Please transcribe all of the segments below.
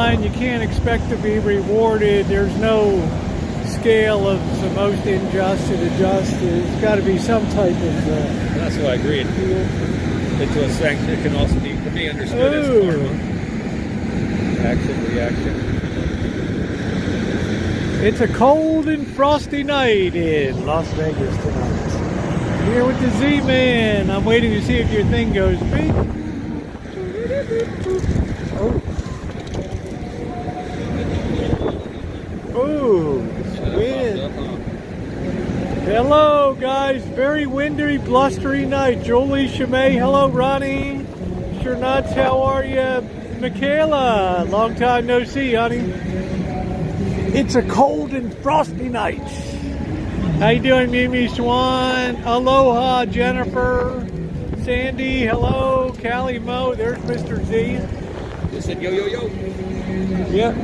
mind, you can't expect to be rewarded. There's no scale of the most unjust to the just. There's got to be some type of... That's why I agree. Into a sanction, it can also be, for me, understood as karma. Action, reaction. It's a cold and frosty night in Las Vegas tonight. Here with the Z-Man. I'm waiting to see if your thing goes big. Oh, wind. Hello, guys. Very windy, blustery night. Jolie, Shea, hello, Ronnie. Sure nuts, how are you? Michaela, long time no see, honey. It's a cold and frosty night. How you doing, Mimi Swan? Aloha, Jennifer. Sandy, hello. Callie Mo, there's Mr. Z. Just said yo, yo, yo. Yep.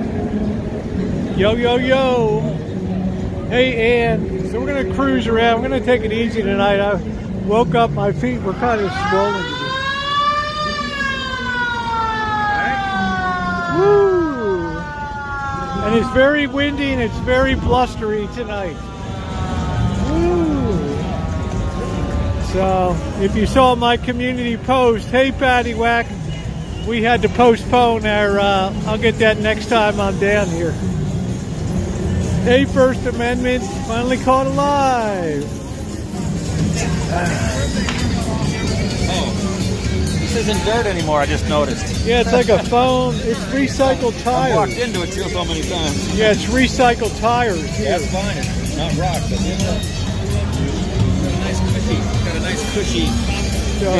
Yo, yo, yo. Hey, Ann. So we're going to cruise around. We're going to take it easy tonight. I woke up, my feet were kind of swollen today. Woo! And it's very windy and it's very blustery tonight. Woo! So, if you saw my community post, hey Patty Whack, we had to postpone our, I'll get that next time I'm down here. Hey, First Amendment, finally caught alive. Oh, this isn't dirt anymore, I just noticed. Yeah, it's like a foam, it's recycled tires. I walked into it so many times. Yeah, it's recycled tires. Yeah, it's fine, it's not rock, but you know, got a nice cushy So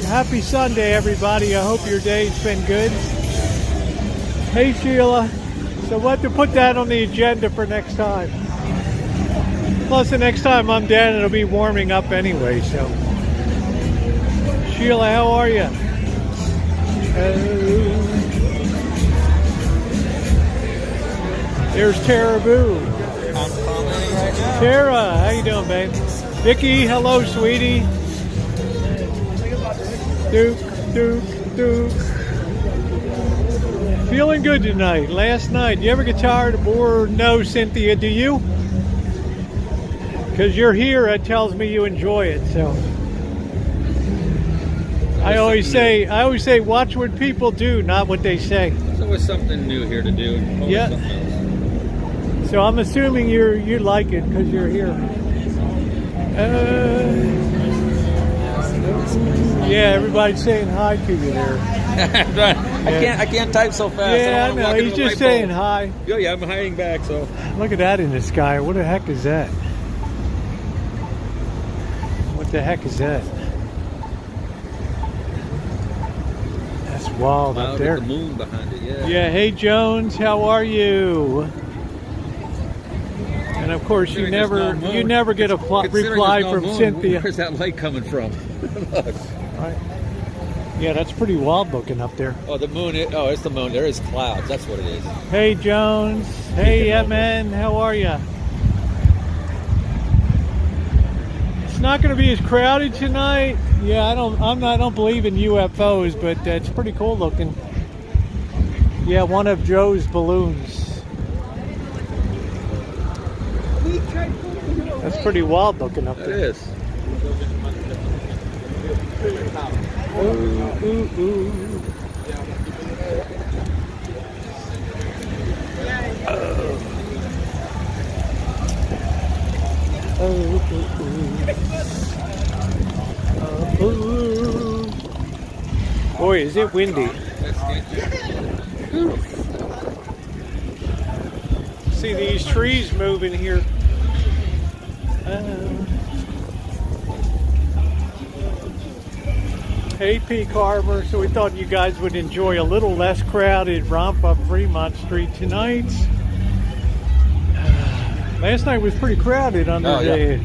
happy Sunday, everybody. I hope your day's been good. Hey, Sheila. So we'll have to put that on the agenda for next time. Plus, the next time I'm down, it'll be warming up anyway, so. Sheila, how are you? There's Tara Boo. I'm commenting right now. Tara, how you doing, babe? Vicky, hello, sweetie. Duke, Duke, Duke. Feeling good tonight. Last night. You ever get tired or bored? No, Cynthia, do you? Because you're here, that tells me you enjoy it, so. I always say, watch what people do, not what they say. There's always something new here to do. Yeah. So I'm assuming you like it because you're here. Yeah, everybody's saying hi to you there. I can't type so fast. Yeah, I know. He's just saying hi. Yeah, I'm hiding back. So look at that in the sky. What the heck is that? What the heck is that? That's wild up there. With the moon behind it. Yeah. Yeah. Hey Jones, how are you? And of course, you never get a reply from Cynthia. Where's that light coming from? Look. Right. Yeah, that's pretty wild looking up there. Oh, the moon. It's the moon. There is clouds. That's what it is. Hey Jones. Hey MN. How are you? It's not going to be as crowded tonight. Yeah, I don't believe in UFOs, but it's pretty cool looking. Yeah, one of Joe's balloons. That's pretty wild looking up there. It is. Ooh, ooh, ooh. Boy, is it windy. See these trees moving here. Hey, P. Carver. So we thought you guys would enjoy a little less crowded romp up Fremont Street tonight. Last night was pretty crowded under there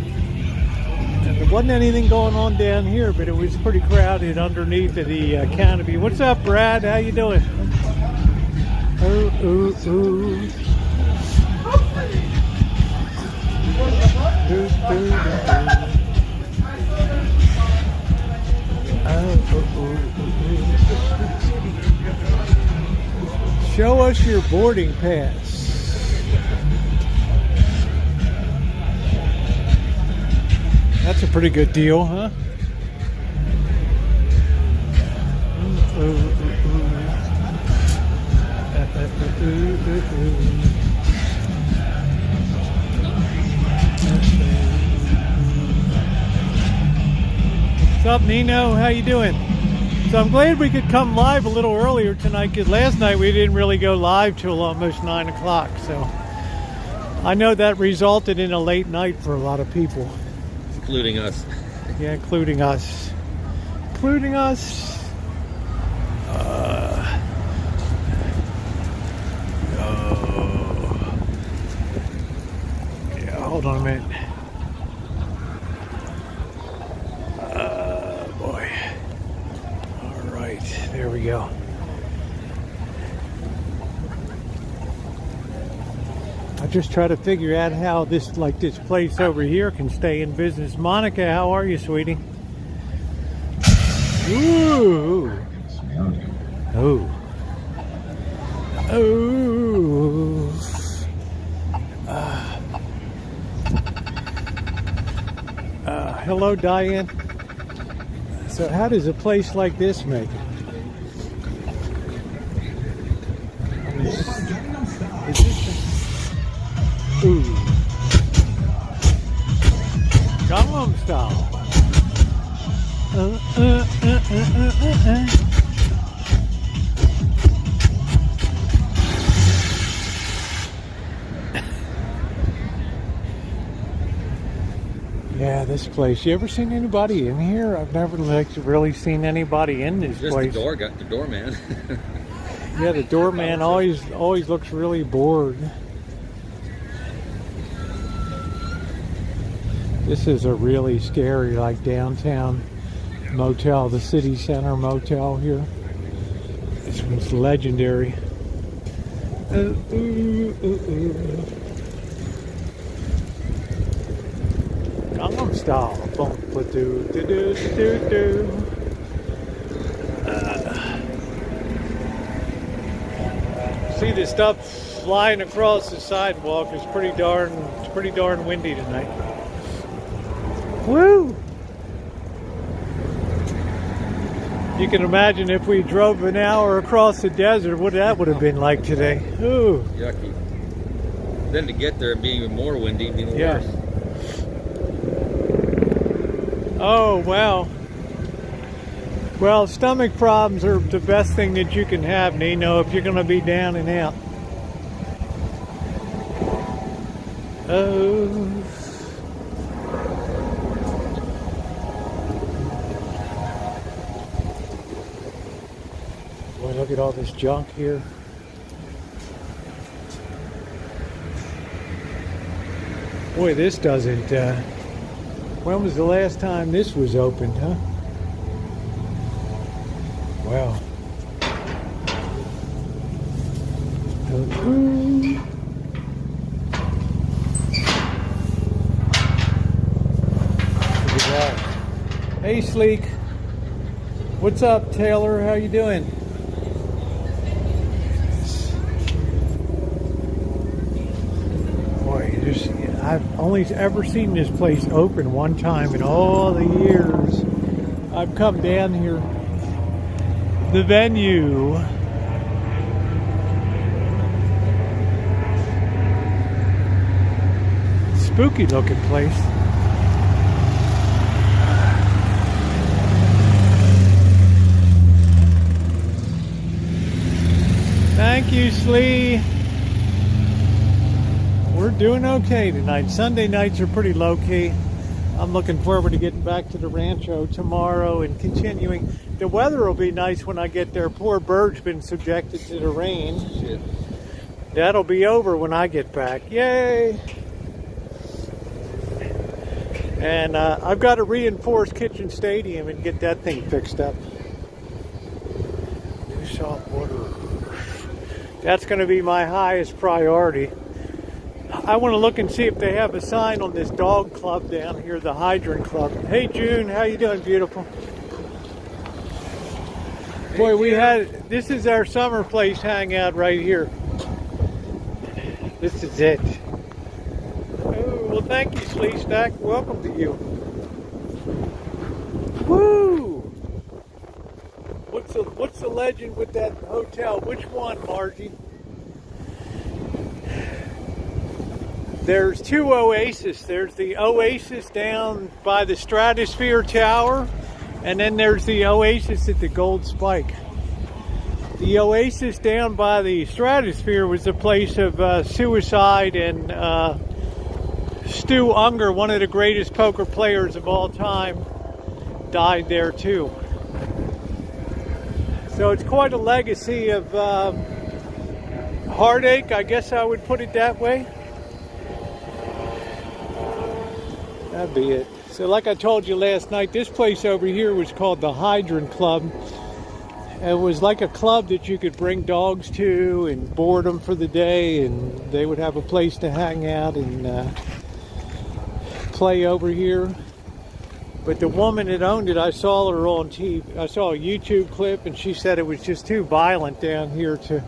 wasn't anything going on down here, but it was pretty crowded underneath of the canopy. What's up, Brad? How you doing? Ooh, ooh, ooh. Show us your boarding pass. That's a pretty good deal, huh? What's up, Nino? How you doing? So I'm glad we could come live a little earlier tonight, because last night we didn't really go live till almost 9 o'clock. So I know that resulted in a late night for a lot of people. Including us. Yeah, including us. Including us. Yeah, hold on a minute. Boy. All right, there we go. I just try to figure out how this place over here can stay in business. Monica, how are you, sweetie? Ooh. Oh. Oh. Hello, Diane. So how does a place like this make it? Is this ooh. Gangnam style. Yeah, this place. You ever seen anybody in here? I've never really seen anybody in this place. Just the doorman. Yeah, the doorman always looks really bored. This is a really scary, downtown motel, the city center motel here. This one's legendary. Gangnam style. See the stuff flying across the sidewalk. It's pretty darn windy tonight. Woo! You can imagine if we drove an hour across the desert, what that would have been like today. Ooh. Yucky. Then to get there and being even more windy, it'd be even worse. Oh, wow. Well, stomach problems are the best thing that you can have, Nino, if you're going to be down and out. Oh. Boy, look at all this junk here. Boy, this doesn't... when was the last time this was opened, huh? Wow. Look at that. Hey, Sleek. What's up, Taylor? How you doing? Boy, I've only ever seen this place open one time in all the years I've come down here. The venue. Spooky looking place. Thank you, Slee. We're doing okay tonight. Sunday nights are pretty low key. I'm looking forward to getting back to the rancho tomorrow and continuing. The weather will be nice when I get there. Poor bird's been subjected to the rain. Shit. That'll be over when I get back. Yay! And I've got to reinforce Kitchen Stadium and get that thing fixed up. New salt water. That's going to be my highest priority. I want to look and see if they have a sign on this dog club down here, the Hydrant Club. Hey, June, how you doing, beautiful? Boy, this is our summer place hangout right here. This is it. Oh, well, thank you, Slee Stack. Welcome to you. Woo! What's the legend with that hotel? Which one, Margie? There's two Oasis. There's the Oasis down by the Stratosphere Tower, and then there's the Oasis at the Gold Spike. The Oasis down by the Stratosphere was the place of suicide, and Stu Unger, one of the greatest poker players of all time, died there too. So it's quite a legacy of heartache, I guess I would put it that way. That'd be it. So like I told you last night, this place over here was called the Hydrant Club. It was like a club that you could bring dogs to and board them for the day, and they would have a place to hang out and play over here. But the woman that owned it, I saw her on TV. I saw a YouTube clip, and she said it was just too violent down here to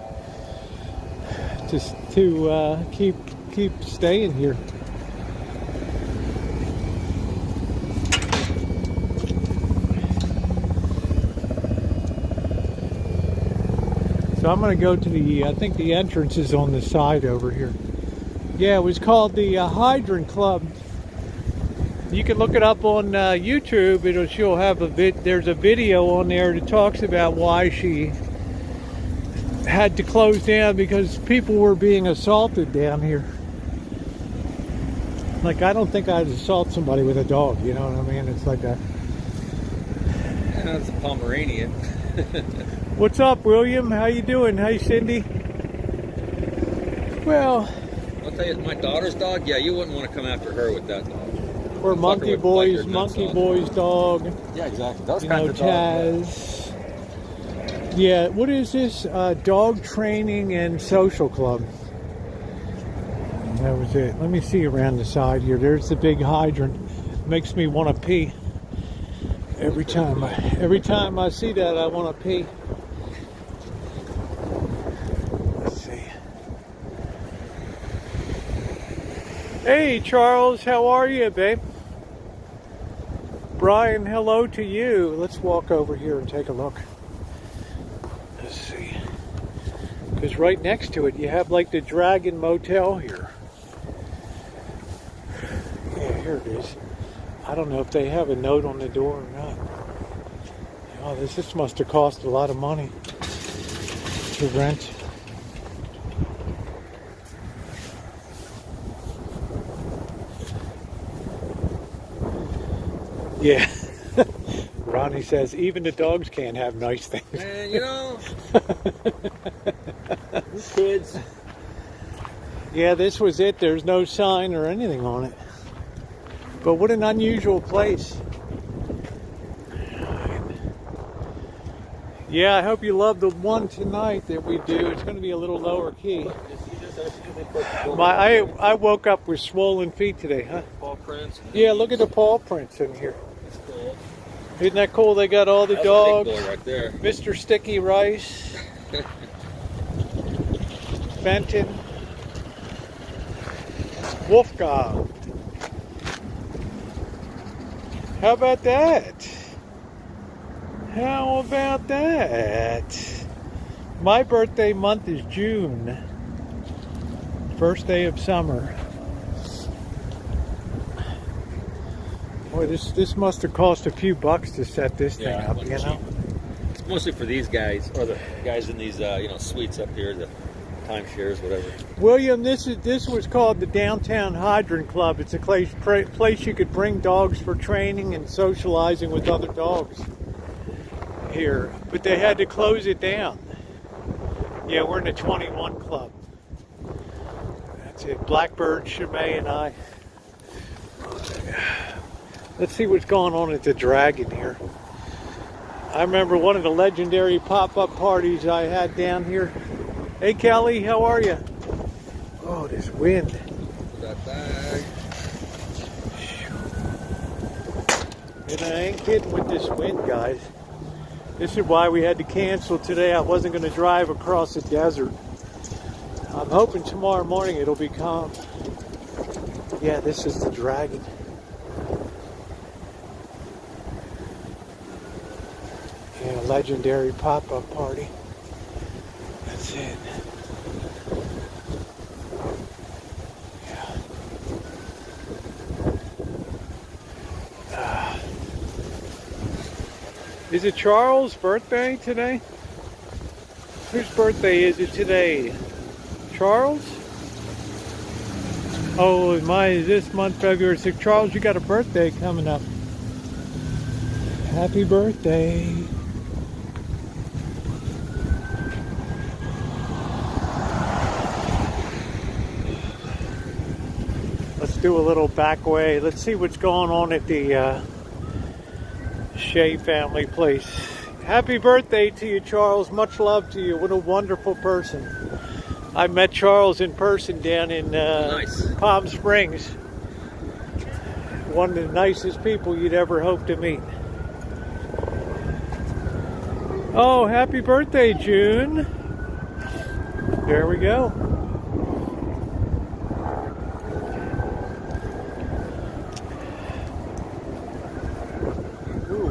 keep staying here. So I'm going to go to I think the entrance is on the side over here. Yeah, it was called the Hydrant Club. You can look it up on YouTube. She'll have there's a video on there that talks about why she had to close down, because people were being assaulted down here. Like, I don't think I'd assault somebody with a dog, you know what I mean? It's like a... Yeah, it's a Pomeranian. What's up, William? How you doing? Hey, Cindy. Well, I'll tell you, my daughter's dog, yeah, you wouldn't want to come after her with that dog. Or Monkey Boy's dog. Yeah, exactly. Those You kinds know, of dogs. Taz. Yeah, what is this? Dog Training and Social Club. That was it. Let me see around the side here. There's the big hydrant. Makes me want to pee. Every time I see that, I want to pee. Let's see. Hey, Charles, how are you, babe? Brian, hello to you. Let's walk over here and take a look. Let's see. Because right next to it, you have like the Dragon Motel here. Yeah, here it is. I don't know if they have a note on the door or not. Oh, this must have cost a lot of money to rent. Yeah. Ronnie says even the dogs can't have nice things. Man, you know, kids. Yeah, this was it. There's no sign or anything on it. But what an unusual place. Yeah, I hope you love the one tonight that we do. It's going to be a little lower key. I woke up with swollen feet today, huh? Paw prints. Yeah, look at the paw prints in here. That's cool. Isn't that cool? They got all the That's dogs. a big boy right there. Mr. Sticky Rice. Fenton. Wolfgang. How about that? How about that? My birthday month is June. First day of summer. Boy, this must have cost a few bucks to set this thing up, you know? It's mostly for these guys, or the guys in these, suites up here, the timeshares, whatever. William, this was called the Downtown Hydrant Club. It's a place you could bring dogs for training and socializing with other dogs here. But they had to close it down. Yeah, we're in the 21 Club. That's it. Blackbird, Shea, and I. Let's see what's going on at the Dragon here. I remember one of the legendary pop-up parties I had down here. Hey, Kelly, how are you? Oh, this wind. That bag. And I ain't kidding with this wind, guys. This is why we had to cancel today. I wasn't going to drive across the desert. I'm hoping tomorrow morning it'll be calm. Yeah, this is the Dragon. Yeah, legendary pop-up party. That's it. Is it Charles' birthday today? Whose birthday is it today? Charles? Oh, is this month February 6th? Charles, you got a birthday coming up. Happy birthday. Let's do a little back way. Let's see what's going on at the Shea family place. Happy birthday to you, Charles. Much love to you. What a wonderful person. I met Charles in person down in Palm Springs. One of the nicest people you'd ever hope to meet. Oh, happy birthday, June. There we go.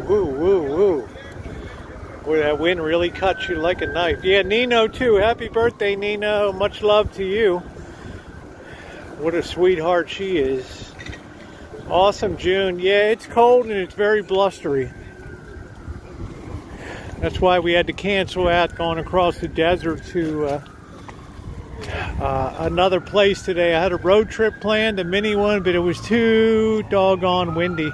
Woo, woo, woo. Boy, that wind really cuts you like a knife. Yeah, Nino too. Happy birthday, Nino. Much love to you. What a sweetheart she is. Awesome, June. Yeah, it's cold and it's very blustery. That's why we had to cancel out going across the desert to another place today. I had a road trip planned, a mini one, but it was too doggone windy.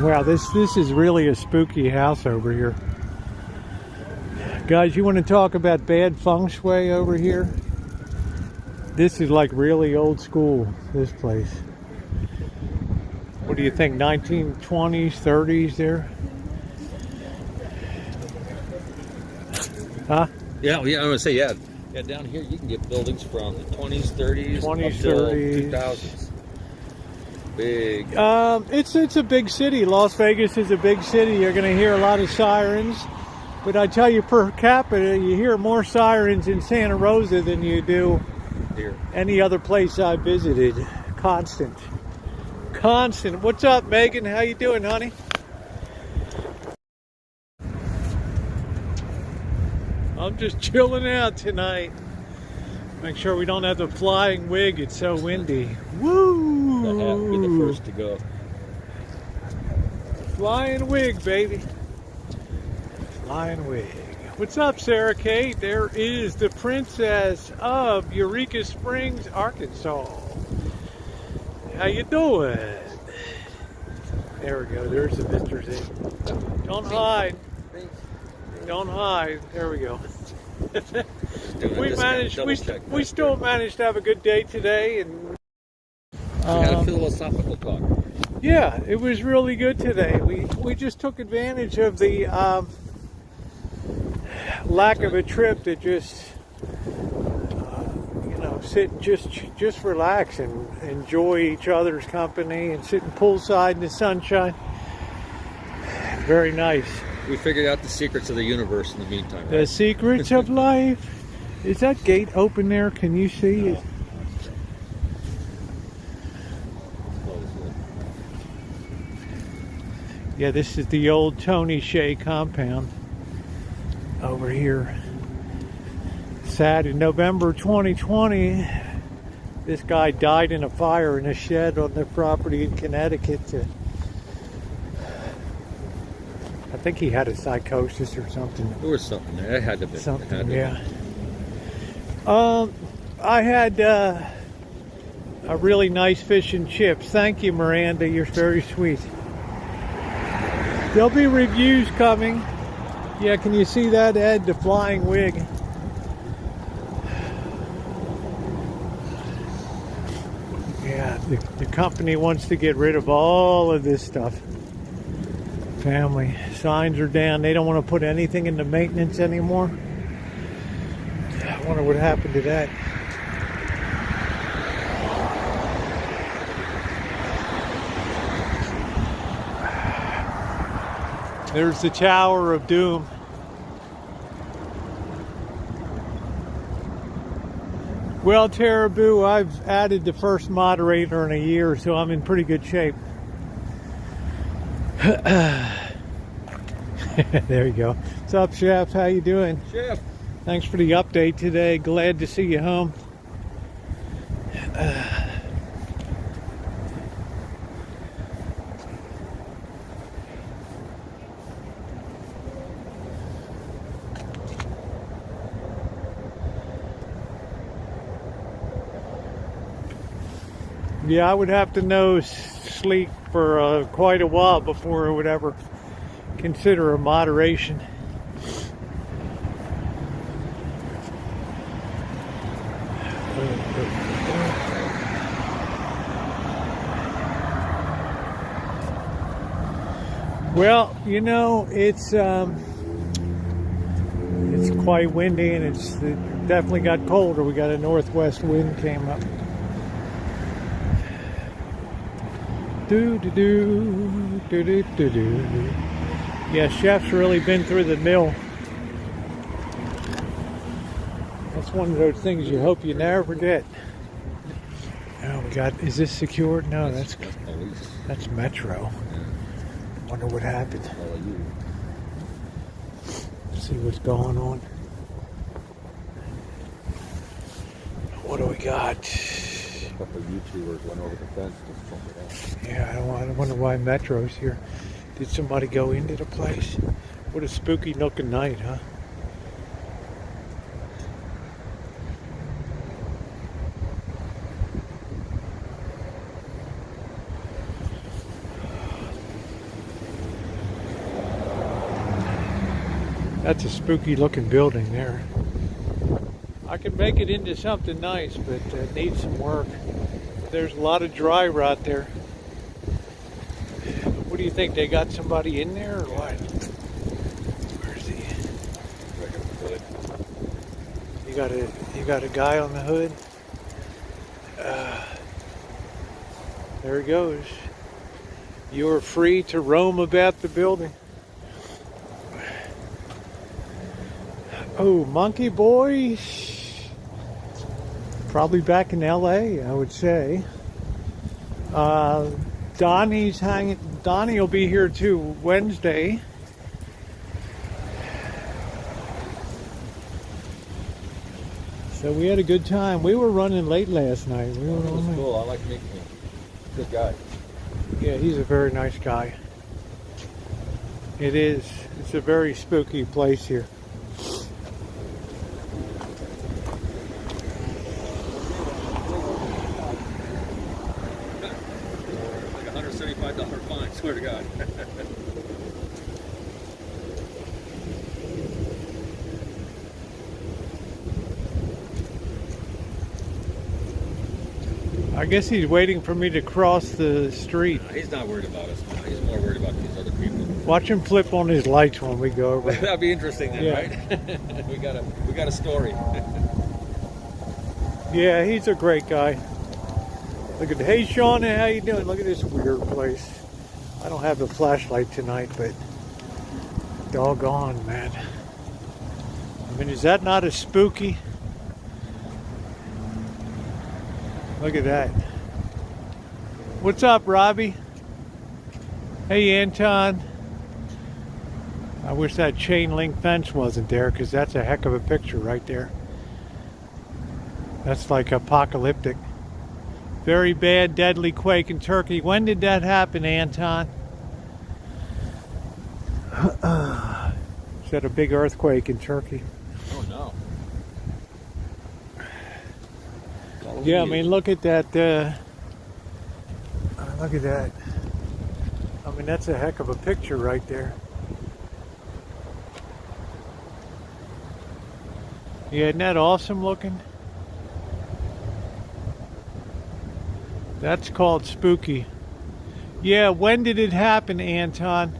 Wow, this is really a spooky house over here. Guys, you want to talk about bad feng shui over here? This is like really old school, this place. What do you think, 1920s, 30s there? Huh? Yeah, I'm going to say, yeah, down here you can get buildings from the 20s, 30s, 20s, up till 30s. 2000s. Big. It's a big city. Las Vegas is a big city. You're going to hear a lot of sirens. But I tell you, per capita, you hear more sirens in Santa Rosa than you do Here. any other place I visited. Constant. What's up, Megan? How you doing, honey? I'm just chilling out tonight. Make sure we don't have the flying wig. It's so windy. Woo! That has to be the first to go. Flying wig, baby. Flying wig. What's up, Sarah Kate? There is the princess of Eureka Springs, Arkansas. How you doing? There we go. There's the Mr. Z. Don't hide. Don't hide. There we go. We still managed to have a good day today, and we had a philosophical talk. Yeah, it was really good today. We just took advantage of the lack of a trip to just sit and just relax and enjoy each other's company and sitting poolside in the sunshine. Very nice. We figured out the secrets of the universe in the meantime. Right? The secrets of life. Is that gate open there? Can you see it? Yeah, this is the old Tony Shea compound over here. Sad in November 2020, this guy died in a fire in a shed on the property in Connecticut. I think he had a psychosis or something. There was something there. It had to be. Something, yeah. I had a really nice fish and chips. Thank you, Miranda. You're very sweet. There'll be reviews coming. Yeah, can you see that, Ed? The flying wig. Yeah, the company wants to get rid of all of this stuff. Family signs are down. They don't want to put anything into maintenance anymore. I wonder what happened to that. There's the Tower of Doom. Well, Teraboo, I've added the first moderator in a year, so I'm in pretty good shape. There you go. What's up, Chef? How you doing? Chef. Thanks for the update today. Glad to see you home. Yeah, I would have to know sleep for quite a while before I would ever consider a moderation. Well, you know, it's quite windy, and it definitely got colder. We got a northwest wind came up. Do do do do do do do. Yeah, Chef's really been through the mill. That's one of those things you hope you never forget. Oh, we got. Is this secured? No, that's police. That's Metro. Wonder what happened. See what's going on. What do we got? A couple of YouTubers went over the fence to check it out. Yeah, I wonder why Metro's here. Did somebody go into the place? What a spooky looking night, huh? That's a spooky looking building there. I could make it into something nice, but it needs some work. There's a lot of dry rot there. What do you think? They got somebody in there or what? Where's he? You got a guy on the hood? There he goes. You're free to roam about the building. Oh, Monkey Boy. Probably back in LA, I would say. Donnie's hanging. Donnie will be here too Wednesday. So we had a good time. We were running late last night. We were It was cool. I like meeting him. Good guy. Yeah, he's a very nice guy. It is. It's a very spooky place here. $175 fine, swear to God. I guess he's waiting for me to cross the street. He's not worried about us now. He's more worried about these other people. Watch him flip on his lights when we go over. That'd be interesting then, Yeah. right? we got a story. Yeah, he's a great guy. Look at, hey Sean, how you doing? Look at this weird place. I don't have a flashlight tonight, but doggone, man. I mean, is that not as spooky? Look at that. What's up, Robbie? Hey, Anton. I wish that chain link fence wasn't there, because that's a heck of a picture right there. That's like apocalyptic. Very bad, deadly quake in Turkey. When did that happen, Anton? Is that a big earthquake in Turkey? Oh, no. Yeah, I mean, look at that. Look at that. I mean, that's a heck of a picture right there. Yeah, isn't that awesome looking? That's called spooky. Yeah, when did it happen, Anton?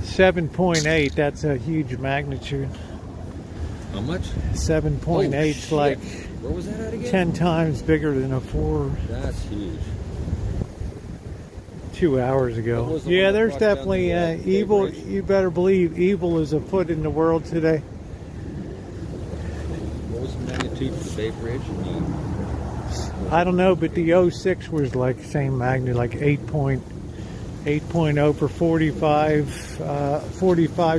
7.8, that's a huge magnitude. How much? 7.8 is like where was that at again? 10 times bigger than a 4. That's huge. 2 hours ago. What was the Yeah, one that there's brought down definitely the, evil. Bay Bridge? You better believe evil is afoot in the world today. What was the magnitude for the Bay Bridge? I don't know, but the 06 was like same magnitude, like 8.0 for 45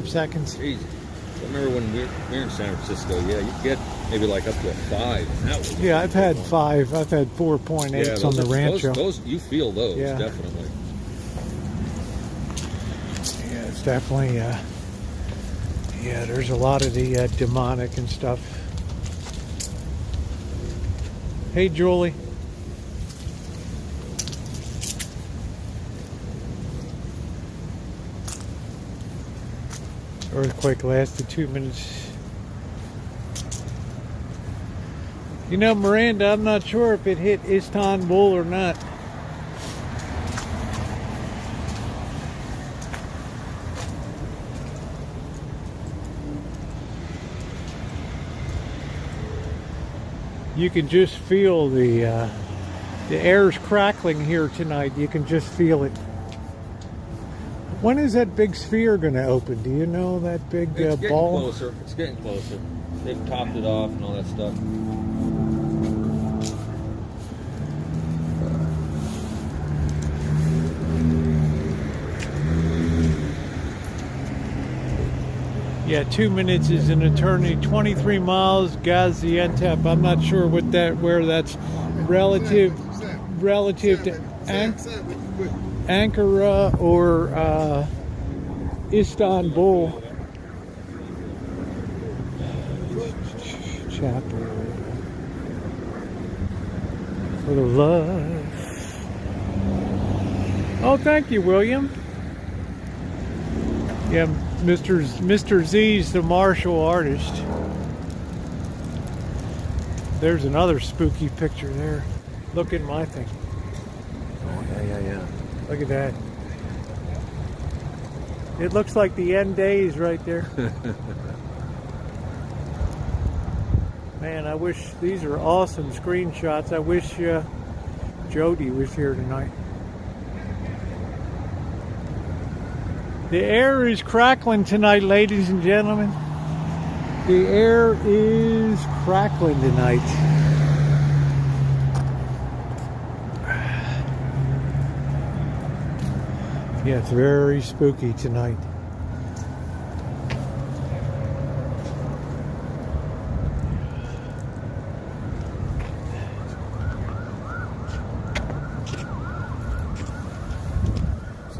seconds. Jeez. I remember when we were in San Francisco, yeah, you get maybe like up to a 5. And that was Yeah, I've had 5. I've had 4.8s on the Rancho. Those, you feel those, Yeah. definitely. Yeah, it's definitely, yeah, there's a lot of the demonic and stuff. Hey, Julie. Earthquake lasted 2 minutes. You know, Miranda, I'm not sure if it hit Istanbul or not. You can just feel the air's crackling here tonight. You can just feel it. When is that big sphere going to open? Do you know that big It's getting ball? closer. It's getting closer. They've topped it off and all that stuff. Yeah, 2 minutes is an eternity. 23 miles, Gaziantep. I'm not sure where that's relative to Ankara or Istanbul. Chapel for the love. Oh, thank you, William. Yeah, Mr. Z's the martial artist. There's another spooky picture there. Look at my thing. Oh, yeah. Look at that. It looks like the end days right there. Man, I wish these are awesome screenshots. I wish Jody was here tonight. The air is crackling tonight, ladies and gentlemen. The air is crackling tonight. Yeah, it's very spooky tonight.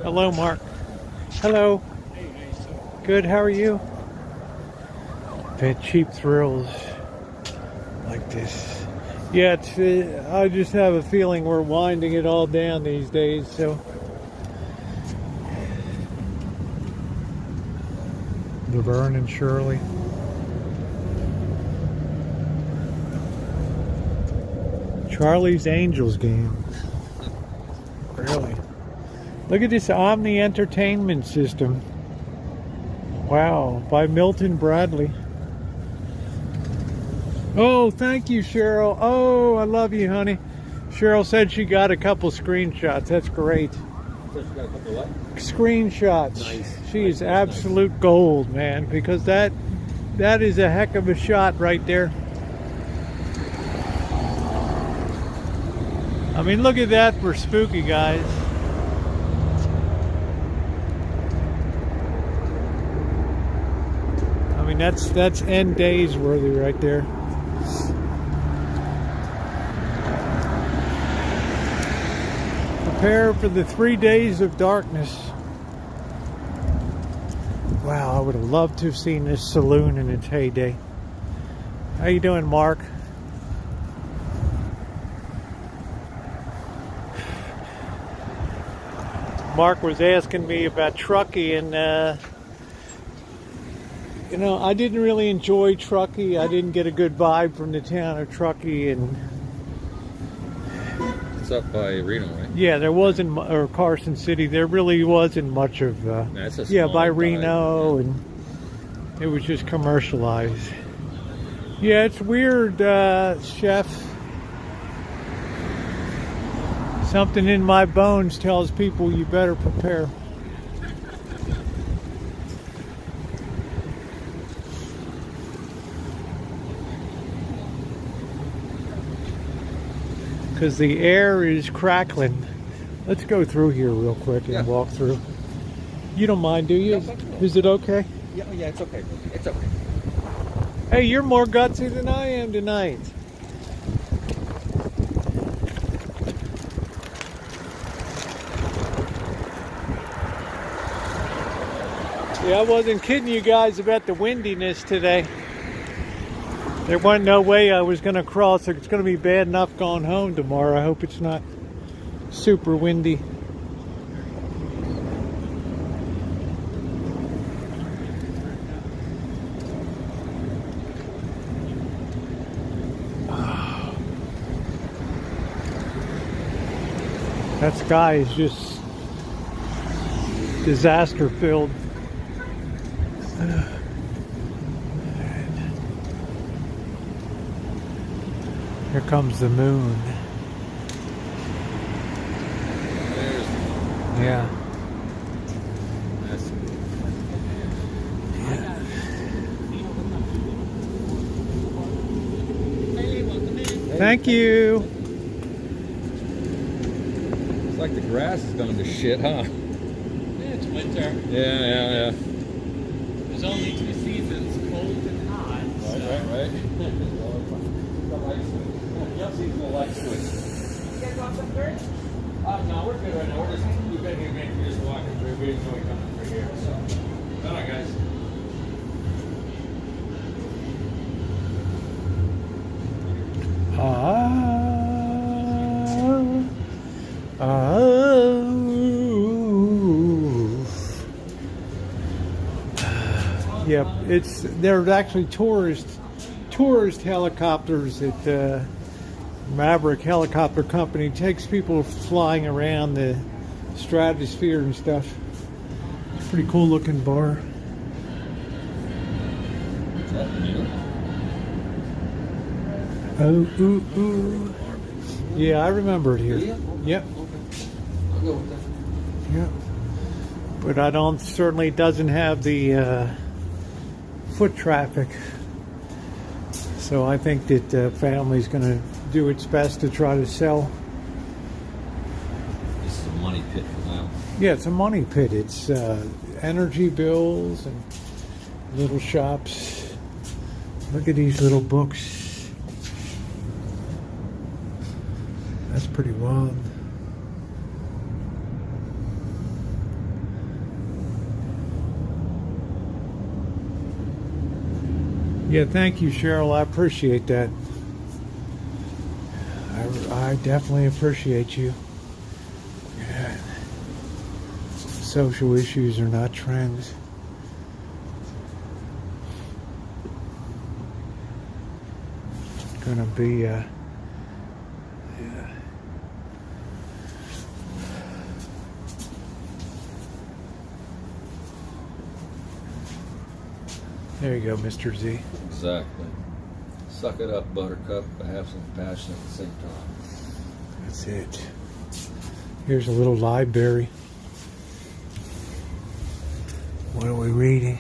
Hello, Mark. Hello. Good, how are you? Had cheap thrills like this. Yeah, I just have a feeling we're winding it all down these days, so. Laverne and Shirley. Charlie's Angels game. Really? Look at this Omni Entertainment System. Wow, by Milton Bradley. Oh, thank you, Cheryl. Oh, I love you, honey. Cheryl said she got a couple screenshots. That's great. Got a couple what? Screenshots. Nice. She is absolute gold, man, because that is a heck of a shot right there. I mean, look at that for spooky, guys. I mean, that's end days worthy right there. Prepare for the 3 days of darkness. Wow, I would have loved to have seen this saloon in its heyday. How you doing, Mark? Mark was asking me about Truckee, and you know, I didn't really enjoy Truckee. I didn't get a good vibe from the town of Truckee, and It's up by Reno, right? yeah, there wasn't, or Carson City. There really wasn't much of. That's a Yeah, small by dive, Reno, yeah. and it was just commercialized. Yeah, it's weird, Chef. Something in my bones tells people you better prepare. Because the air is crackling. Let's go through here real quick and walk through. You don't mind, do you? Is it okay? Yeah, it's okay. It's okay. Hey, you're more gutsy than I am tonight. Yeah, I wasn't kidding you guys about the windiness today. There wasn't no way I was going to cross. It's going to be bad enough going home tomorrow. I hope it's not super windy. That sky is just disaster filled. Here comes the moon. Yeah. Thank you. It's like the grass is going to shit, huh? Yeah, it's winter. Yeah. There's only two seasons, cold and hot. Right. Seasonal light switch. You guys want some birds? No, we're good right now. We've been here, man. We're just walking through. We didn't know we coming through here, so. All right, guys. Yep, there's actually tourist helicopters at Maverick Helicopter Company. Takes people flying around the stratosphere and stuff. It's a pretty cool looking bar. Is that new? Oh, ooh. Yeah, I remember it here. Yep. I'll go with that. Yep. But I don't, certainly doesn't have the foot traffic. So I think that the family's going to do its best to try to sell. This is a money pit for them. Yeah, it's a money pit. It's energy bills and little shops. Look at these little books. That's pretty wild. Yeah, thank you, Cheryl. I appreciate that. I definitely appreciate you. Yeah. Social issues are not trends. It's gonna be yeah. There you go, Mr. Z. Exactly. Suck it up, Buttercup, but have some passion at the same time. That's it. Here's a little library. What are we reading?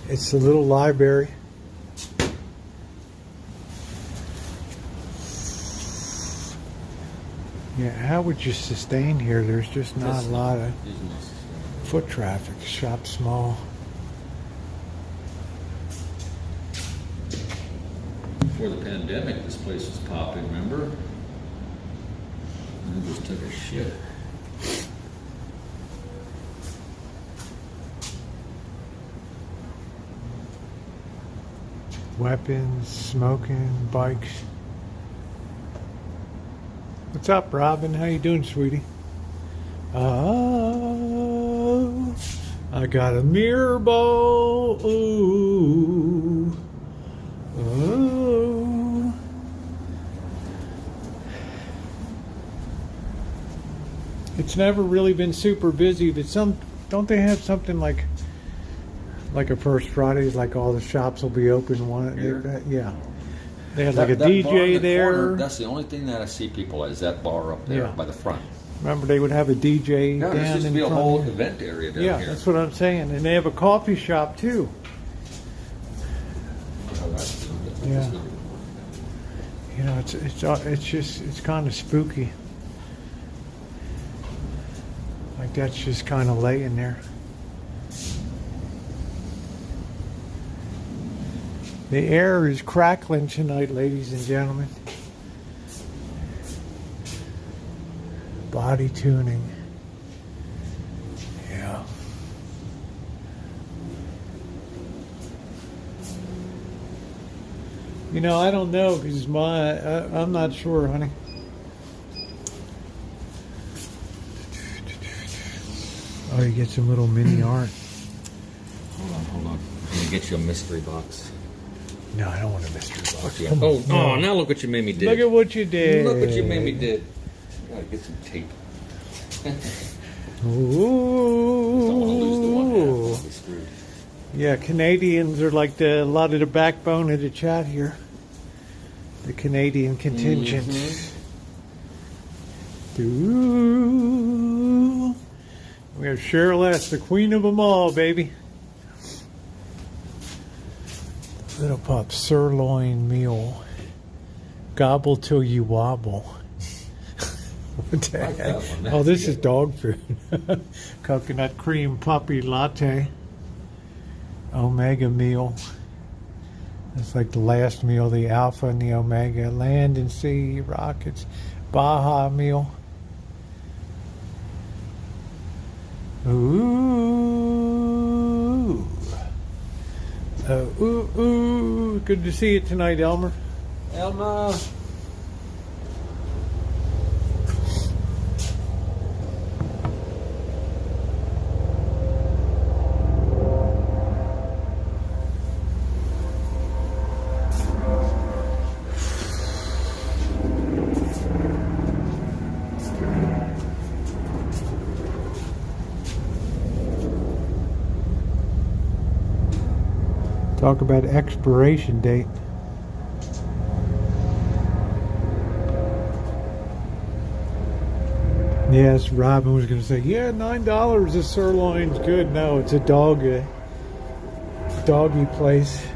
It's a little library. Yeah, how would you sustain here? There's just not a lot of foot traffic. Shop small. Before the pandemic, this place was popping, remember? And it just took a shit. Weapons, smoking, bikes. What's up, Robin? How you doing, sweetie? Oh, I got a mirror bowl. Ooh. Oh. It's never really been super busy, but don't they have something like a First Fridays, like all the shops will be open yeah. They had like a That bar in DJ the there. corner, that's the only thing that I see people at, is that bar up there Yeah. by the front. Remember, they would have a DJ Yeah, there down used to in be a front whole here. event area down Yeah, here. that's what I'm saying. And they have a coffee shop too. Yeah. You know, it's kind of spooky. Like that's just kind of laying there. The air is crackling tonight, ladies and gentlemen. Body tuning. Yeah. You know, I don't know because I'm not sure, honey. Oh, you get some little mini art. Hold on. Let me get you a mystery box. No, I don't want a mystery box. Yeah. Come Oh, on. No. now look what you made me do. Look at what you did. Look what you made me do. Gotta get some tape. Ooh. Don't want to lose the one half. I'll be screwed. Yeah, Canadians are like a lot of the backbone of the chat here. The Canadian contingent. Ooh. We have Cheryl S., the queen of them all, baby. Little pup, sirloin meal. Gobble till you wobble. What the Like that heck? one. Oh, this is dog food. Coconut cream puppy latte. Omega meal. It's like the last meal, the Alpha and the Omega. Land and sea rockets. Baja meal. Ooh. Ooh. Good to see you tonight, Elmer. Elma. Talk about expiration date. Yes, Robin was going to say, yeah, $9 a sirloin's good. No, it's a doggy place.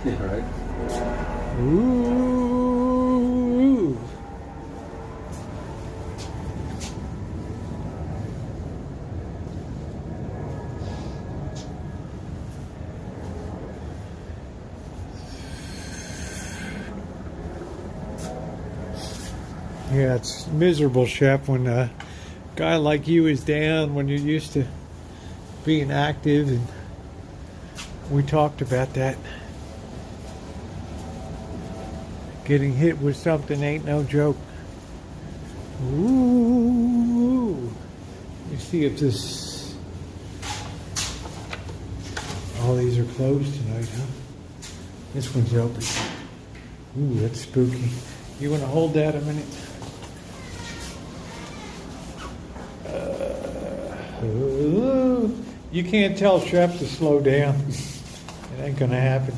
Right. Ooh. Yeah, it's miserable, Chef, when a guy like you is down, when you're used to being active, and we talked about that. Getting hit with something ain't no joke. Ooh. Let me see if this... All these are closed tonight, huh? This one's open. Ooh, that's spooky. You want to hold that a minute? You can't tell Chef to slow down. It ain't gonna happen.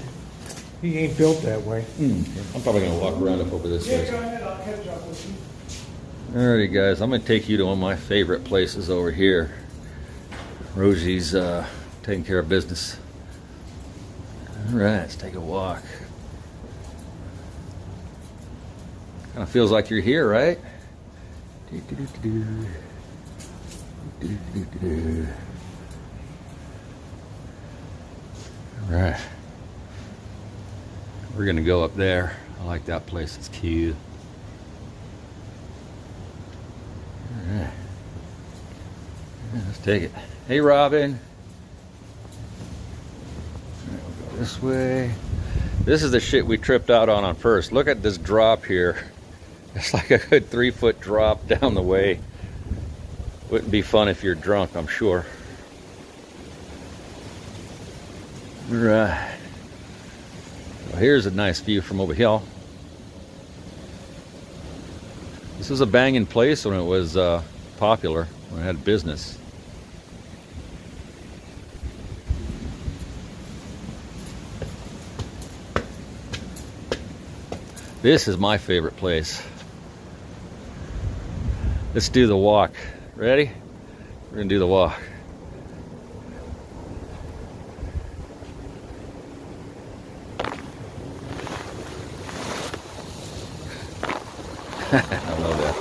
He ain't built that way. I'm probably going to walk around up over this way. go ahead. I'll catch up with you. Alrighty, guys. I'm going to take you to one of my favorite places over here. Rosie's taking care of business. Alright, let's take a walk. Kind of feels like you're here, right? Alright. We're gonna go up there. I like that place, it's cute. Alright. Yeah, let's take it. Hey, Robin. Alright, we'll go this way. This is the shit we tripped out on first. Look at this drop here. It's like a good 3-foot drop down the way. Wouldn't be fun if you're drunk, I'm sure. Right. Well, here's a nice view from over here. This was a banging place when it was popular, when it had business. This is my favorite place. Let's do the walk. Ready? We're gonna do the walk. I love that.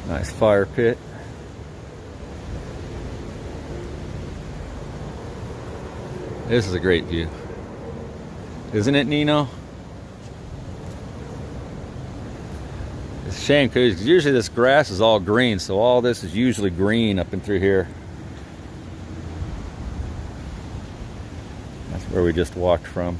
Nice fire pit. This is a great view. Isn't it, Nino? It's a shame because usually this grass is all green, so all this is usually green up and through here. That's where we just walked from.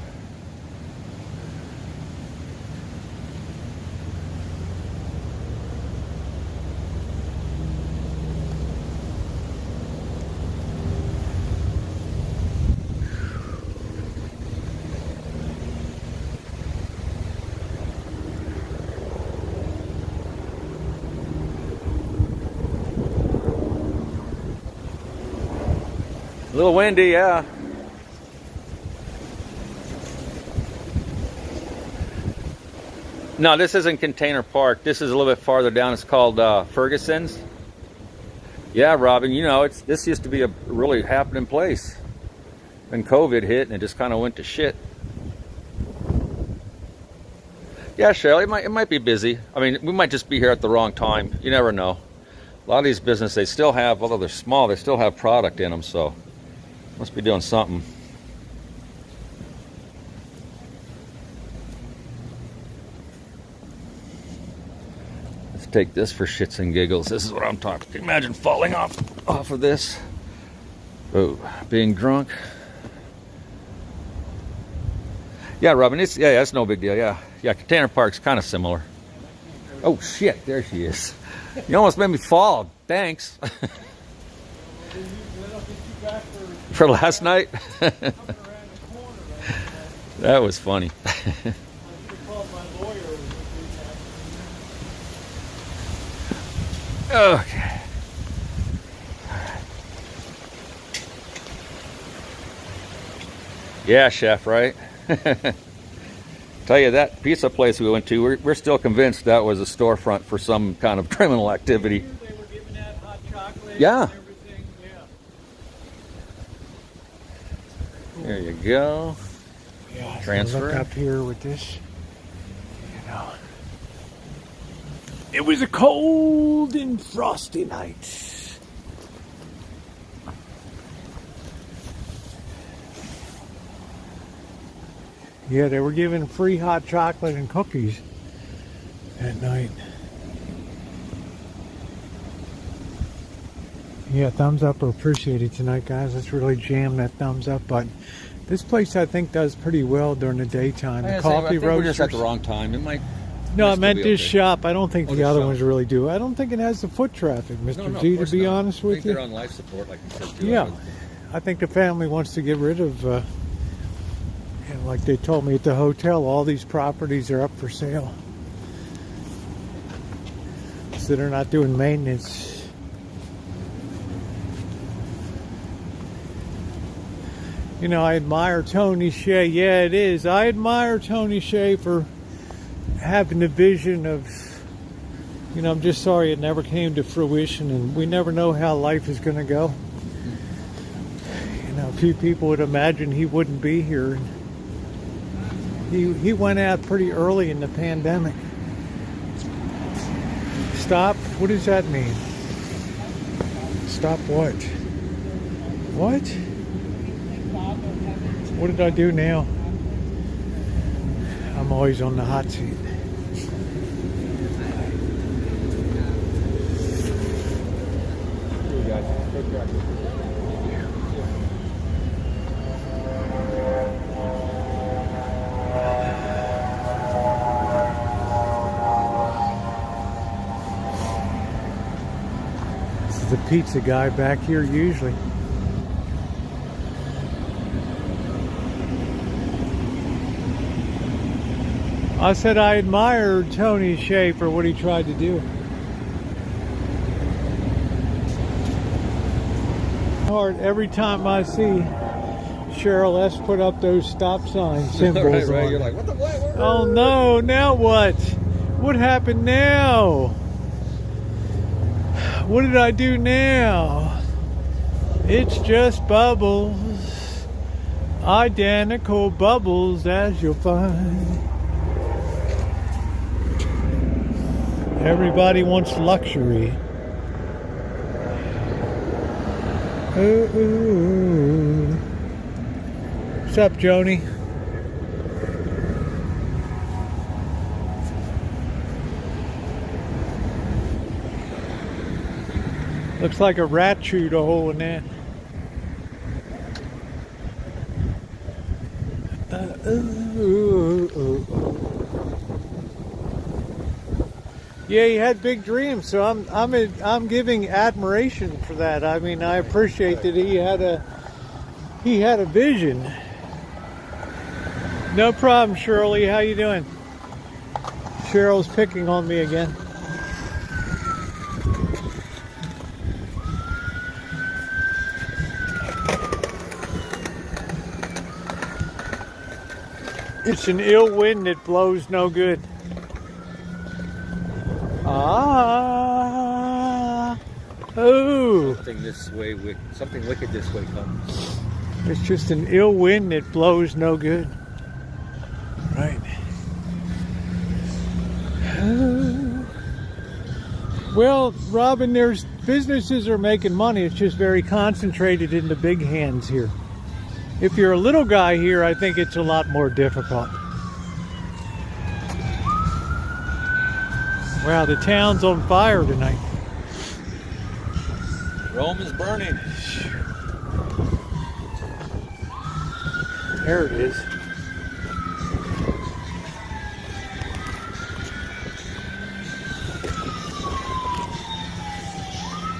A little windy, yeah. No, this isn't Container Park. This is a little bit farther down. It's called Ferguson's. Yeah, Robin, you know, this used to be a really happening place. Then COVID hit and it just kind of went to shit. Yeah, Shelley, it might be busy. I mean, we might just be here at the wrong time. You never know. A lot of these businesses, they still have, although they're small, they still have product in them, so must be doing something. Let's take this for shits and giggles. This is what I'm talking. Can you imagine falling off of this? Oh, being drunk. Yeah, Robin, it's no big deal. Yeah, Container Park's kind of similar. Oh shit, there she is. You almost made me fall. Thanks. For last night? That was funny. Okay. Yeah, chef, right? Tell you, that pizza place we went to, we're still convinced that was a storefront for some kind of criminal activity. They were giving out hot chocolate Yeah. and everything. Yeah. There you go. Yeah, Transfer. Look up here with this. You know, it was a cold and frosty night. Yeah, they were giving free hot chocolate and cookies at night. Yeah, thumbs up are appreciated tonight, guys. Let's really jam that thumbs up button. This place, I think, does pretty well during the daytime. The coffee we're just at roasters. the wrong time. It might. No, I still meant be this okay. shop. I don't think Oh, the this other shop. ones really do. I don't think it has the foot traffic, Mr. No, G, of course to be not. honest I with think you. they're on life support, like you said, too. Yeah. I think the family wants to get rid of, like they told me at the hotel, all these properties are up for sale. So they're not doing maintenance. You know, I admire Tony Shea. Yeah, it is. I admire Tony Shea for having the vision of, you know, I'm just sorry it never came to fruition, and we never know how life is going to go. You know, a few people would imagine he wouldn't be here. He went out pretty early in the pandemic. Stop? What does that mean? Stop what? What? What did I do now? I'm always on the hot seat. This is the pizza guy back here usually. I said I admired Tony Shea for what he tried to do. Hard every time I see Cheryl S. put up those stop sign symbols. right. on You're it. like, what the what? Oh no, now what? What happened now? What did I do now? It's just bubbles. Identical bubbles as you'll find. Everybody wants luxury. Ooh. What's up, Joni? Looks like a rat chewed a hole in that. Yeah, he had big dreams, so I'm giving admiration for that. I mean, I appreciate that he had a vision. No problem, Shirley. How you doing? Cheryl's picking on me again. It's an ill wind that blows no good. Oh. Something wicked this way comes. It's just an ill wind that blows no good. Right. Well, Robin, there's businesses are making money. It's just very concentrated in the big hands here. If you're a little guy here, I think it's a lot more difficult. Wow, the town's on fire tonight. Rome is burning. There it is.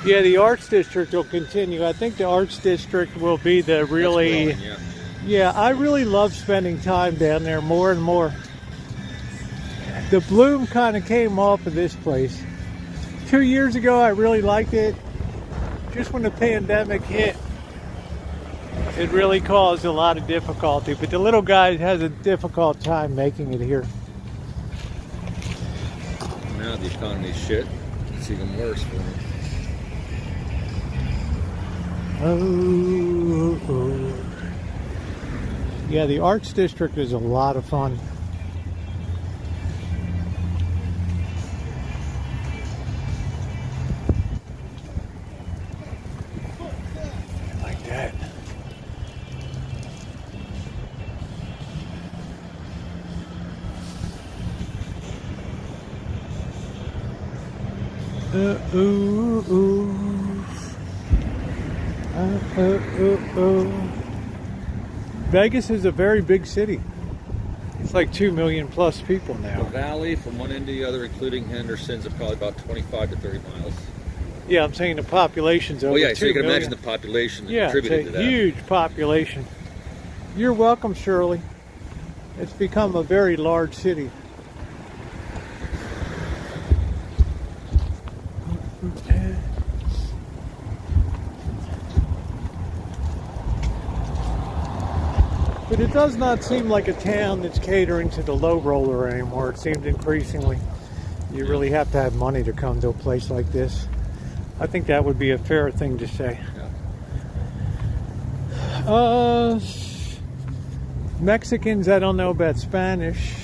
Yeah, the Arts District will continue. I think the Arts District will be the really... Growing, yeah, I really love spending time down there more and more. The bloom kind of came off of this place. 2 years ago, I really liked it. Just when the pandemic hit, it really caused a lot of difficulty. But the little guy has a difficult time making it here. Now the economy's shit. It's even worse for me. Oh. Yeah, the Arts District is a lot of fun. Like that. Vegas is a very big city. It's like 2 million plus people The now. valley from one end to the other, including Henderson's, are probably about 25 to 30 miles. Yeah, I'm saying the population's over Oh yeah, 2 so you can million. imagine the population that Yeah, it's contributed a to that. huge population. You're welcome, Shirley. It's become a very large city. But it does not seem like a town that's catering to the low roller anymore. It seems increasingly you really have to have money to come to a place like this. I think that would be a fair thing to say. Mexicans, I don't know about Spanish.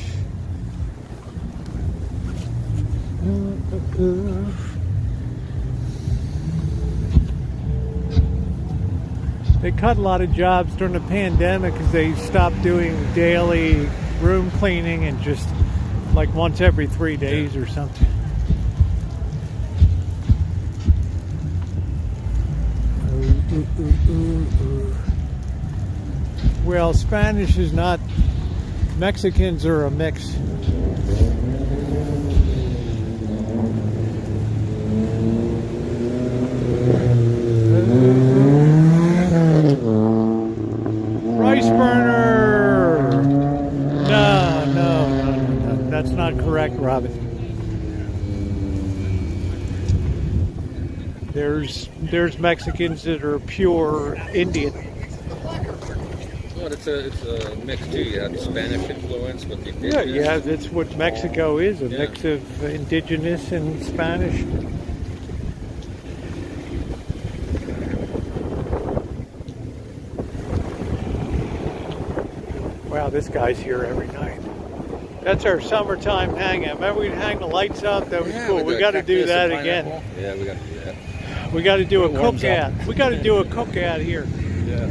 They cut a lot of jobs during the pandemic because they stopped doing daily room cleaning and just like once every 3 days or something. Well, Spanish is not. Mexicans are a mix. grease burner. No. That's not correct, Robin. There's Mexicans that are pure Indian. Well, it's a mix too. You have Spanish influence with the indigenous. Yeah, that's what Mexico is, a mix of indigenous and Spanish. Wow, this guy's here every night. That's our summertime hangout. Remember we'd hang the lights up? That was cool. We got to do that again. Yeah, we got to do that. We got to do a cookout. We got to do a cookout here. Yeah.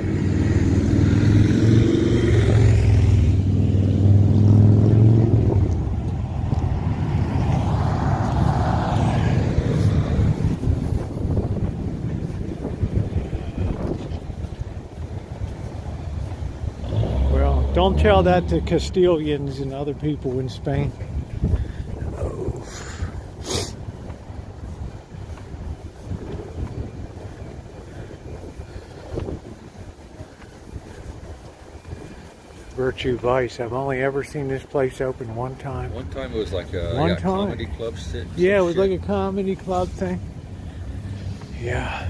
Well, don't tell that to Castilians and other people in Spain. Virtue Vice. I've only ever seen this place open one time. One time it was like a One time. comedy club sit. Yeah, it was like a comedy club thing. Yeah.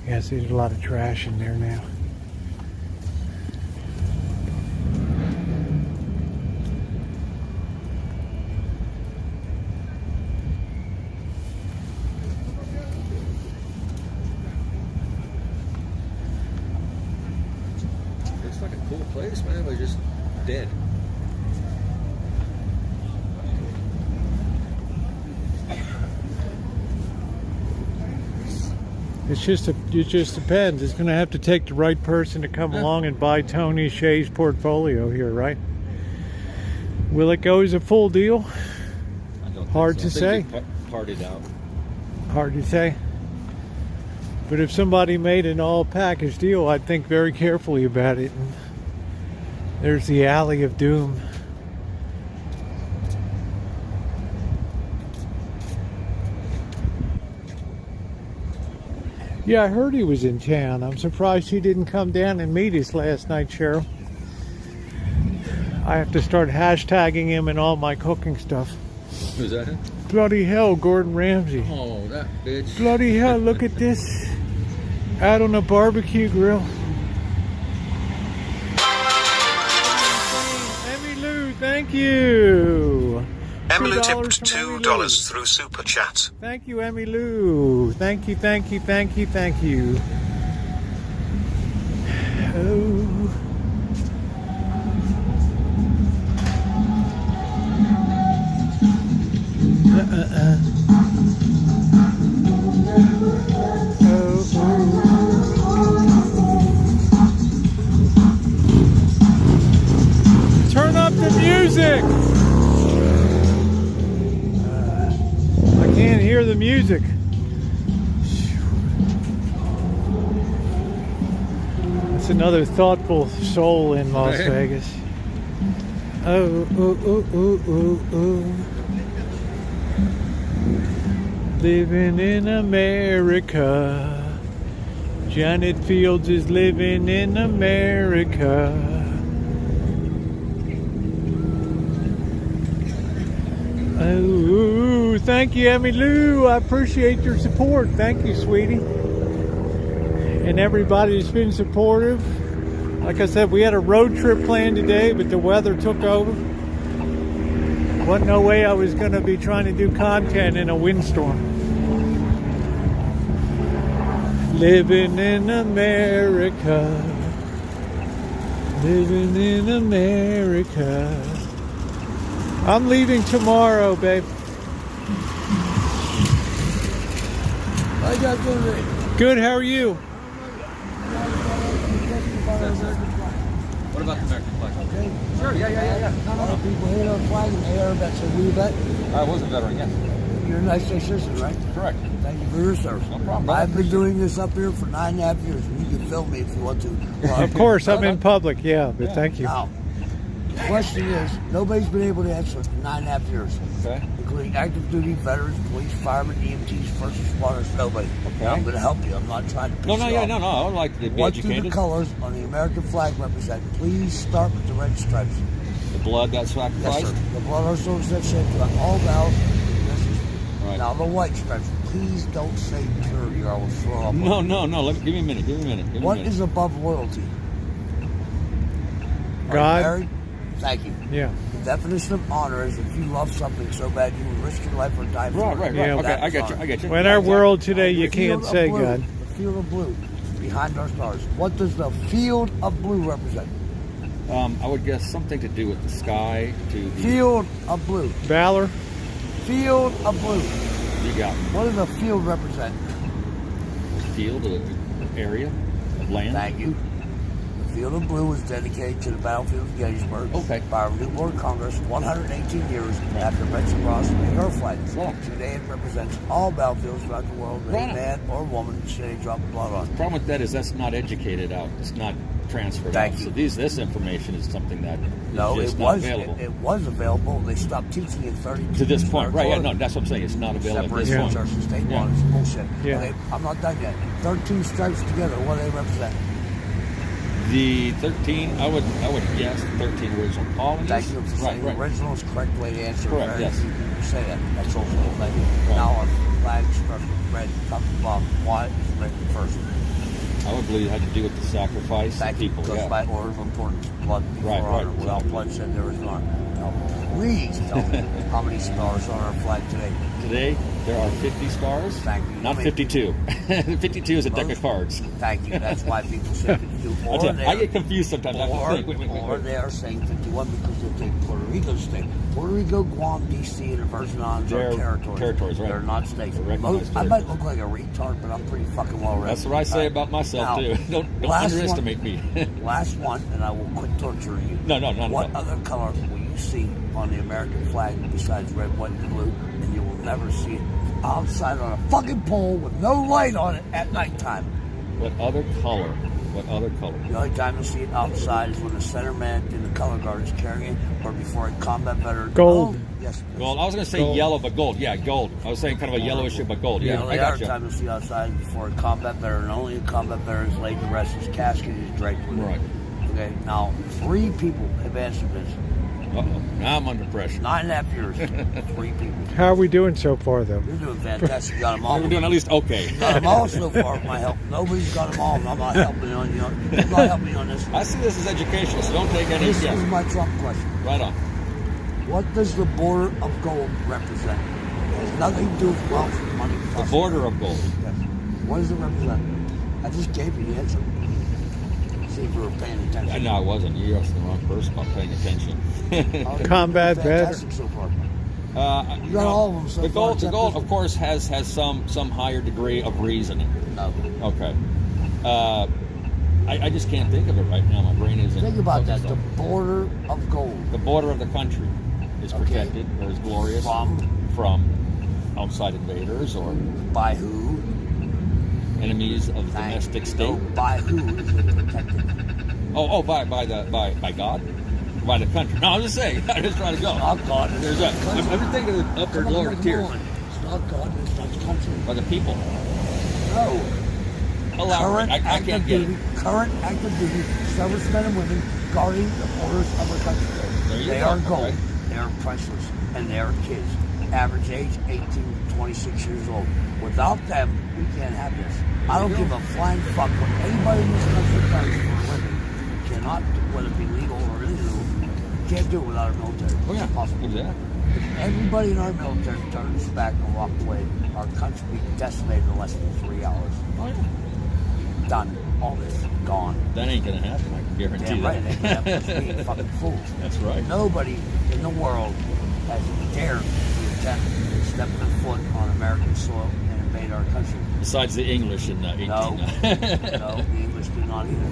Yes, there's a lot of trash in there now. It's like a cool place, man, but just dead. It just depends. It's going to have to take the right person to come along and buy Tony Shea's portfolio here, right? Will it go as a full deal? I don't Hard think to so. I think say. they partied out. Hard to say. But if somebody made an all-package deal, I'd think very carefully about it. And there's the alley of doom. Yeah, I heard he was in town. I'm surprised he didn't come down and meet us last night, Cheryl. I have to start hashtagging him in all my cooking stuff. Who's that? Bloody hell, Gordon Ramsay. Oh, that bitch. Bloody hell, look at this. Out on a barbecue grill. Emmy Lou, thank you. Emily $2 tipped from Emmy Lou. $2 through Super Chat. Thank you, Emmy Lou. Thank you, thank you, thank you, thank you. Oh. Turn up the music. I can't hear the music. It's another thoughtful soul in Las Vegas. Oh, oh, oh, oh, oh, oh. Living in America. Janet Fields is living in America. Oh, thank you, Emmy Lou. I appreciate your support. Thank you, sweetie. And everybody that's been supportive. Like I said, we had a road trip planned today, but the weather took over. Wasn't no way I was going to be trying to do content in a windstorm. Living in America. Living in America. I'm leaving tomorrow, babe. How you guys doing today? Good, how are you? What about the American flag? Okay. Sure, yeah. A lot of people hate our flag and they are vets. Are we a vet? I was a veteran, yes. You're a United States citizen, right? Correct. Thank you for your service. No problem. I've been doing this up here for 9.5 years. You can film me if you want to. Of course, I'm in public, yeah, but thank you. Now, the question is, nobody's been able to answer it in 9.5 years, Okay. including including active duty, veterans, police, firemen, EMTs, first responders, nobody. Okay. Now, I'm going to help you. I'm not trying to piss No, you off. no. I would like to be What do the educated. colors on the American flag represent? Please start with the red stripes. The blood that's Yes, sacrificed. sir. The blood our soldiers that shed throughout all battles. This is Right. now the white stripes. Please don't say purity or I will throw up. No. Give me a minute. What is above loyalty? Are you God. married? Thank you. Yeah. The definition of honor is if you love something so bad you would risk your life or die for Right. it. Yeah. Okay, That I is get you. honor. I get you. In our world today, you The field can't of say blue, God. The field of blue behind our stars. What does the field of blue represent? I would guess something to do with the sky. To the Field of blue. Valor. Field of blue. you got What does the field represent? field, area of land. Thank you. The field of blue was dedicated to the battlefield of Gettysburg Okay. by our newborn Congress 118 years after Betsy Ross made her flag. Right. Today it represents all battlefields throughout the world that Right. a man or woman shed a drop of blood on. The problem with that is that's not educated out. It's not transferred Thank out. you. So this information is something that No, is it just not was available. it was available. They stopped teaching it 32 to this years point. ago. Right, yeah, no, that's what I'm saying. It's not available at this Separation point. of church and state Yeah. law is bullshit. Yeah. Okay, I'm not done yet. 13 stripes together, what do they represent? The 13, I would guess the 13 original colonies. Thank you for saying Right. the original is the correct way to answer. Correct, Very yes. few people say that. That's also thank you. Right. Now our flag starts with red, top to bottom. Why is red first? I would believe it had to do with the sacrifice Thank of you, people. because Yeah. by order of importance, blood before Right, honor. right. Without bloodshed, there is no honor. Now, please tell me how many stars are on our flag today. Today, there are 50 stars. Thank you. Not 52. 52 is a deck of cards. Thank you. That's why people say 52. I Or tell you, I they're- get confused sometimes. I have to think. Wait. or they are saying 51 because they take Puerto Rico state. Puerto Rico, Guam, D.C., and the Virgin Islands They're are territories. territories, right. They're not states. They're recognized I might look like a retard, but I'm pretty fucking well read. That's what I say about myself, Now, too. Don't last underestimate me. Last one, and I will quit torturing you. No, not What at all. other color will you see on the American flag besides red, white, and blue? And you will never see it outside on a fucking pole with no light on it at nighttime. What other color? What other color? The only time you see it outside is when the center man in the color guard is carrying it, or before a combat veteran. Gold. Oh, yes. Gold. I was going to say Gold. yellow, but gold. Yeah, gold. I was saying kind of a yellowish, but gold. Yeah, The I only got other you. time you'll see outside is before a combat veteran. Only a combat veteran is laid to rest. His casket is draped with it. Right. Okay. Now, 3 people have answered this. Uh-oh. Now I'm under pressure. 9.5 years. 3 people. How are we doing so far, though? You're doing fantastic. You got them all. We're doing at least okay. Got them all so far with my help. Nobody's got them all, and I'm not helping on you. I'm not helping you on this. I see this as educational, so don't take any. This Yeah, is my Trump question. right on. What does the border of gold represent? It has nothing to do with wealth, money, The prosperity. border of gold. Yes. What does it represent? I just gave you the answer. See if you were paying attention. No, I wasn't. You asked the wrong person about paying attention. Oh, Combat you're fantastic so far. You got all of them so the far, gold, except of this course, has some higher degree of reasoning. No. Okay. I just can't think of it right now. My brain isn't. Think about that. focused The on- border of gold. The border of the country is Okay. protected or is glorious from outside invaders or By who? enemies of the Thank domestic you. state. No, by who is it protected? By God, by the country. No, I'm just saying. I'm just trying to go. Not God. It's There's not that. country. I'm thinking of the upper Come and on, lower come tiers. on. It's not God. It's not country. By the people. No. Elaborate. Current I can't active get duty, it. current active duty servicemen and women guarding the borders of our country. There you They go. are gold. Okay. They are priceless, and they are kids. Average age 18 to 26 years old. Without them, we can't have this. I don't give a flying fuck what anybody in this country does for a living. You cannot, whether it be legal or illegal, you can't do it without our military. Oh yeah, It's impossible. exactly. If everybody in our military turned its back and walked away, our country would be decimated in less than 3 hours. Oh yeah. Done. All this. Gone. That ain't gonna happen. I can guarantee Damn right. They that. have us being fucking fools. That's right. Nobody in the world has dared to attempt to step their foot on American soil and invade our country. Besides the English in 18. No, the English did not either.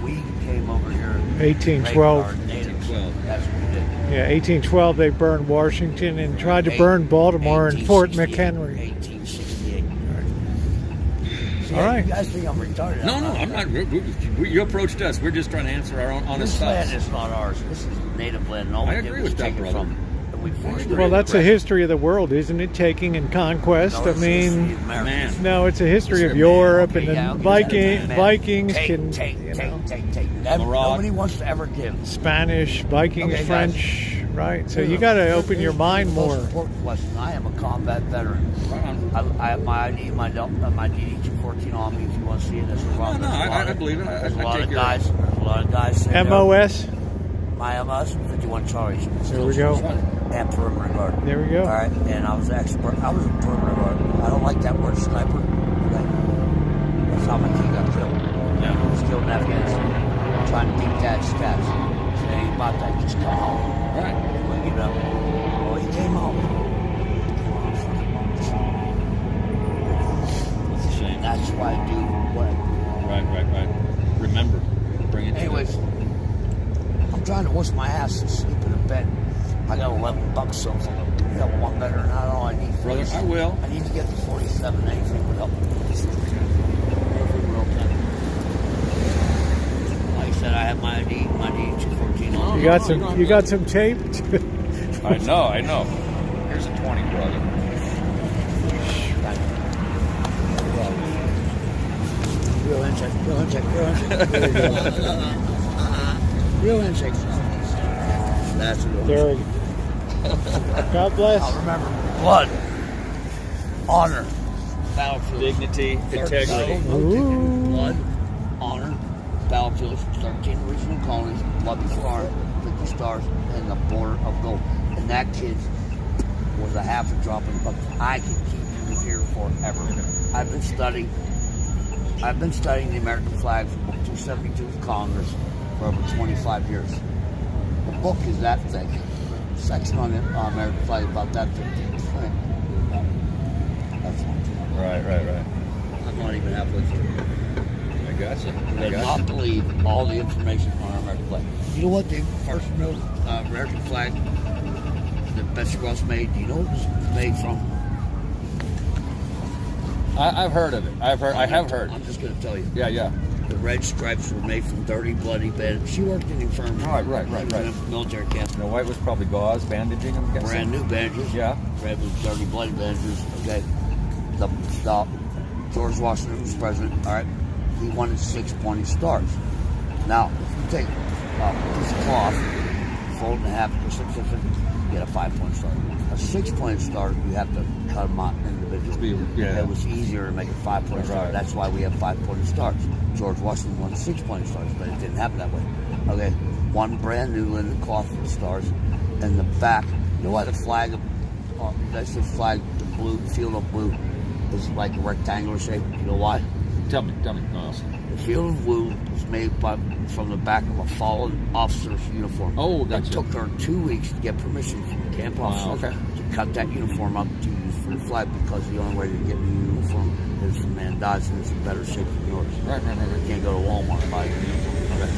We came over here. and 1812. raped our natives. 1812. That's what we did. Yeah, 1812 they burned Washington and tried to burn Baltimore and Fort 1868. McHenry. 1868. See, All right. You guys think I'm retarded? No, I'm not. You approached us. We're just trying to answer our own honest This land thoughts. is not ours. This is native land. And all I we did agree was with that, take it brother. from. we forced it. Well, that's a history of the world, isn't it? Taking and conquest. I mean, Man. no, it's a history of Europe and the Vikings can, Take. Mirage. Nobody wants to ever give. Spanish, Vikings, Okay, guys. French, right? So you got to open your mind more. Most important lesson. I am a combat veteran. Right on. I have my ID, my DD-214 on me. If you want to see it, there's a lot. No, I believe it. There's a I lot take of your- guys. There's a lot of guys. saying, MOS. My MS 51 Charlie. There we go. And perimeter guard. There we go. All right, and I was a perimeter guard. I don't like that word sniper. Okay? That's how my kid got killed. Yeah. He was killed in Afghanistan. Trying to beat dad's stats. So it ain't about that. Just come home. Right. When you get up. Well, he came home. That's a shame. That's why I do what I do. Right. Remember. Bring it to Anyways, I'm trying to wash my ass and sleep in a bed. I got $11 so far. You got one better than that. All I need. Brother, I will. I need to get to 47. Anything would help. Like I said, I have my ID 214 on. You got some tape. I know. Here's a 20, brother. Real handshake. Real handshake. That's a real There. God bless. I'll remember. Blood. Honor. Battlefield. Dignity, integrity. Ooh. Blood. Honor. Battlefields. 13 original colonies. Blood before honor. 50 stars. And the border of gold. And that kid was a half a drop in the bucket. I could keep you here forever. I've been studying the American flag from Book 272 of Congress for over 25 years. The book is that thick. Section on the American flag about that thick. That's one. Right. I'm not even halfway through. I got you. I did not believe all the information on our American flag. You know what the first American flag that Betsy Ross made? Do you know what it was made from? I've heard of it. I have heard. I'm just going to tell you. Yeah. The red stripes were made from dirty, bloody bed. She worked in the infirmary. Right. In a military camp. The white was probably gauze, bandaging, I'm guessing. Brand new bandages. Yeah. Red was dirty, bloody bandages. Okay. The George Washington was president. All right. He wanted 6 pointed stars. Now, if you take a piece of cloth, fold it in half, you get a 5 point star. A 6 point star, you have to cut them out individually. Yeah. It was easier to make a 5 point star. Right. That's why we have 5 pointed stars. George Washington wanted 6 pointed stars, but it didn't happen that way. Okay, one brand new linen cloth stars, and the back. You know why the flag that's the flag, the blue field of blue, is like a rectangular shape. You know why? Tell me. No, else. The field of blue was made from the back of a fallen officer's uniform. Oh, It gotcha. took her 2 weeks to get permission from the camp officers to cut that uniform up to use for the flag, because the only way to get a new uniform is if a man dies and it's in better shape than yours. Right. You can't go to Walmart and buy a uniform. Okay.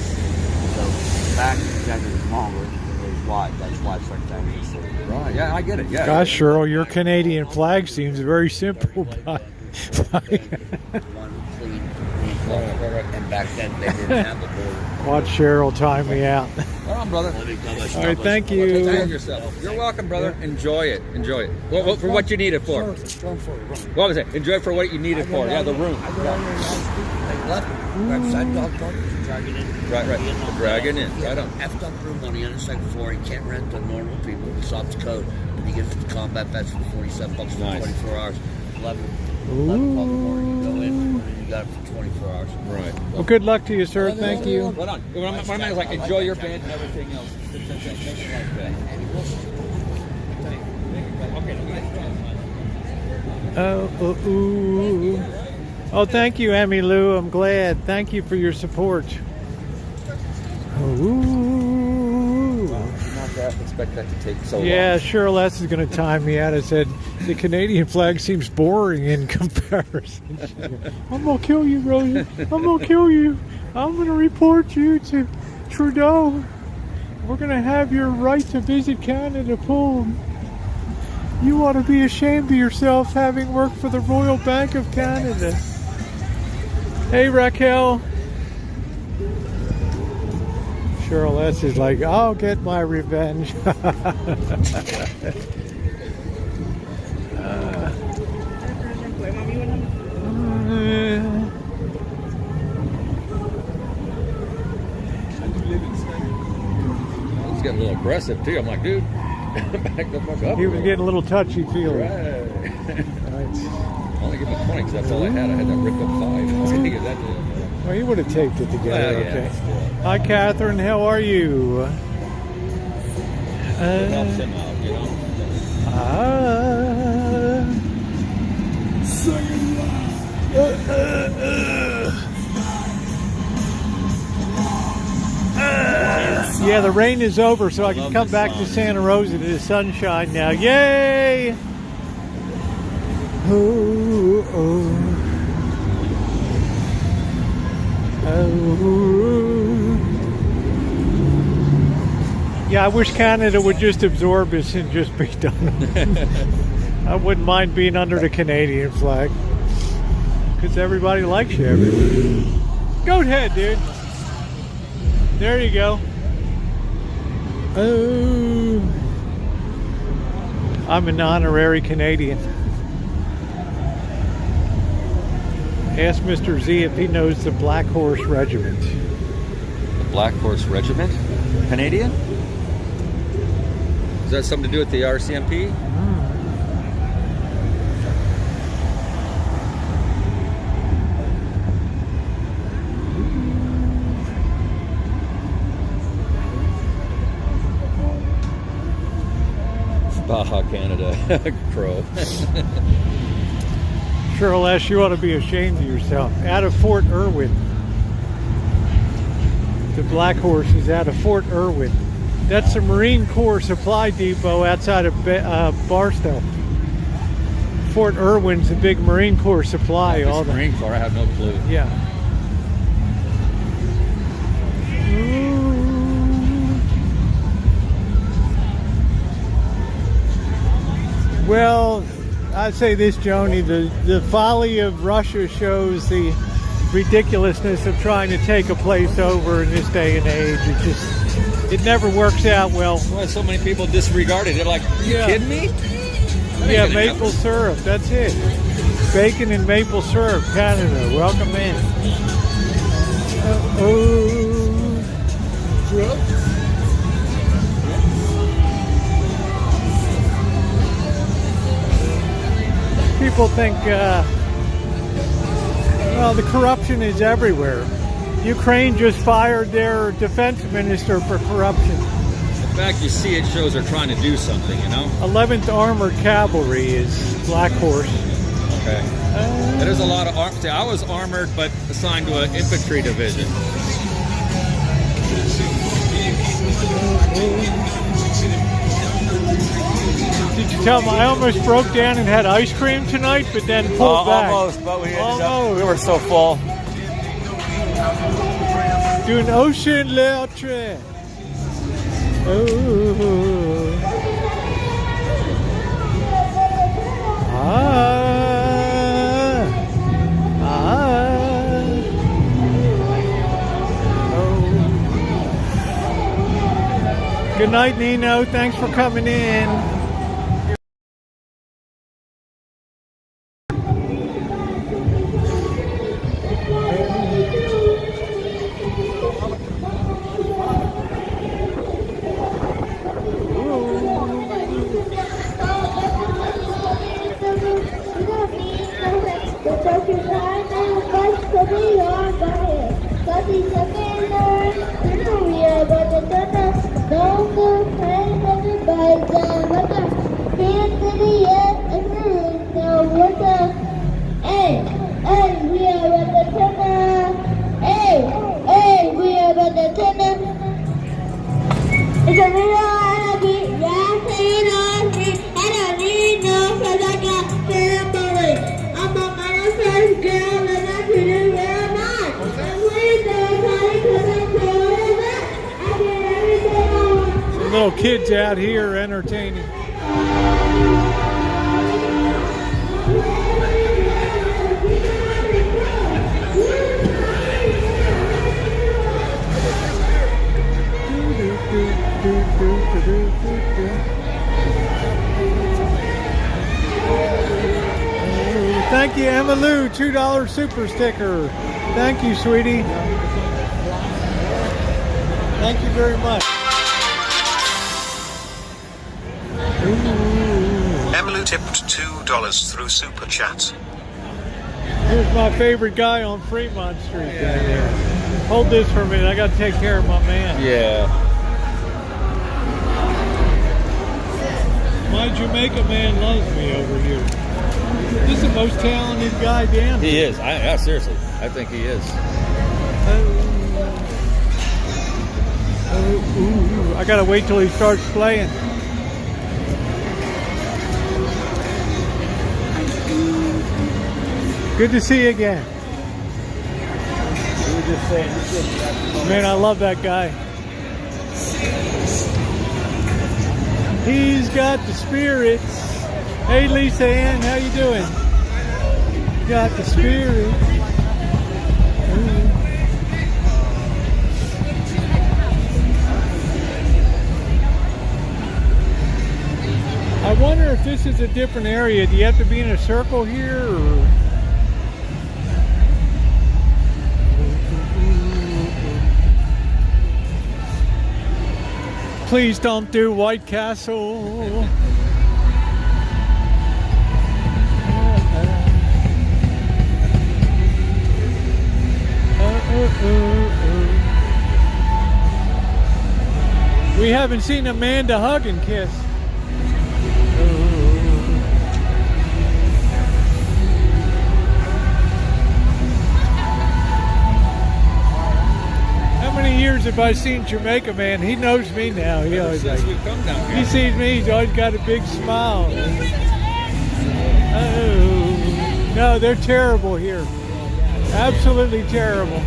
So the back jacket is longer than it is wide. That's why it's rectangular. Right. Yeah, I get it. Yeah. Gosh, Cheryl, your Canadian flag seems very simple. One clean cloth. And back then they didn't have a border. Watch Cheryl time me out. Come on, brother. All right, thank Take you. yourself. You're welcome, brother. Enjoy it. What, for what you need it for? What was it? Enjoy it for what you need it for. Yeah, the room. I go down there and they left it. Grab side dog park, drag it in. Right. Drag it in. Right on. Effed up room on the other second floor. You can't rent to normal people. It's off the code. And you get the combat vets for $47 for Nice. 24 hours. 11 o'clock in the morning, you go in, and you got it for 24 hours. Right. Well, good luck to you, sir. Thank you. What on? What I mean is like enjoy your band and everything else. Oh, thank you, Emmy Lou. I'm glad. Thank you for your support. Ooh. Not expect that to take so long. Yeah, Cheryl S. is going to time me out. I said, the Canadian flag seems boring in comparison. I'm going to kill you, Rosie. I'm going to kill you. I'm going to report you to Trudeau. We're going to have your right to visit Canada pulled. You ought to be ashamed of yourself having worked for the Royal Bank of Canada. Hey, Raquel. Cheryl S. is like, I'll get my revenge. It's getting a little aggressive too. I'm like, dude, back the fuck up. He was getting a little touchy-feely. Right. Right. Only give me 20 because that's all I had. I had that ripped up 5. I was going to give that to Well, he would have taped it together. Well, yeah, okay. still. Hi, Catherine. How are you? It helps him out, you know. Yeah, the rain is over, so I can love come the back sun. to Santa Rosa to the sunshine now. Yay! Oh, oh. Oh. Yeah, I wish Canada would just absorb us and just be done. I wouldn't mind being under the Canadian flag. Because everybody likes you everywhere. Goat head, dude. There you go. Oh. I'm an honorary Canadian. Ask Mr. Z if he knows the Black Horse Regiment. The Black Horse Regiment? Canadian? Does that have something to do with the RCMP? Baja Canada. Crow. Cheryl S., you ought to be ashamed of yourself. Out of Fort Irwin. The Black Horse is out of Fort Irwin. That's the Marine Corps supply depot outside of Barstow. Fort Irwin's a big Marine Corps supply. It's all the Marine Corps, I have no clue. Yeah. Well, I'd say this, Joni, the folly of Russia shows the ridiculousness of trying to take a place over in this day and age. It never works out well. Why so many people disregard it? They're like, are you kidding me? That ain't Yeah, gonna maple happen. syrup, that's it. Bacon and maple syrup, Canada, welcome in. People think, well, the corruption is everywhere. Ukraine just fired their defense minister for corruption. The fact you see it shows they're trying to do something, you know? 11th Armored Cavalry is Black Horse. Okay. There's a lot of I was armored, but assigned to an infantry division. Did you tell me I almost broke down and had ice cream tonight, but then pulled back? Almost, but we ended up, Almost. we were so full. Doing ocean lettre. Oh. Oh. Good night, Nino. Thanks for coming in. Little kids out here entertaining. Thank you, Emma Lou, $2 super sticker. Thank you, sweetie. Thank you very much. Emilu tipped $2 through Super Chat. Here's my favorite guy on Fremont Street down there. Hold this for a minute. I got to take care of my man. Yeah. My Jamaica man loves me over here. He's the most talented guy down here. He is. Yeah, seriously. I think he is. I gotta wait till he starts playing. Good to see you again. We were just saying, Man, I love that guy. He's got the spirits. Hey, Lisa Ann, how you doing? Got the spirit. I wonder if this is a different area. Do you have to be in a circle here? Or? Please don't do White Castle. We haven't seen Amanda hug and kiss. How many years have I seen Jamaica Man? He knows me now. He always since we come down here. he sees me, he's always got a big smile. Oh, no, they're terrible here. Absolutely terrible.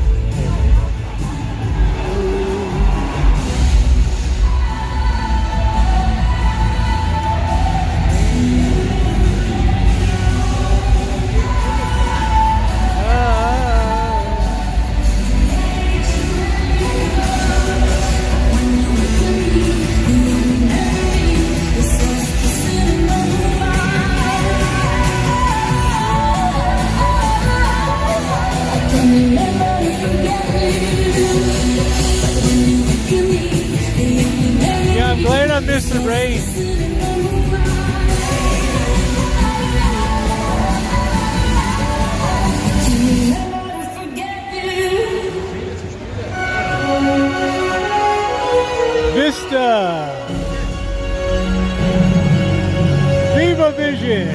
Yeah, I'm glad I missed the rain. Vista. Viva Vision.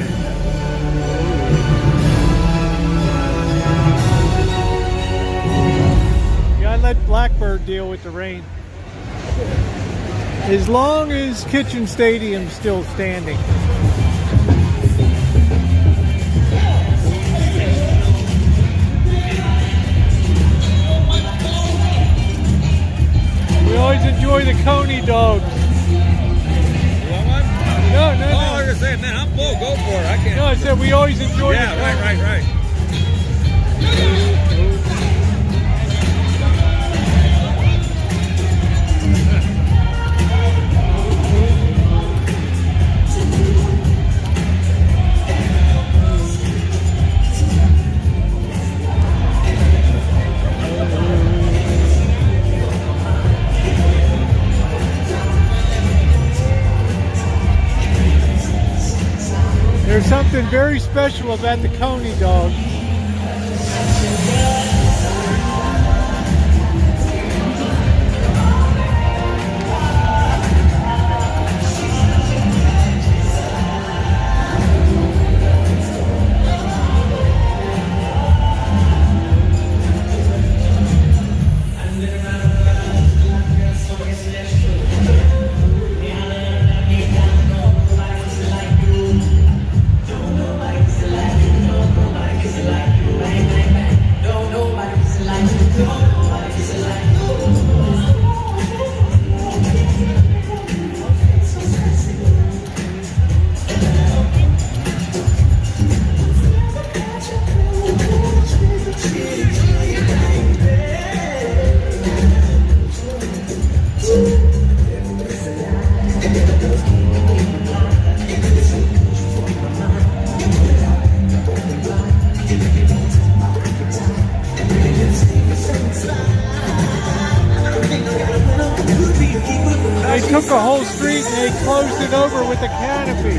Yeah, I let Blackbird deal with the rain. As long as Kitchen Stadium's still standing. We always enjoy the Coney dogs. You want one? No, no, Oh, no. I was saying, man, I'm full. Go for it. I can't. No, I said we always enjoy Yeah, the Coney. right. There's something very special about the Coney dog. a whole street and they closed it over with a canopy.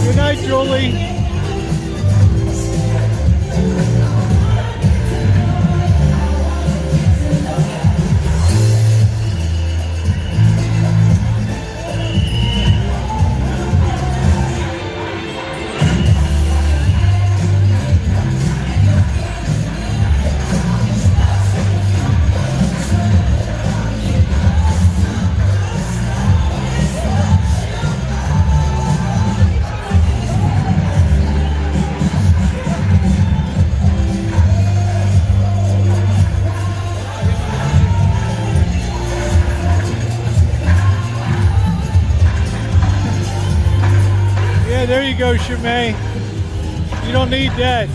Good night, Julie. There you go, Shea. You don't need that.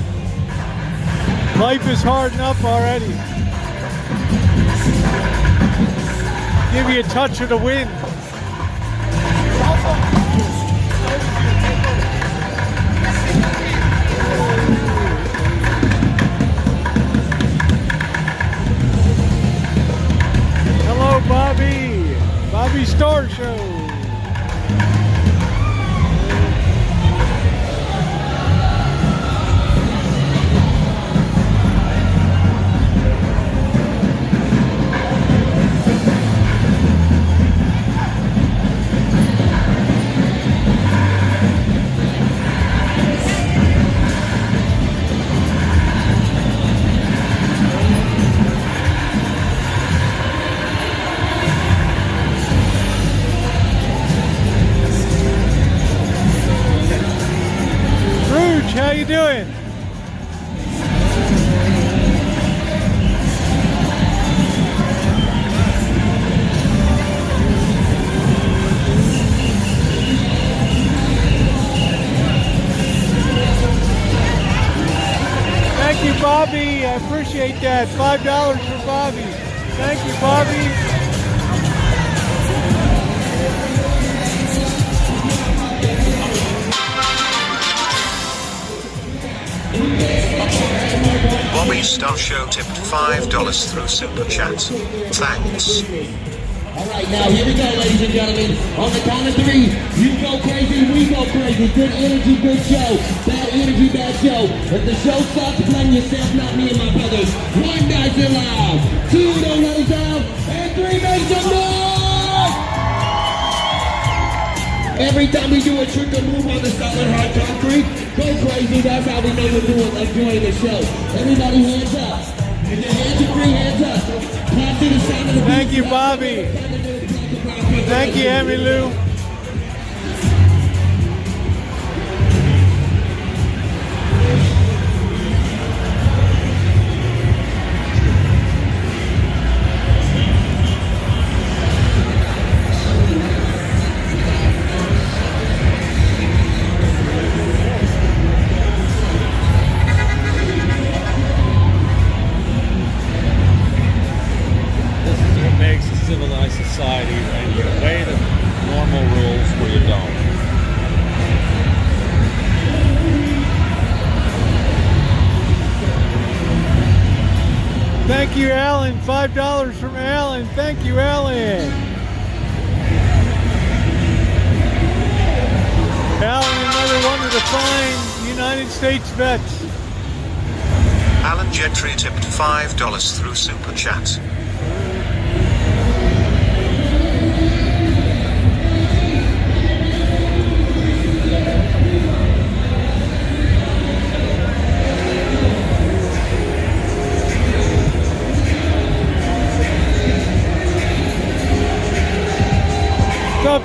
Life is hard enough already. Give you a touch of the wind. Hello, Bobby. Bobby Star Show. How you doing? Thank you, Bobby. I appreciate that. $5 for Bobby. Thank you, Bobby. Bobby Star Show tipped $5 through Super Chat. Thanks. Alright, now here we go, ladies and gentlemen. On the count of three, you go crazy, we go crazy. Good energy, good show. Bad energy, bad show. If the show stops, blame yourself, not me and my brothers. One, guys, it loud. Two, don't let us down. And three, make some noise! Every time we do a trick or move on the solid hard concrete, go crazy, that's how we know you're doing, enjoying the show. Everybody hands up. If your hands are free, hands up. Clap to the sound of the beat. Thank you, Bobby. Thank you, Emmy Lou. Civilized society, and you obey the normal rules where you don't. Thank you, Alan. $5 from Alan. Thank you, Alan. Alan, another one of the fine United States vets. Alan Gentry tipped $5 through Super Chat.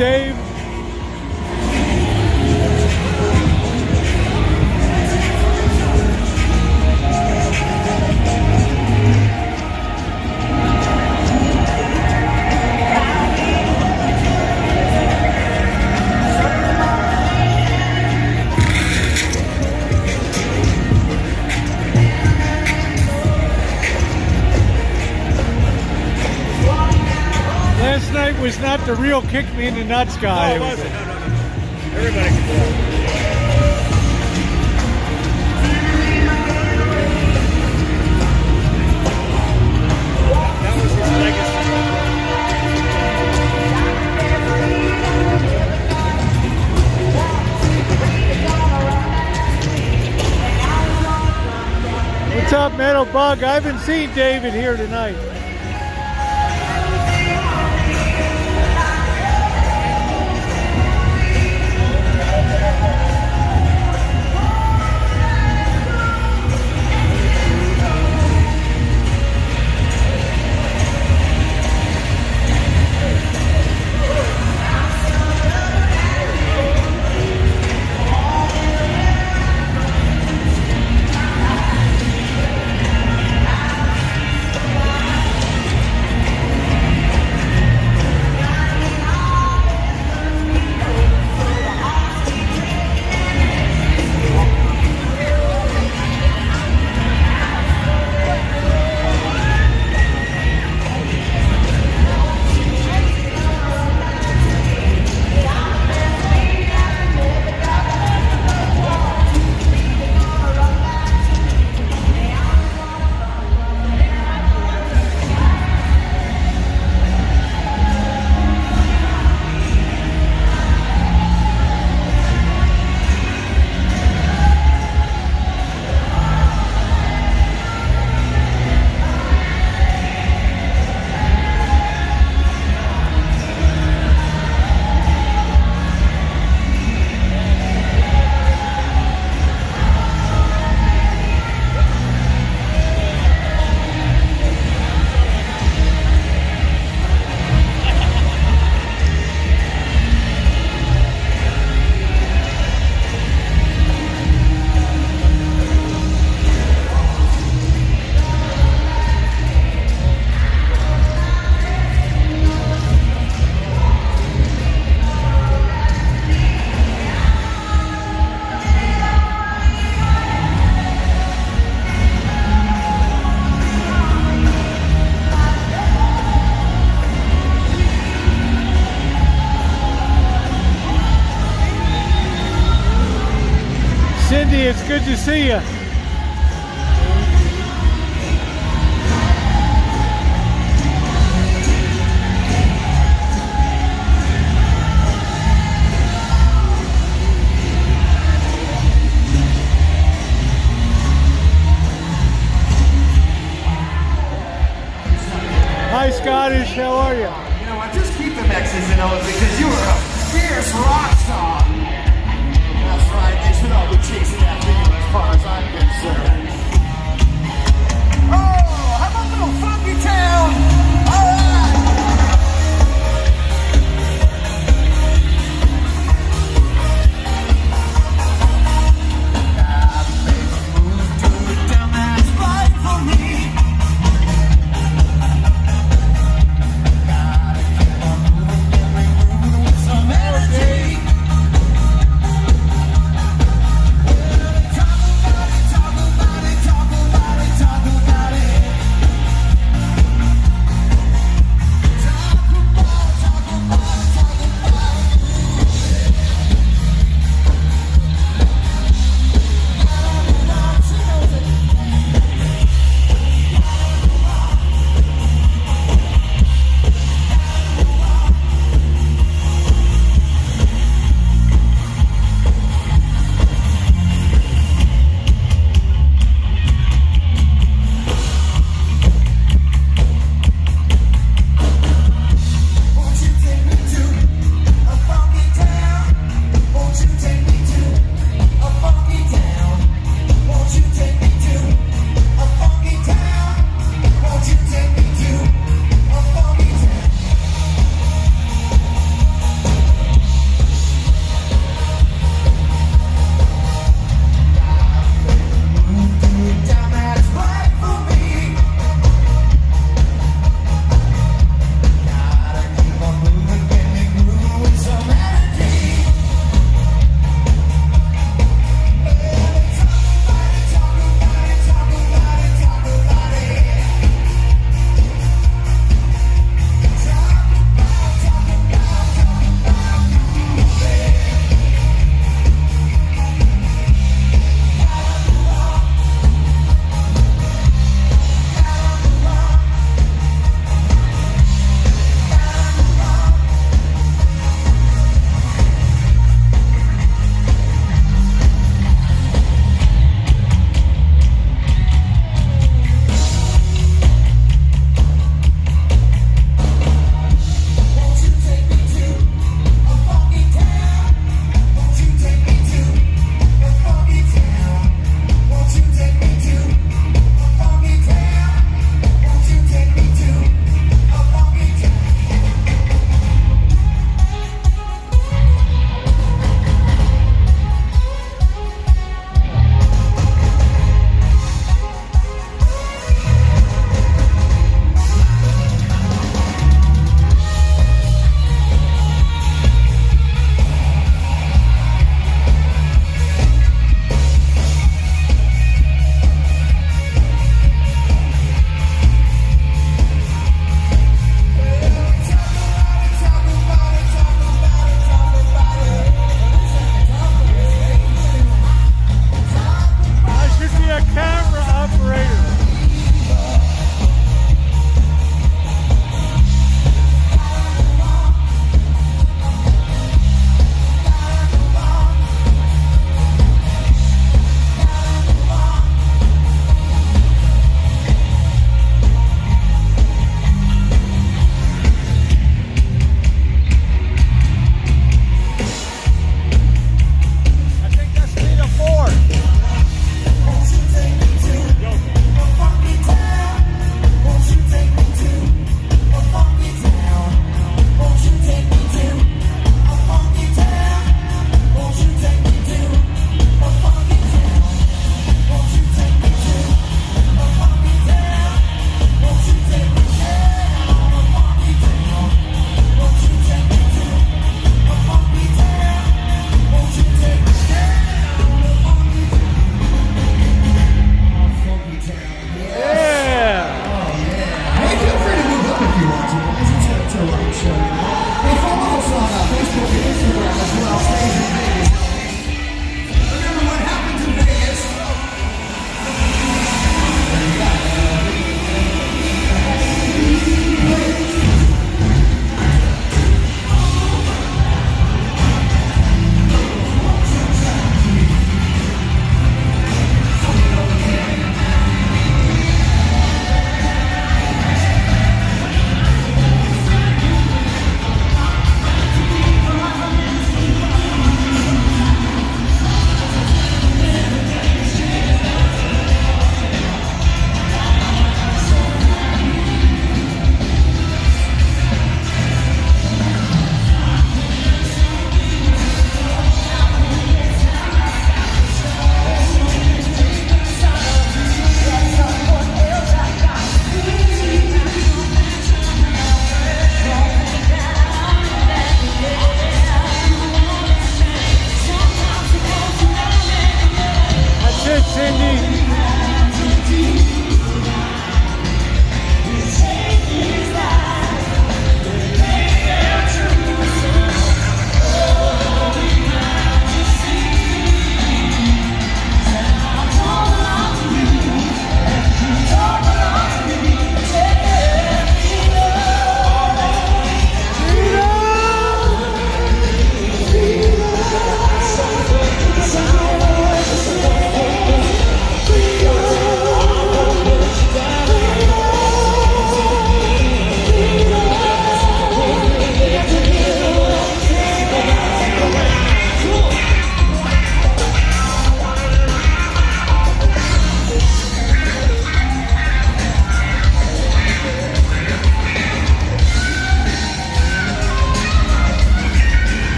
Dave? Last night was not the real kick me in the nuts guy. No, it wasn't. No. Everybody can do it. That was his legacy. What's up, Metal Bug? I haven't seen David here tonight. Cindy, it's good to see you. Hi, Scottish. How are you? You know what? Just keep the X's and O's because you are a fierce rock star. That's right. They should all be chasing that video as far as I'm concerned. Oh, how about a little funky town? All right. Now, baby, move to the down that's right for me. Gotta keep on moving with some energy. Talk about it,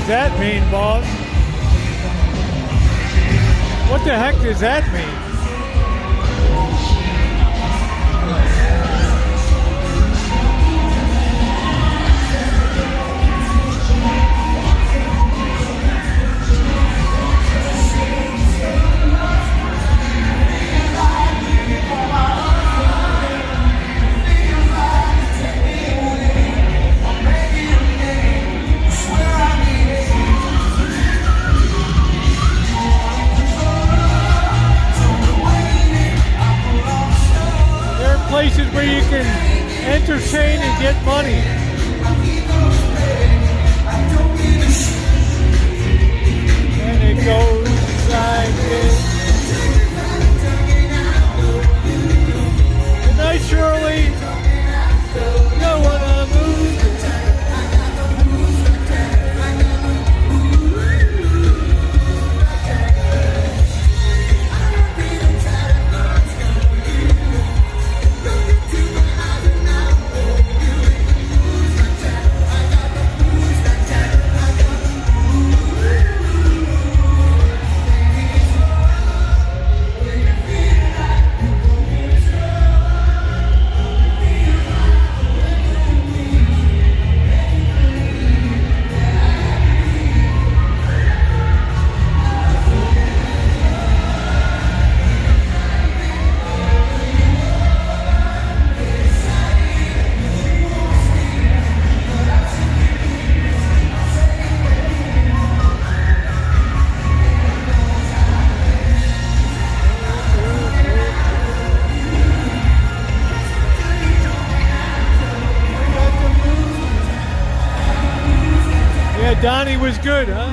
that mean, boss? What the heck does that mean? Places where you can entertain and get money. And it goes like this. Good night, Shirley. Don't wanna move. Donnie was good, huh?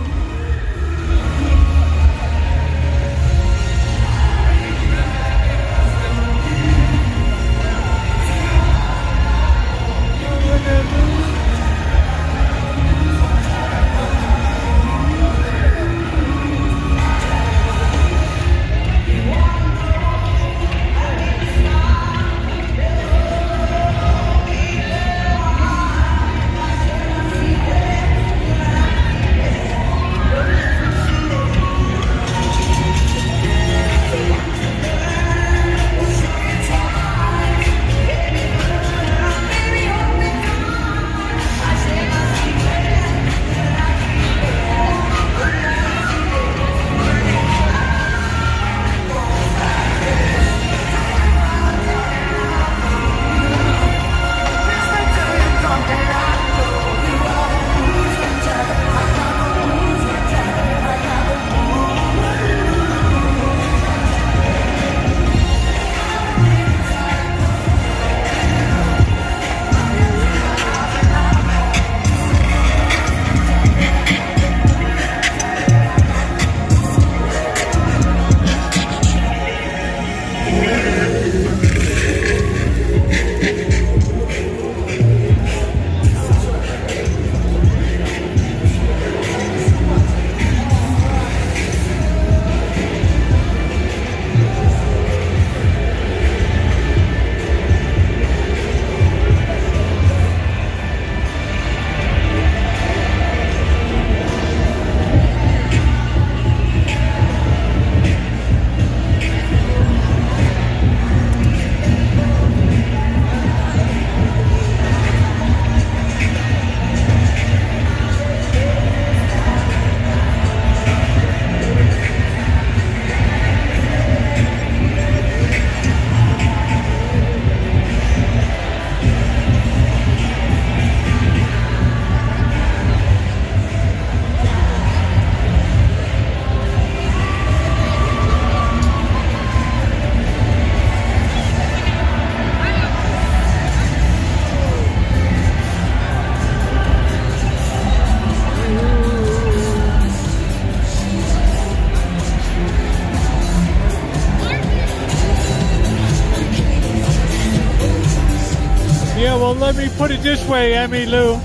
Yeah, well, let me put it this way, Emmy Lou.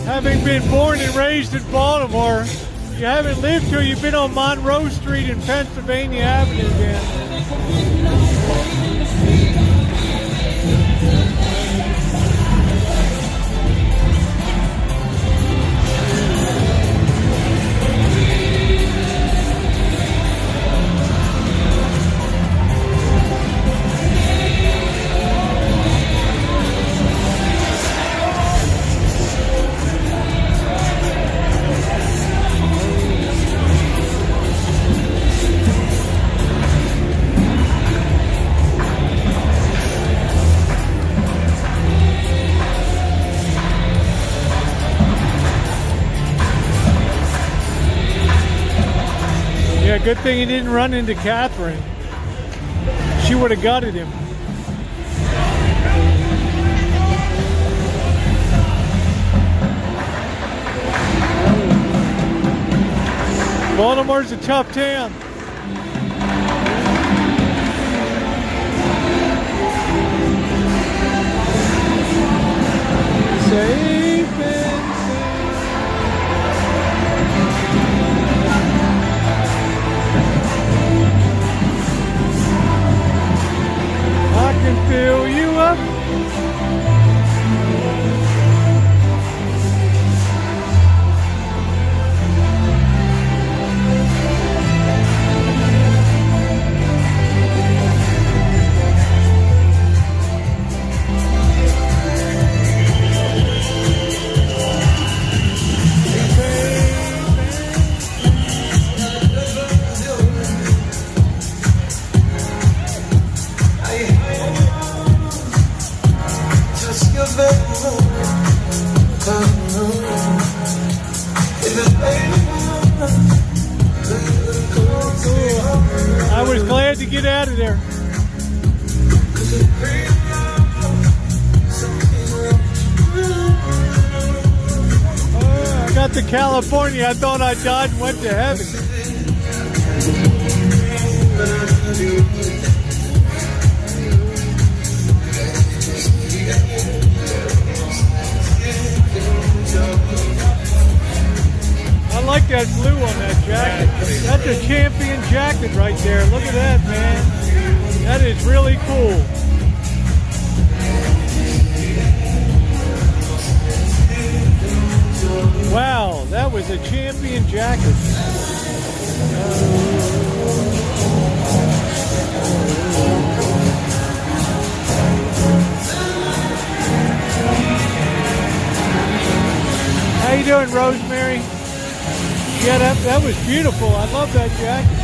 Having been born and raised in Baltimore, you haven't lived till you've been on Monroe Street and Pennsylvania Avenue again. Yeah, good thing he didn't run into Catherine. She would have gutted him. Baltimore's a tough town. Safe and sound. I can fill you up. I was glad to get out of there. I got to California. I thought I died and went to heaven. I like that blue on that jacket. That's a champion jacket right there. Look at that, man. That is really cool. Wow, that was a champion jacket. How you doing, Rosemary? Yeah, that was beautiful. I love that jacket.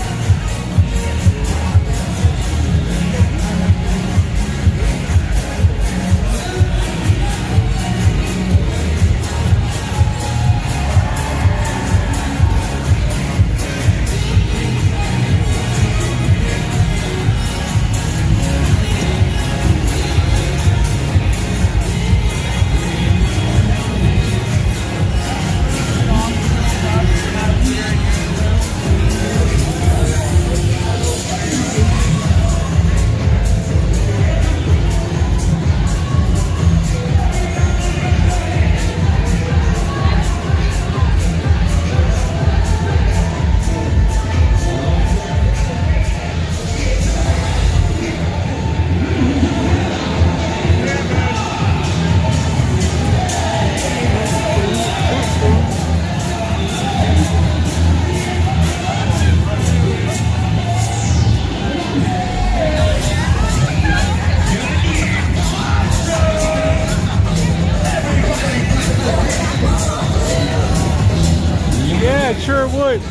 Yeah, it sure would.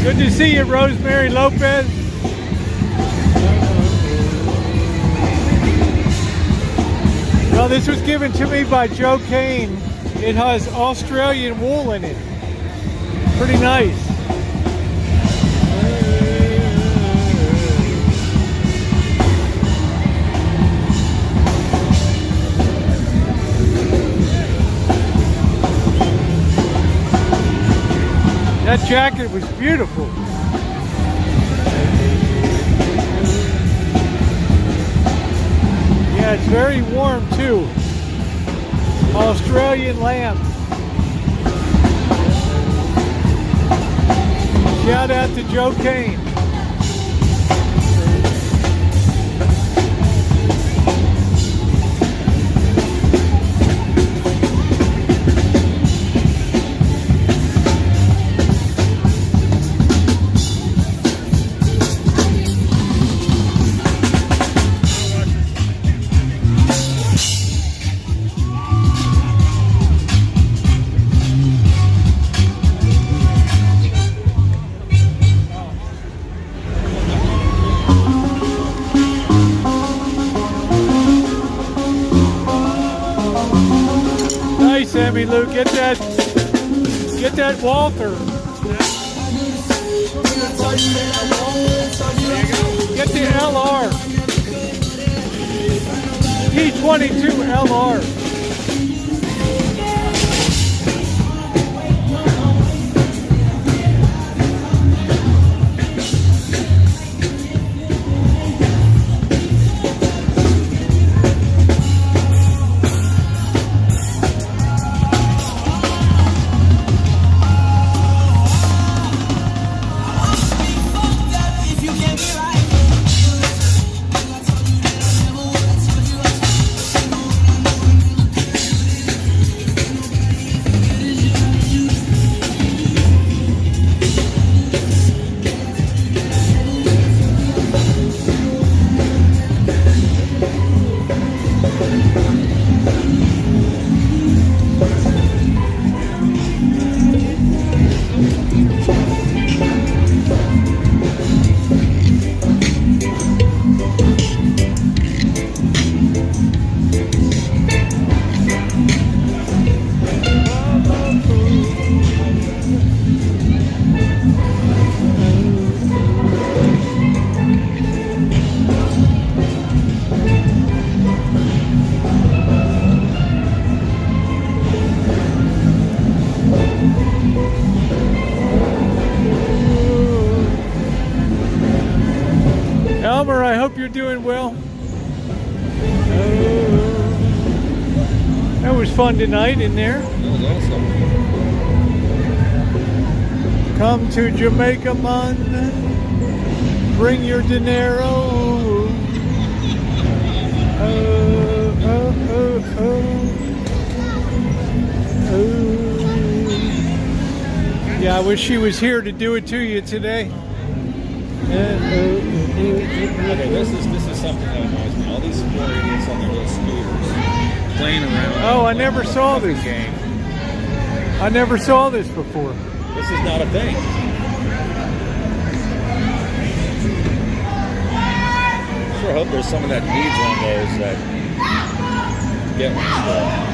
Good to see you, Rosemary Lopez. Well, this was given to me by Joe Kane. It has Australian wool in it. Pretty nice. That jacket was beautiful. Yeah, it's very warm too. Australian lamb. Shout out to Joe Kane. Nice, Emmy Lou. Get that Walther. Get the LR. T22 LR. Elmer, I hope you're doing well. That was fun tonight in there. That was awesome. Come to Jamaica, man. Bring your dinero. Yeah, I wish she was here to do it to you today. Okay, this is something that annoys me. All these poor idiots on their little scooters playing around. Oh, I never saw this game. I never saw this before. This is not a thing. Sure hope there's some of that beads on those that get one still.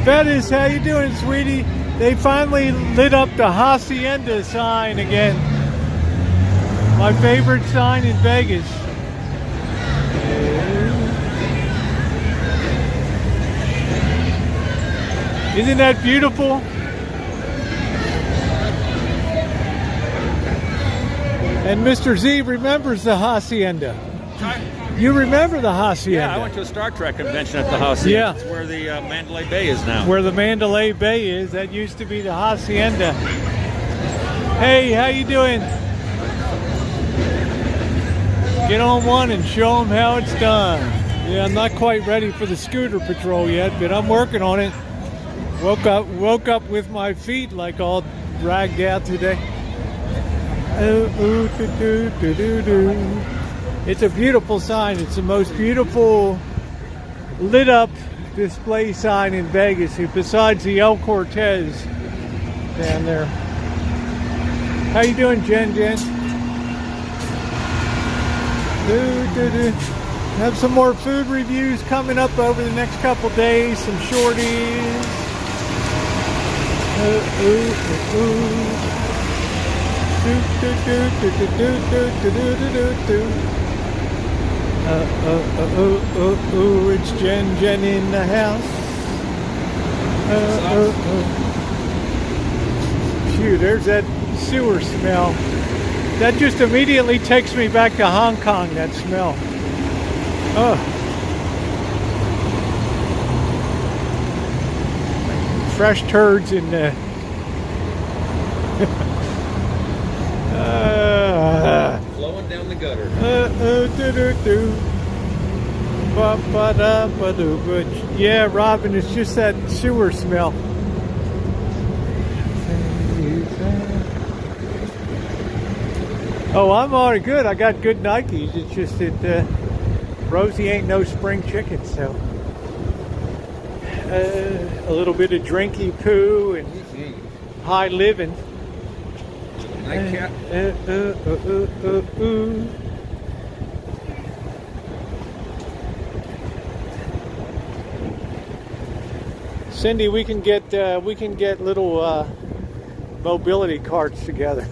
Bettis, how you doing, sweetie? They finally lit up the Hacienda sign again. My favorite sign in Vegas. Isn't that beautiful? And Mr. Z remembers the Hacienda. You remember the Hacienda? Yeah, I went to a Star Trek convention at the Hacienda. Yeah. It's where the Mandalay Bay is now. Where the Mandalay Bay is, that used to be the Hacienda. Hey, how you doing? Get on one and show them how it's done. Yeah, I'm not quite ready for the scooter patrol yet, but I'm working on it. Woke up with my feet like all dragged out today. It's a beautiful sign. It's the most beautiful lit up display sign in Vegas, besides the El Cortez down there. How you doing, Jen? Have some more food reviews coming up over the next couple days. Some shorties. It's Jen in the house. Phew, there's that sewer smell. That just immediately takes me back to Hong Kong, that smell. Fresh turds in the... Flowing down the gutter. But yeah, Robin, it's just that sewer smell. Oh, I'm already good. I got good Nikes. It's just that Rosie ain't no spring chicken, so a little bit of drinky poo and high living. Nightcap. Cindy, we can get little mobility carts together.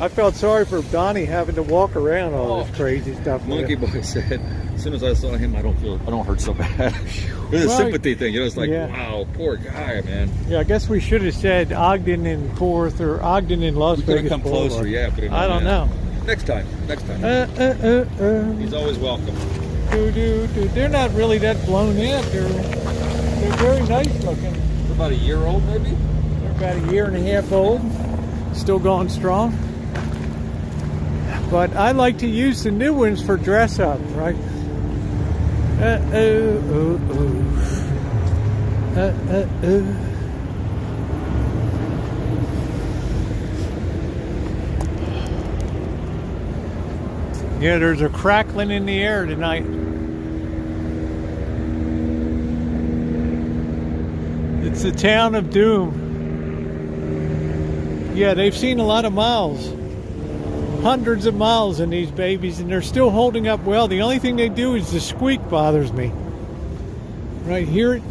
I felt sorry for Donnie having to walk around all this crazy stuff. Monkey Boy said, as soon as I saw him, I don't hurt so bad. It was a sympathy thing, you know. It's like, wow, poor guy, man. Yeah, I guess we should have said Ogden in 4th or Ogden in Las Vegas. We could have come closer, yeah. But I don't know. Next time. He's always welcome. They're not really that blown yet. They're very nice looking. They're about a year old, maybe? They're about a year and a half old. Still going strong. But I like to use the new ones for dress up, right? Yeah, there's a crackling in the air tonight. It's the town of doom. Yeah, they've seen a lot of miles. Hundreds of miles in these babies, and they're still holding up well. The only thing they do is the squeak bothers me. Right, hear it?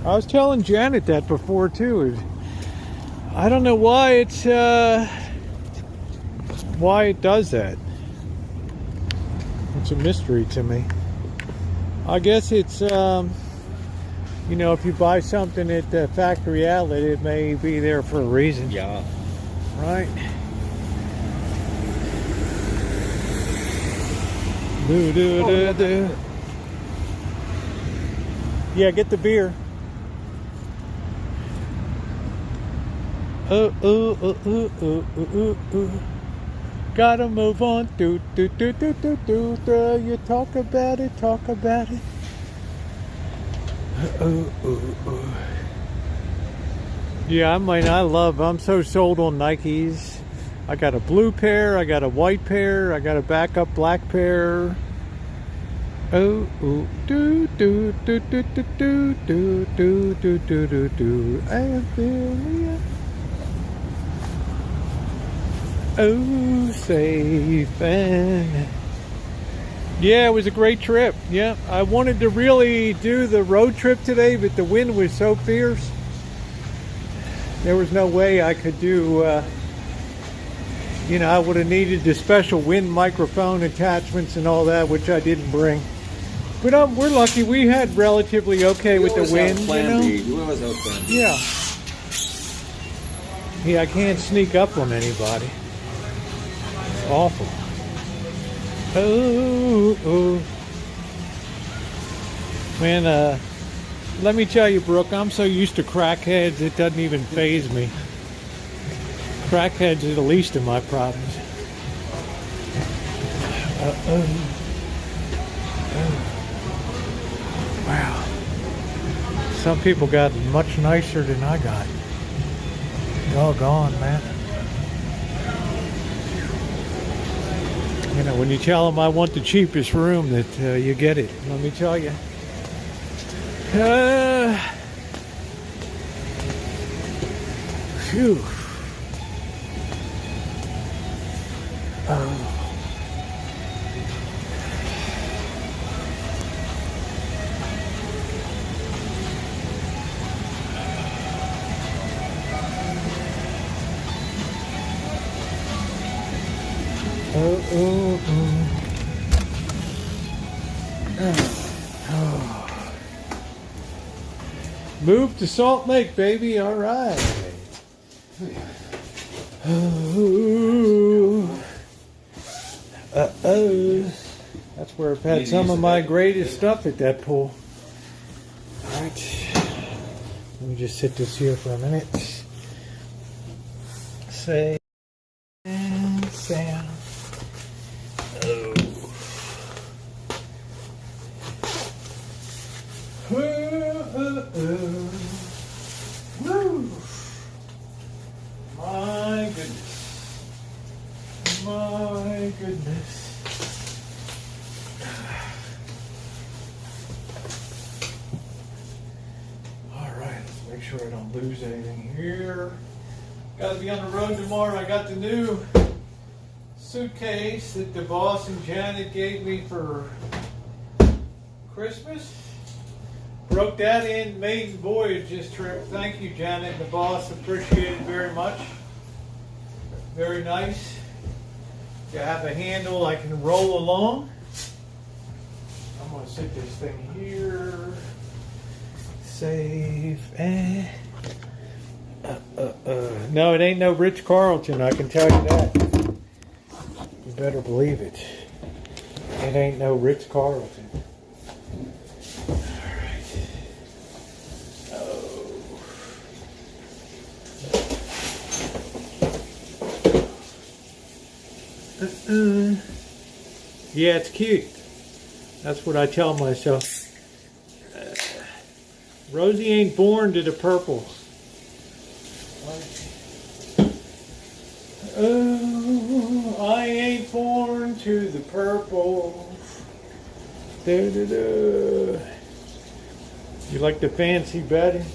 I was telling Janet that before too. I don't know why it does that. It's a mystery to me. I guess it's you know, if you buy something at the factory outlet, it may be there for a reason. Yeah. Right? Yeah, get the beer. Gotta move on. You talk about it, talk about it. Yeah, I'm so sold on Nikes. I got a blue pair, I got a white pair, I got a backup black pair. I feel safe and yeah, it was a great trip. Yeah, I wanted to really do the road trip today, but the wind was so fierce. There was no way I could do, you know, I would have needed the special wind microphone attachments and all that, which I didn't bring. But we're lucky. We had relatively okay with the wind, you know? You always have plan B. Yeah. Yeah, I can't sneak up on anybody. It's awful. Oh. Man, let me tell you, Brooke, I'm so used to crackheads, it doesn't even faze me. Crackheads are the least of my problems. Wow. Some people got much nicer than I got. Doggone, man. You know, when you tell them I want the cheapest room, that you get it. Let me tell you. Phew. Move to Salt Lake, baby. All right. That's where I've had some of my greatest stuff at that pool. All right. Let me just sit this here for a minute. Say and sound. Woo! My goodness. My goodness. All right, let's make sure I don't lose anything here. Got to be on the road tomorrow. I got the new suitcase that the boss and Janet gave me for Christmas. Broke that in maiden voyage this trip. Thank you, Janet and the boss. Appreciate it very much. Very nice. You have a handle I can roll along. I'm going to sit this thing here. Save and... No, it ain't no Rich Carlton, I can tell you that. You better believe it. It ain't no Rich Carlton. Yeah, it's cute. That's what I tell myself. Rosie ain't born to the purple. Oh, I ain't born to the purple. Da, da, da. You like the fancy bedding?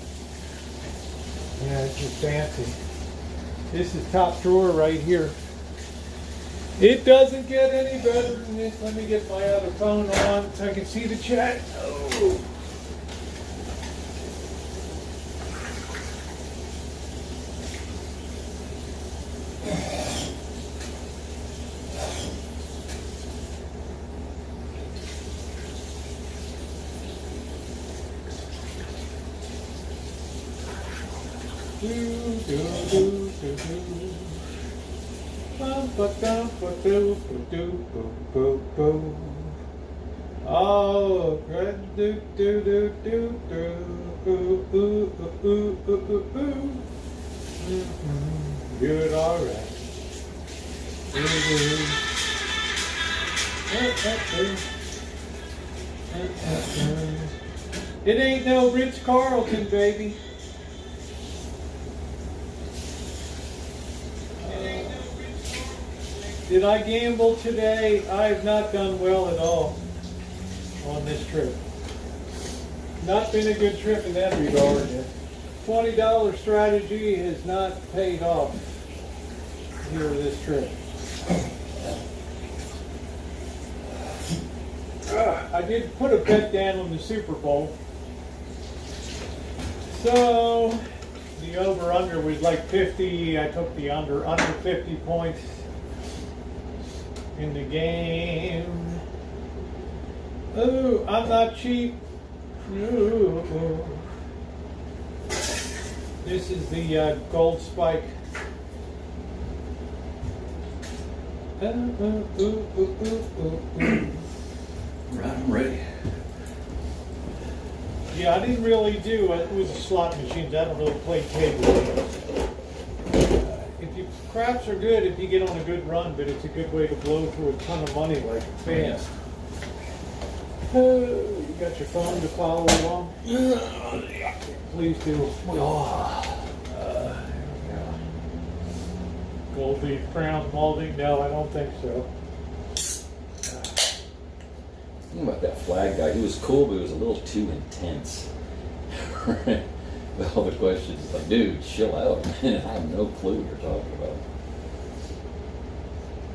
Yeah, it's just fancy. This is top drawer right here. It doesn't get any better than this. Let me get my other phone on so I can see the chat. Oh. Oh, good, all right. It ain't no Rich Carlton, baby. Did I gamble today? I have not done well at all on this trip. Not been a good trip in that regard. $20 strategy has not paid off here this trip. I did put a bet down on the Super Bowl. So the over-under was like 50. I took the under 50 points in the game. Oh, I'm not cheap. Ooh. This is the gold spike. Right, I'm ready. Yeah, I didn't really do it with the slot machines. I don't really play table games. If your craps are good, if you get on a good run, but it's a good way to blow through a ton of money like fast. You got your phone to follow along? Please do. Gold leaf crown molding? No, I don't think so. Think about that flag guy. He was cool, but he was a little too intense. With all the questions, it's like, dude, chill out, man. I have no clue what you're talking about.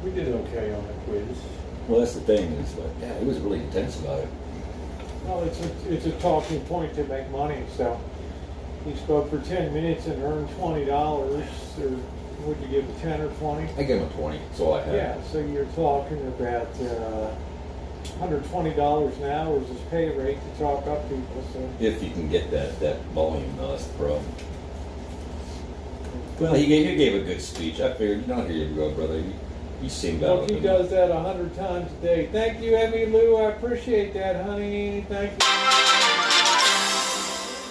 We did okay on the quiz. Well, that's the thing. Is like, yeah, he was really intense about it. Well, it's a talking point to make money. So he spoke for 10 minutes and earned $20 or Would you give a 10 or 20? I give him a 20. That's all I have. Yeah, so you're talking about $120 an hour is his pay rate to talk up people. So If you can get that volume, though, that's the problem. Well, he gave a good speech. I figured, here you go, brother. You seem better. look, he does that 100 times a day. Thank you, Emmy Lou. I appreciate that, honey. Thank you. It's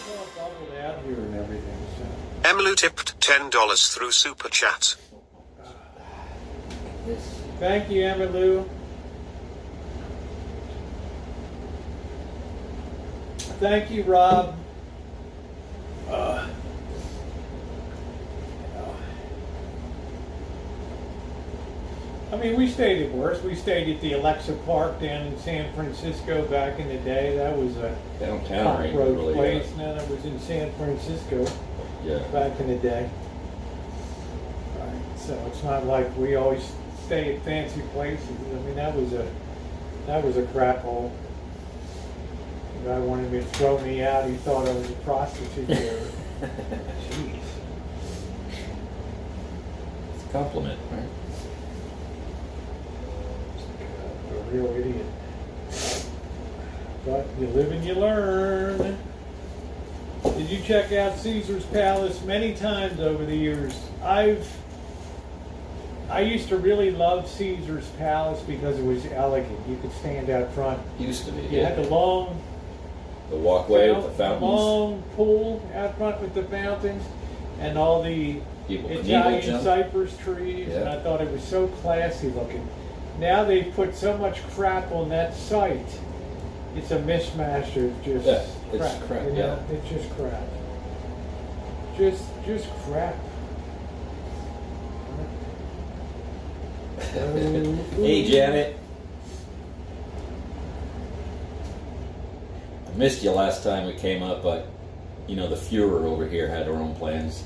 all bubbled out here and everything. So. Emilu tipped $10 through Super Chat. Thank you, Emmy Lou. Thank you, Rob. I mean, we stayed at worse. We stayed at the Alexa Park down in San Francisco back in the day. That was a Downtown, right? road Really, place. No, that was in San Francisco Yeah. back in the day. Right. So it's not like we always stay at fancy places. I mean, that was a crap hole. The guy wanted me to throw me out. He thought I was a prostitute there. Jeez. It's a compliment, right? A real idiot. But you live and you learn. Did you check out Caesar's Palace? Many times over the years. I used to really love Caesar's Palace because it was elegant. You could stand out front. Used to be, You had the long walkway with the fountains. long pool out front with the fountains and all the People can Italian jump. cypress trees, and I thought it was so classy looking. Now they've put so much crap on that site. It's a mishmash of just it's crap. You know? It's just crap. Just crap. Hey, Janet. I missed you last time we came up, but the Fuhrer over here had her own plans.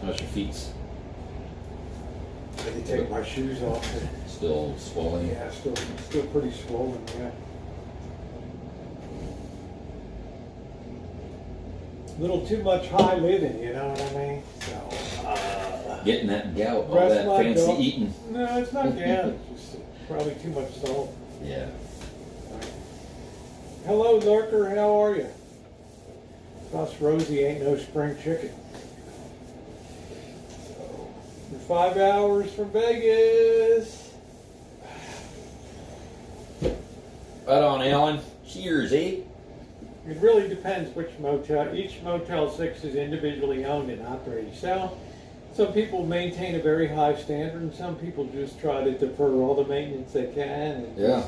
How's your feet? I had to take my shoes off. Still swollen? Yeah, still pretty swollen, yeah. A little too much high living, you know what I mean? So, getting that gout, all rest that my fancy dog. eating. No, it's not gout. It's just probably too much salt. Yeah. Hello, Lurker. How are you? Plus, Rosie ain't no spring chicken. So, we're 5 hours from Vegas. Right on, Alan. Cheers, eh? It really depends which motel. Each Motel 6 is individually owned and operated. So, some people maintain a very high standard, and some people just try to defer all the maintenance they can. And Yeah.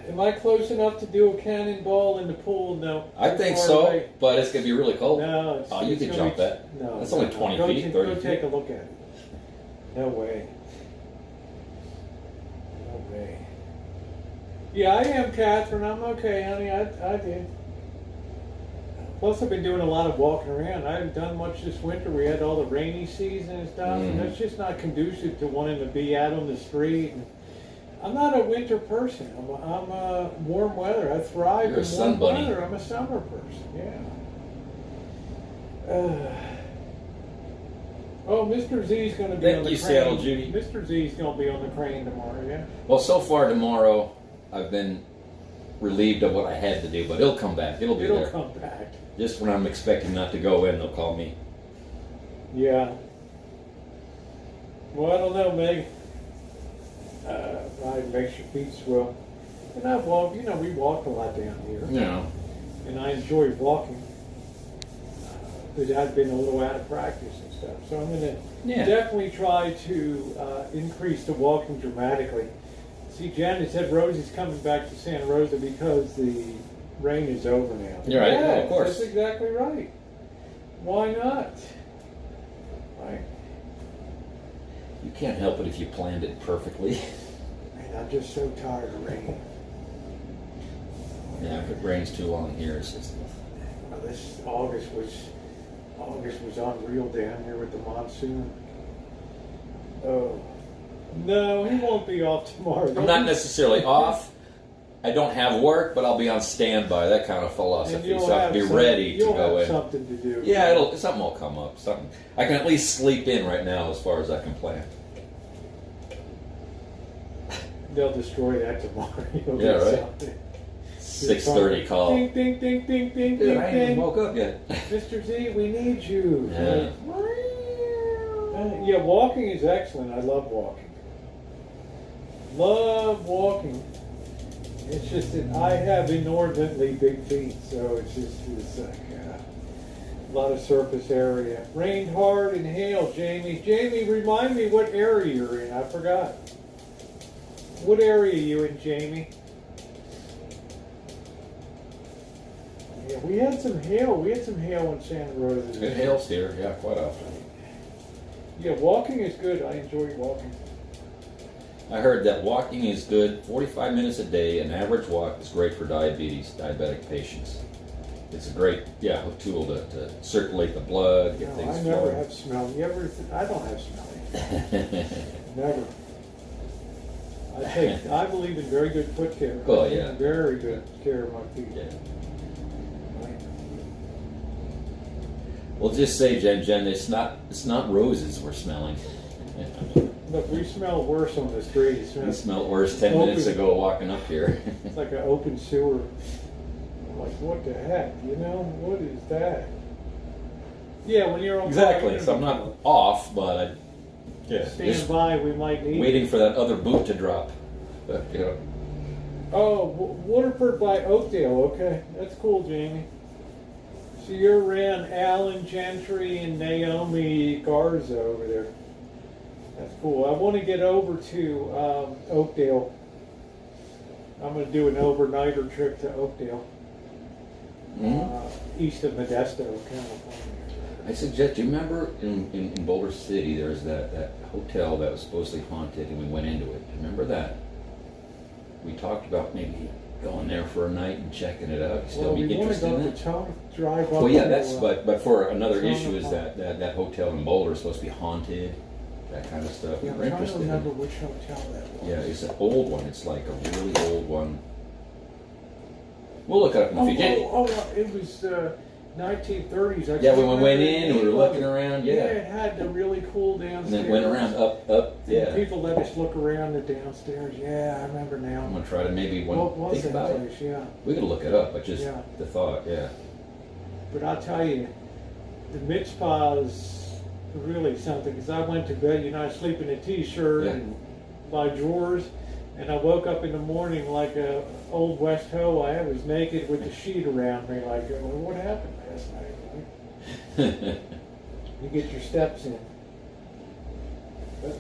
am I close enough to do a cannonball in the pool? No. I Too think far so, away. but it's going to be really cold. No. It's, you it's can gonna jump be, that. No. That's only 20 go feet, 30 Go feet. take a look at it. No way. No way. Yeah, I am, Catherine. I'm okay, honey. I did. Plus, I've been doing a lot of walking around. I haven't done much this winter. We had all the rainy season and stuff, and that's just not conducive to wanting to be out on the street. And I'm not a winter person. I'm a warm weather. I thrive You're a in sun warm bunny. weather. I'm a summer person. Yeah. Oh, Mr. Z's going to be Thank on the you, crane. Seattle Judy. Mr. Z's going to be on the crane tomorrow. Yeah. Well, so far tomorrow, I've been relieved of what I had to do, but it'll come back. It'll be there. Come back. Just when I'm expecting not to go in, they'll call me. Yeah. Well, I don't know, Meg. It makes your feet swell. And I walk, we walk a lot down here. Yeah. And I enjoy walking. Because I've been a little out of practice and stuff. So I'm going to definitely try to increase the walking dramatically. See, Janet said Rosie's coming back to Santa Rosa because the rain is over now. You're right, Yeah, of course. That's exactly right. Why not? Right. You can't help it if you planned it perfectly. Man, I'm just so tired of rain. Yeah, if it rains too long here, it's just... This August was August was unreal down here with the monsoon. Oh. No, he won't be off tomorrow. I'm not necessarily off. I don't have work, but I'll be on standby. That kind of philosophy. So I'll be ready to go in. Something to do. Yeah, something will come up. Something I can at least sleep in right now, as far as I can plan. They'll destroy that tomorrow. Yeah, right. 6:30 call. Ding, ding, ding, ding, ding, Dude, ding, I ain't even ding. woke up yet. Mr. Z, we need you. Yeah. Yeah, walking is excellent. I love walking. Love walking. It's just that I have inordinately big feet, so it's like a lot of surface area. Rained hard and hail, Jamie. Jamie, remind me what area you're in. I forgot. What area are you in, Jamie? Yeah, we had some hail. We had some hail in Santa Rosa. It hails here, yeah, quite often. Yeah, walking is good. I enjoy walking. I heard that walking is good. 45 minutes a day, an average walk is great for diabetic patients. It's a great, tool to circulate the blood, get things I flowing. never have smell. I don't have smelling. Never. I believe in very good foot care. Oh, yeah. Very good care of my feet. Yeah. We'll just say, Jen, it's not roses we're smelling. Look, we smell worse on the street. We smelled worse 10 minutes ago walking up here. It's like an open sewer. I'm like, what the heck? You know, what is that? Yeah, when you're on Exactly. So I'm not off, but stand just by. We might need waiting for that other boot to drop. But, Oh, Waterford by Oakdale. Okay, that's cool, Jamie. So you're around Alan Gentry and Naomi Garza over there. That's cool. I want to get over to Oakdale. I'm going to do an overnighter trip to Oakdale, east of Modesto, California. I suggest, do you remember in Boulder City, there was that hotel that was supposedly haunted and we went into it? Remember that? We talked about maybe going there for a night and checking it out. You still be interested in that? Drive up. Well, yeah, but for another issue is that hotel in Boulder is supposed to be haunted, that kind of stuff. Yeah, We're I'm trying to interested remember in. which hotel that was. Yeah, it's an old one. It's like a really old one. We'll look it up in the future. It was 1930s. Yeah, when we went in and we were looking around, Yeah, it had the really cool downstairs. And then went around up, yeah. People let us look around the downstairs. Yeah, I remember now. I'm gonna try to maybe What was think that about place? it. Yeah. We could look it up, but just the thought, yeah. But I'll tell you, the mitzvah is really something. Because I went to bed, I sleep in a t-shirt and my drawers, and I woke up in the morning like a old West Ho. I was naked with the sheet around me, like, what happened last night? You get your steps in.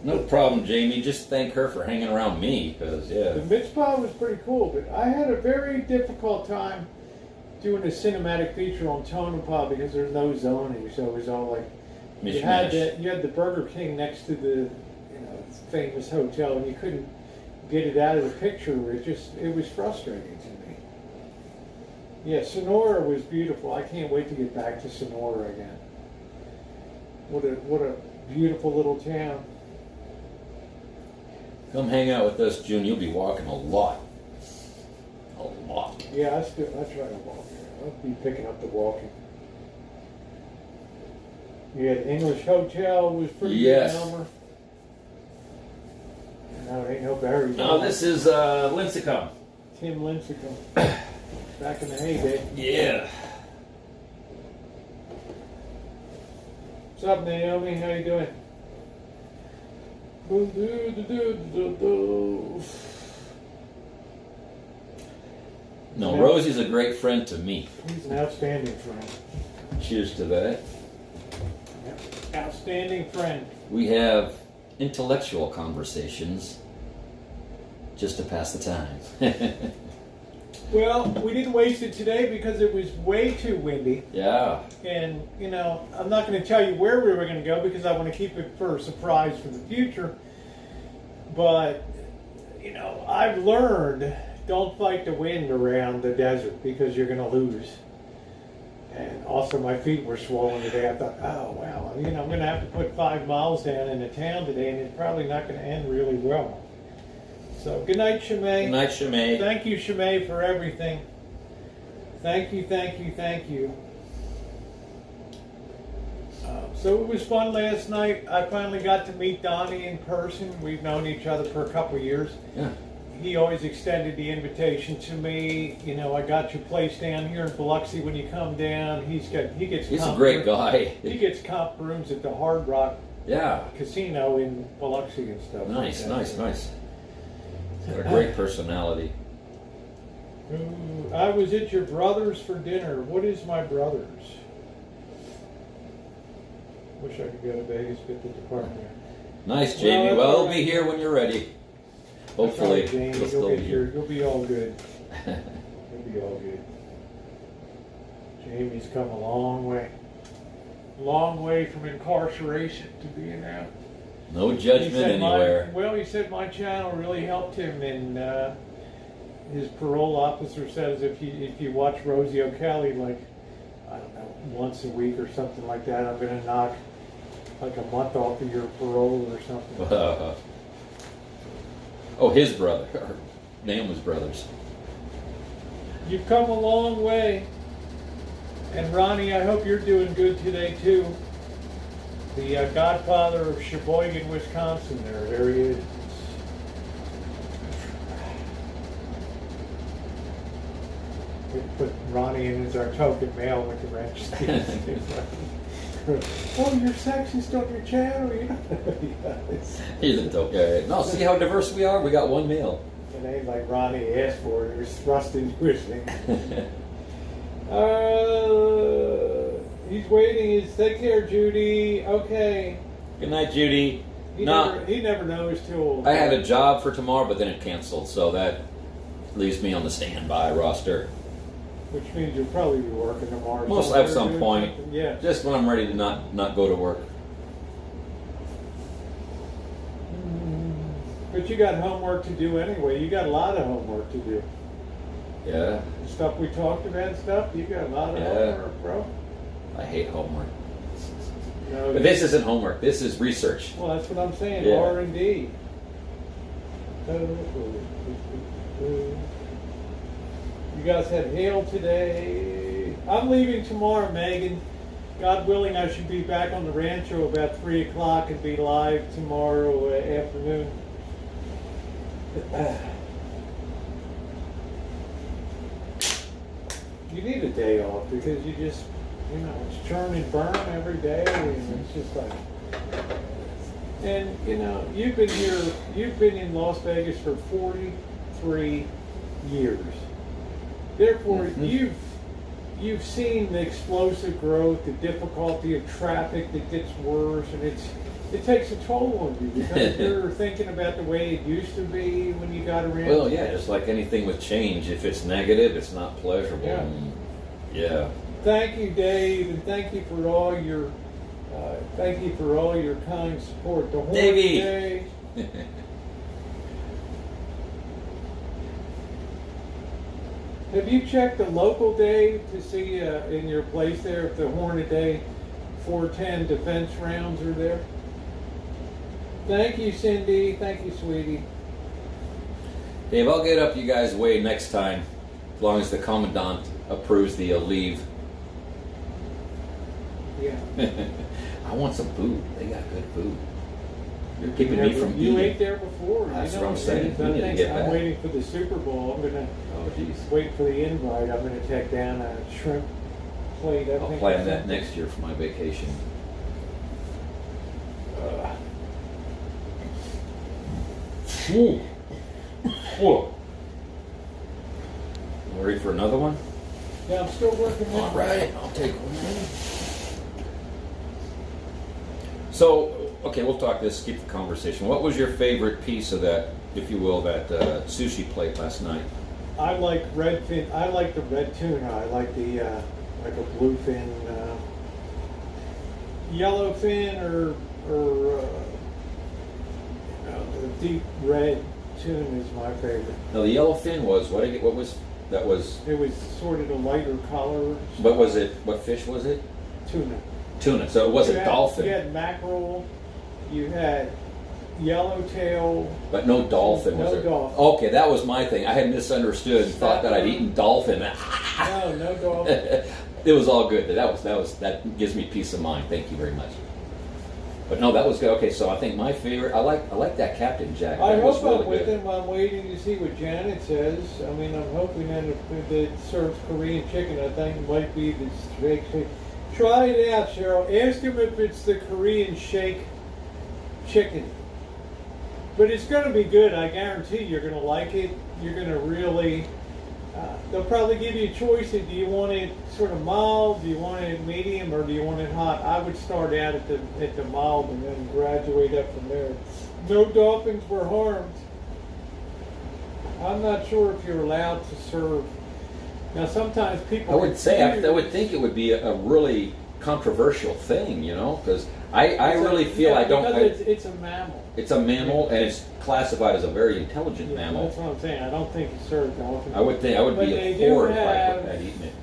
No problem, Jamie. Just thank her for hanging around me, because The mitzvah was pretty cool, but I had a very difficult time doing a cinematic feature on Tonopah because there's no zoning, so it was all like you had the Burger King next to the famous hotel, and you couldn't get it out of the picture. It was frustrating to me. Yeah, Sonora was beautiful. I can't wait to get back to Sonora again. What a beautiful little town. Come hang out with us, June. You'll be walking a lot. A lot. Yeah, I try to walk. I'll be picking up the walking. Yeah, the English Hotel was pretty good, Elmer. No, it ain't no Barry. No, this is Lincecum. Tim Lincecum. Back in the heyday. Yeah. What's up, Naomi? How you doing? No, Rosie's a great friend to me. He's an outstanding friend. Cheers to that. Yep. Outstanding friend. We have intellectual conversations just to pass the time. Well, we didn't waste it today because it was way too windy. Yeah. And, I'm not going to tell you where we were going to go because I want to keep it for a surprise for the future. But, I've learned, don't fight the wind around the desert because you're going to lose. And also my feet were swollen today. I thought, oh wow, I'm going to have to put 5 miles down into town today, and it's probably not going to end really well. So good night, Shea. Good night, Shea. Thank you, Shea, for everything. Thank you, thank you, thank you. So it was fun last night. I finally got to meet Donnie in person. We've known each other for a couple of years. Yeah. He always extended the invitation to me. I got your place down here in Biloxi when you come down. He's a great guy. He gets comp rooms at the Hard Rock Casino in Biloxi and stuff. Nice. Got a great personality. I was at your brother's for dinner. What is my brother's? Wish I could go to Vegas, get the department. Nice, Jamie. Well, I'll be here when you're ready. Hopefully, right, Jamie, you'll still be here. You'll be all good. You'll be all good. Jamie's come a long way from incarceration to being out. No judgment anywhere. He said my channel really helped him, and his parole officer says if you watch Rosie O'Kelly, like, I don't know, once a week or something like that, I'm going to knock like a month off of your parole or something. Oh, his brother, or Naomi's brothers. You've come a long way. And Ronnie, I hope you're doing good today too. The godfather of Sheboygan, Wisconsin there he is. We put Ronnie in as our token male with the ranch. Oh, you're sexist on your channel. He's a token. Yeah. No, see how diverse we are? We got one male. It ain't like Ronnie asked for it. It was thrust into his thing. He's waiting. Take care, Judy. Okay. Good night, Judy. He never knows till. I had a job for tomorrow, but then it canceled, so that leaves me on the standby roster. Which means you'll probably be working tomorrow. Most at some point. Yeah. Just when I'm ready to not go to work. But you got homework to do anyway. You got a lot of homework to do. Yeah. The stuff we talked about and stuff, you got a lot of homework, bro. I hate homework. No, but this isn't homework. This is research. Well, that's what I'm saying. Yeah. R&D. You guys had hail today. I'm leaving tomorrow, Megan. God willing, I should be back on the rancho about 3 o'clock and be live tomorrow afternoon. You need a day off because you just, it's churn and burn every day, and it's just like. And you've been in Las Vegas for 43 years. Therefore, you've seen the explosive growth, the difficulty of traffic that gets worse, and it takes a toll on you because you're thinking about the way it used to be when you got around. Well, yeah, just like anything with change, if it's negative, it's not pleasurable. Yeah. Yeah. Thank you, Dave, and thank you for all your kind support. The Horse Davey. Day. Have you checked the local day to see in your place there if the Hornet Day 410 defense rounds are there? Thank you, Cindy. Thank you, sweetie. Dave, I'll get up you guys' way next time, as long as the commandant approves the leave. Yeah. I want some food. They got good food. You're keeping me from You eating. ate there before. That's what I'm saying. You need to get I'm back. waiting for the Super Bowl. I'm gonna wait for the invite. I'm gonna take down a shrimp plate. I'll plan that next year for my vacation. Ready for another one? Yeah, I'm still working on it. All right, I'll take one. So, okay, we'll talk this, keep the conversation. What was your favorite piece of that, if you will, that sushi plate last night? I like redfin. I like the red tuna. I like the like a bluefin, yellowfin, or the deep red tuna is my favorite. Now the yellowfin was what was That was. It was sort of a lighter color. What was it? What fish was it? Tuna. Tuna. So it wasn't dolphin. You had mackerel. You had yellowtail. But no dolphin, was No there? dolphin. Okay, that was my thing. I had misunderstood and thought that I'd eaten dolphin. No dolphin. It was all good. That gives me peace of mind. Thank you very much. But no, that was good. Okay, so I think my favorite. I like that Captain Jack. I That was hope I'm really with good. him. I'm waiting to see what Janet says. I mean, I'm hoping that if it serves Korean chicken, I think it might be the shake. Try it out, Cheryl. Ask him if it's the Korean shake chicken. But it's going to be good. I guarantee you're going to like it. You're going to really... they'll probably give you a choice. Do you want it sort of mild? Do you want it medium? Or do you want it hot? I would start out at the mild and then graduate up from there. No dolphins were harmed. I'm not sure if you're allowed to serve. Now, sometimes people... I would say, I would think it would be a really controversial thing, you know, because I really feel I don't... Because it's a mammal. It's a mammal, and it's classified as a very intelligent mammal. That's what I'm saying. I don't think it's served dolphins. I would think I would But be they do horrified have at eating it.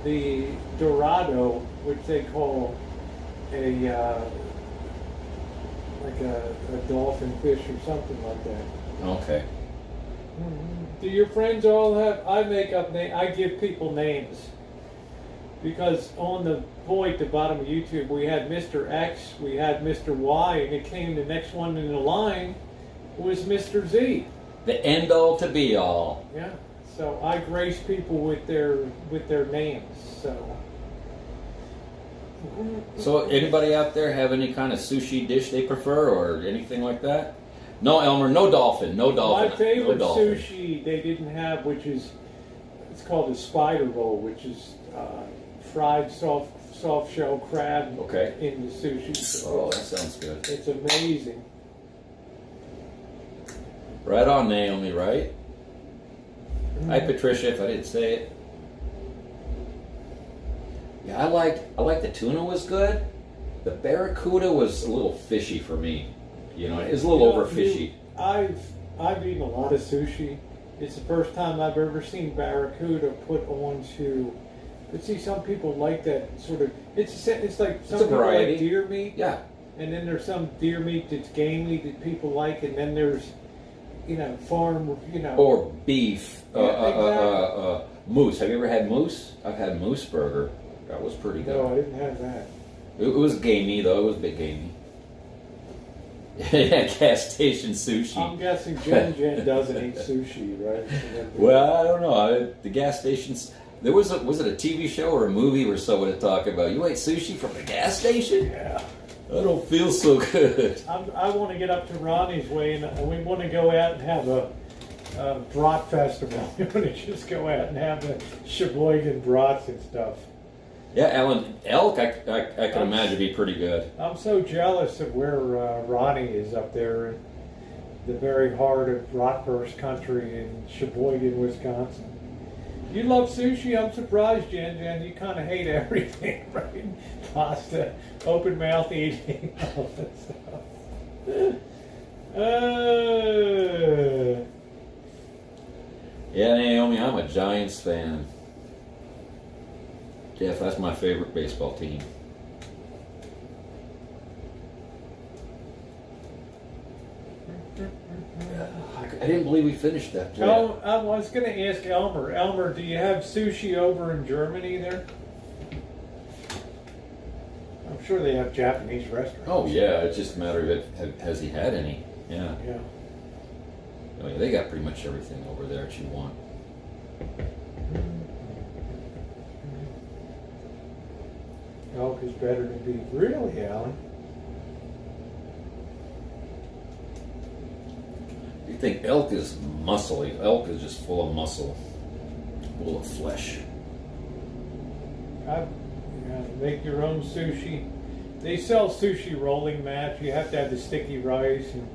the Dorado, which they call a like a dolphin fish or something like that. Okay. Do your friends all have? I make up name. I give people names because on the point at the bottom of YouTube we had Mr. X, we had Mr. Y, and it came the next one in the line was Mr. Z. The end all to be all. Yeah. So I grace people with their names. So anybody out there have any kind of sushi dish they prefer or anything like that? No, Elmer, no dolphin, no dolphin. My favorite no dolphin. sushi they didn't have, which is it's called a spider roll, which is fried soft shell crab Okay. in the sushi. Oh, that sounds good. It's amazing. Right on, Naomi, right? Hi, Patricia, if I didn't say it. Yeah, I like the tuna was good. The barracuda was a little fishy for me. You know, it was a little over fishy. I've eaten a lot of sushi. It's the first time I've ever seen barracuda put onto. But see, some people like that sort of. It's like some It's a people variety. like deer meat. Yeah. And then there's some deer meat that's gamey that people like, and then there's, farm, Or beef. Yeah, Moose. Have you ever had moose? I've had moose burger. That was pretty good. No, I didn't have that. It was gamey though. It was a bit gamey. Yeah, gas station sushi. I'm guessing Jen doesn't eat sushi, right? Well, I don't know. The gas stations. There was it a TV show or a movie where someone would talk about you ate sushi from the gas station? Yeah. I don't feel so good. I want to get up to Ronnie's way, and we want to go out and have a brat festival. We want to just go out and have the Sheboygan brats and stuff. Yeah, Alan, elk, I can imagine be pretty good. I'm so jealous of where Ronnie is up there in the very heart of bratwurst country in Sheboygan, Wisconsin. You love sushi? I'm surprised, Jen. You kind of hate everything, right? Pasta, open mouth eating, all that stuff. Yeah, Naomi, I'm a Giants fan. Jeff, that's my favorite baseball team. I didn't believe we finished that. Oh, I was going to ask Elmer. Elmer, do you have sushi over in Germany there? I'm sure they have Japanese restaurants. Oh yeah, it's just a matter of has he had any? Yeah. Yeah. Oh, yeah, they got pretty much everything over there that you want. Elk is better than beef. Really, Alan? You think elk is muscly? Elk is just full of muscle, full of flesh. Make your own sushi. They sell sushi rolling mats. You have to have the sticky rice, and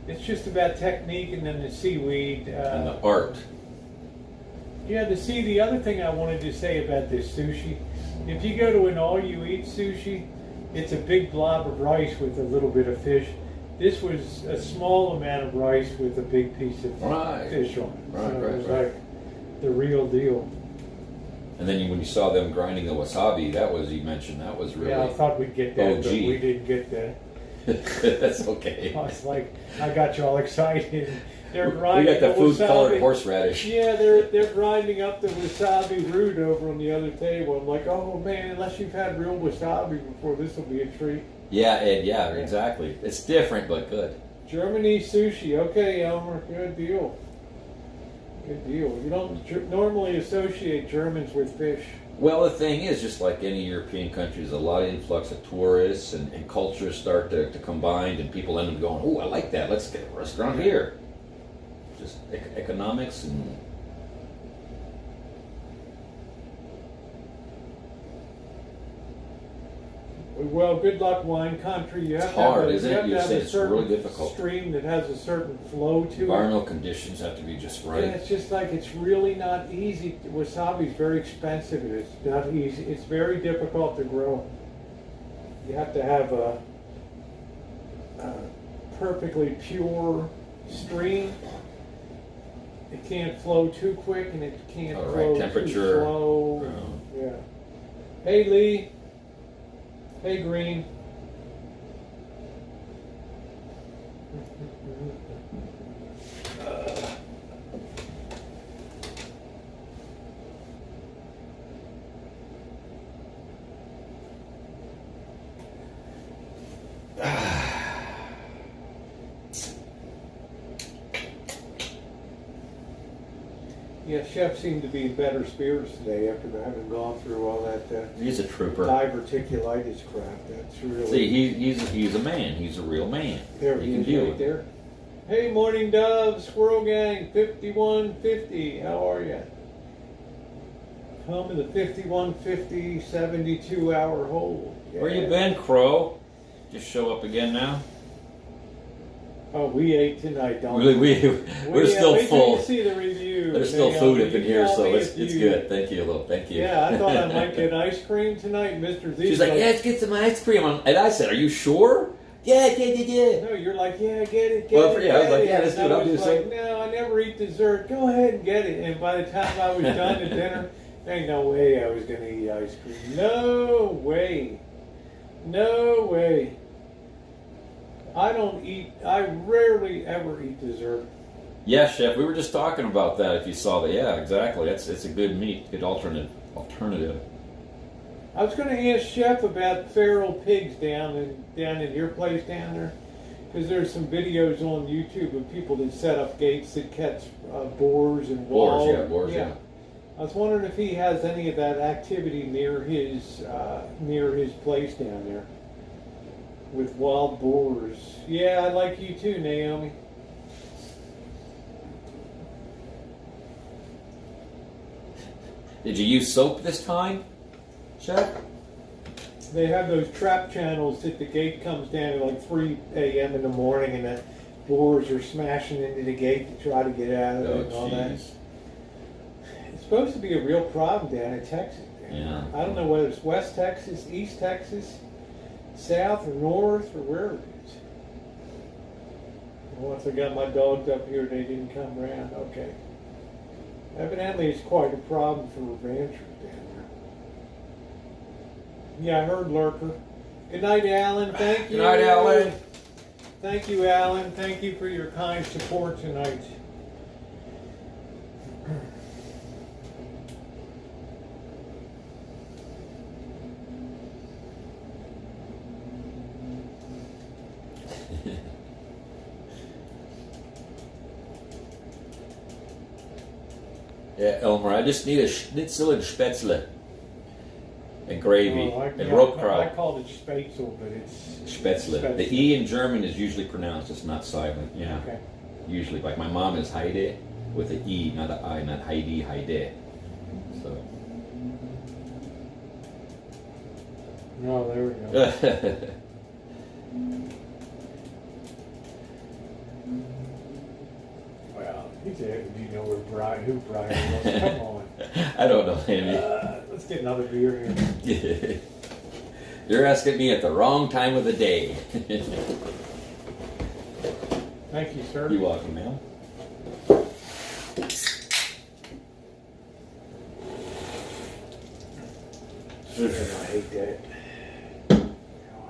it's just about technique and then the seaweed. And the art. Yeah, the other thing I wanted to say about this sushi, if you go to an all-you-eat sushi, it's a big blob of rice with a little bit of fish. This was a small amount of rice with a big piece of fish on it. Right, So it was right. like The real deal. And then when you saw them grinding the wasabi, that was, you mentioned, that was really Yeah, I thought we'd get that, OG. but we didn't get that. That's okay. I was like, I got you all excited. They're We grinding got the food wasabi. colored horseradish. Yeah, they're grinding up the wasabi root over on the other table. I'm like, oh man, unless you've had real wasabi before, this will be a treat. Yeah, Ed, yeah, exactly. It's different, but good. Germany sushi. Okay, Elmer, good deal. Good deal. You don't normally associate Germans with fish. Well, the thing is, just like any European countries, a lot of influx of tourists and cultures start to combine, and people end up going, oh, I like that. Let's get a restaurant here. Just economics and... Well, good luck, wine country. You have It's to have hard, a, isn't you it? have You to have say a it's certain really difficult. stream that has a certain flow to it. Environmental conditions have to be just right. Yeah, it's just like it's really not easy. Wasabi is very expensive. And it's not easy. It's very difficult to grow. You have to have a perfectly pure stream. It can't flow too quick, and it can't All right, flow temperature. too slow. Yeah. Hey, Lee. Hey, Green. Yeah, Chef seemed to be in better spirits today after having gone through all that He's a trooper. diverticulitis crap. That's really... See, he's a man. He's a real man. There he he can is deal right with there. it. Hey, Morning Dove, Squirrel Gang, 5150. How are you? Home of the 5150 72-hour hold. Yeah. Where you been, Crow? Just show up again now? Oh, we ate tonight, don't We're we? still wait till full. you see the review. There's still Naomi. food up in You here, tell so me it's if you- good. Thank you, Lo. Thank you. Yeah, I thought I might get ice cream tonight. Mr. Z. She's like, yeah, let's get some ice cream. And I said, are you sure? Yeah. No, you're like, yeah, get it, Well, it. yeah, I was get like, it. yeah, let's do it. And I I'll do was the like, same. no, I never eat dessert. Go ahead and get it. And by the time I was done at dinner, there ain't no way I was going to eat ice cream. No way. No way. I rarely ever eat dessert. Yeah, Chef, we were just talking about that if you saw that. Yeah, exactly. It's a good meat, good alternative. I was going to ask Chef about feral pigs down in your place down there, because there's some videos on YouTube of people that set up gates that catch boars and wild. Boars, yeah. I was wondering if he has any of that activity near his place down there with wild boars. Yeah, I like you too, Naomi. Did you use soap this time, Chef? They have those trap channels that the gate comes down at like 3 a.m. in the morning, and the boars are smashing into the gate to try to get out of it and all that. jeez. It's supposed to be a real problem down in Texas. Yeah. I don't know whether it's West Texas, East Texas, South or North or where it is. Once I got my dogs up here, they didn't come around. Okay. Evidently, it's quite a problem for ranchers down there. Yeah, I heard Lurker. Good night, Alan. Thank you. Good night, Alan. Thank you, Alan. Thank you for your kind support tonight. Yeah, Elmer, I just need a schnitzel and spätzle. And gravy. Oh, and I Rotkraut. called it Spätzle, but it's Spätzle. The E in German is usually pronounced, it's not silent. Yeah. Okay. Usually. Like my mom is Heide with an E, not an I, not Heidi, Heide. So. No, there we go. Well, he said, do you know who Brian was? Come on. I don't know, Andy. Let's get another beer here. You're asking me at the wrong time of the day. Thank you, sir. You're welcome, man. I hate that. How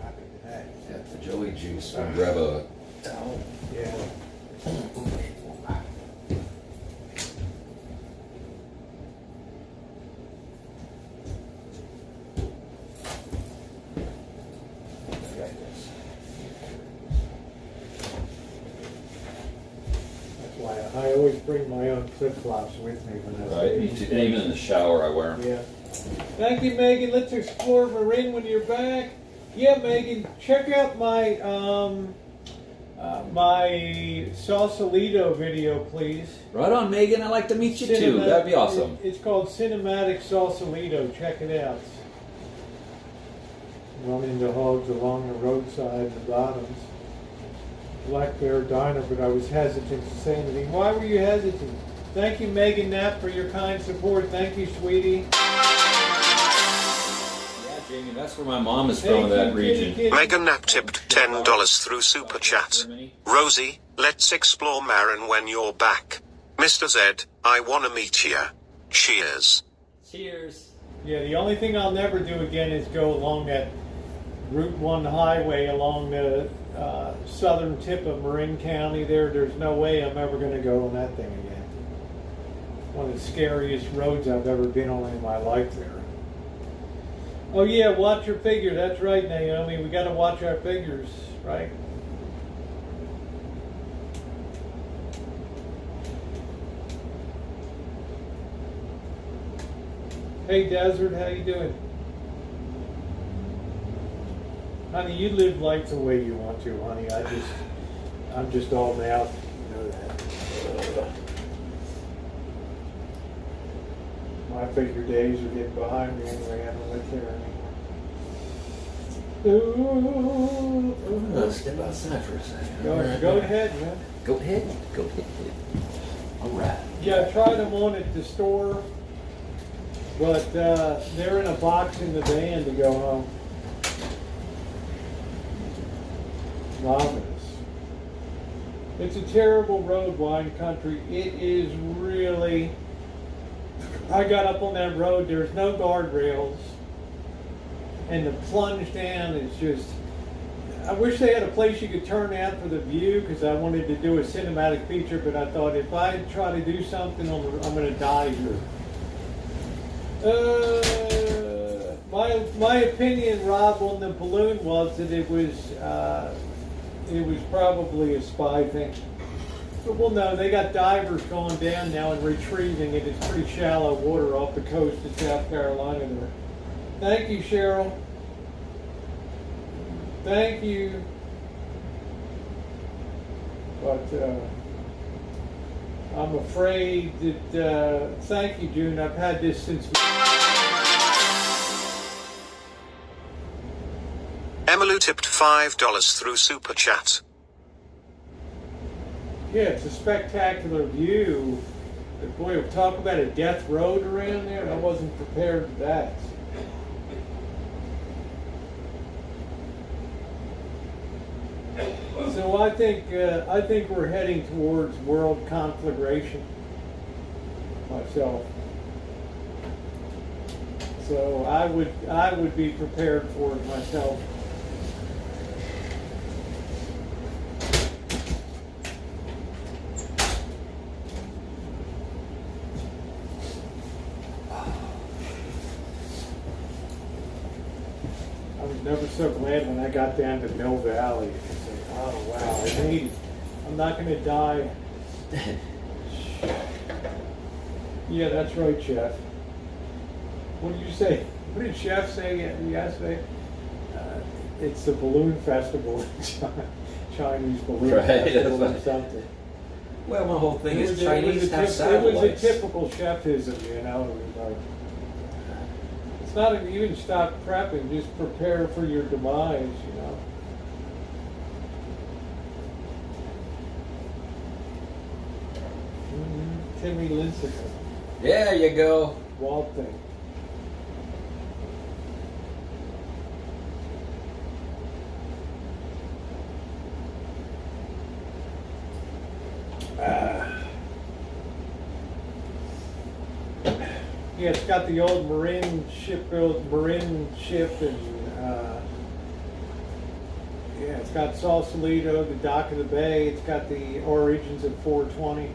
happened to that? Yeah, the jelly juice. I'll grab a towel. Yeah. That's why I always bring my own flip-flops with me when I Right, me too. And even in the shower, I wear them. Yeah. Thank you, Megan. Let's explore Marin when you're back. Yeah, Megan, check out my my Sausalito video, please. Right on, Megan. I'd like to meet you too. That'd be awesome. It's called Cinematic Sausalito. Check it out. Running the hogs along the roadside in the bottoms. Black Bear Diner, but I was hesitant to say anything. Why were you hesitant? Thank you, Megan Knapp, for your kind support. Thank you, sweetie. Yeah, Jamie, that's where my mom is from, that region. Megan Knapp tipped $10 through Super Chat. Rosie, let's explore Marin when you're back. Mr. Z, I wanna meet ya. Cheers. Cheers. Yeah, the only thing I'll never do again is go along that Route 1 highway along the southern tip of Marin County there. There's no way I'm ever going to go on that thing again. One of the scariest roads I've ever been on in my life there. Oh yeah, watch your figure. That's right, Naomi. We got to watch our figures, right? Hey Desert, how you doing? Honey, you live life the way you want to, honey. I'm just all mouth. You know that. My figure days are getting behind me anyway. I don't live there anymore. Ooh. Step outside for a second. Go ahead, man. Go ahead. Go ahead. All right. Yeah, I tried them on at the store, but they're in a box in the van to go home. Ominous. It's a terrible road, wine country. It is really. I got up on that road. There's no guardrails, and the plunge down is just. I wish they had a place you could turn out for the view, because I wanted to do a cinematic feature, but I thought if I try to do something on the, I'm going to die here. My opinion, Rob, on the balloon was that it was probably a spy thing. But well, no, they got divers going down now and retrieving it. It's pretty shallow water off the coast of South Carolina there. Thank you, Cheryl. Thank you. But I'm afraid that, thank you, June. I've had this since. Emmylou tipped $5 through Super Chat. Yeah, it's a spectacular view. But boy, talk about a death road around there. I wasn't prepared for that. So I think we're heading towards world conflagration. Myself. So I would be prepared for it myself. I was never so glad when I got down to Mill Valley. I said, oh wow, I made it. I'm not going to die. Yeah, that's right, Chef. What did you say? What did Chef say yesterday? It's the balloon festival, Chinese balloon festival or something. Well, my whole thing is Chinese have satellites. It was a typical chefism, you know. It was like, it's not even stop prepping, just prepare for your demise, you know. Timmy Lincecum. There you go. Walt thing. Yeah, it's got the old Marin ship, and yeah, it's got Sausalito, the dock of the bay. It's got the origins of 420.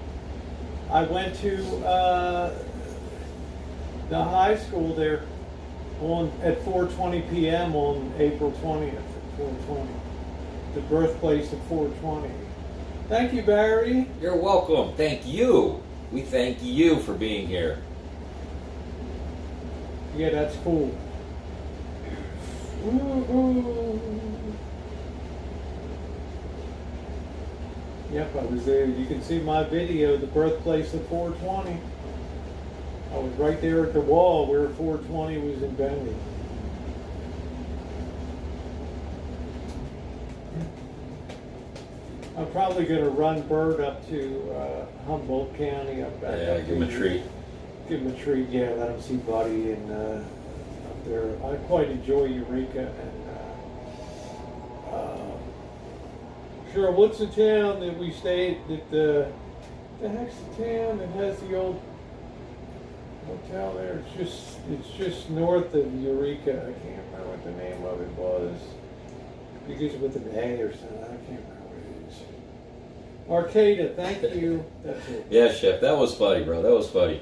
I went to the high school there at 4:20 p.m. on April 20th. At 4:20, the birthplace of 420. Thank you, Barry. You're welcome. Thank you. We thank you for being here. Yeah, that's cool. Ooh. Yep, I was there. You can see my video, the birthplace of 420. I was right there at the wall where 420 was invented. I'm probably going to run Bird up to Humboldt County up back. Yeah, give him a treat. Give him a treat, yeah, let him see Buddy and up there. I quite enjoy Eureka and sure, what's the town that we stayed at the heck's the town that has the old hotel there? It's just north of Eureka. I can't remember what the name of it was. Begins with an A or something. I can't remember what it is. Arcata, thank you. That's it. Yeah, Chef, that was funny, bro. That was funny.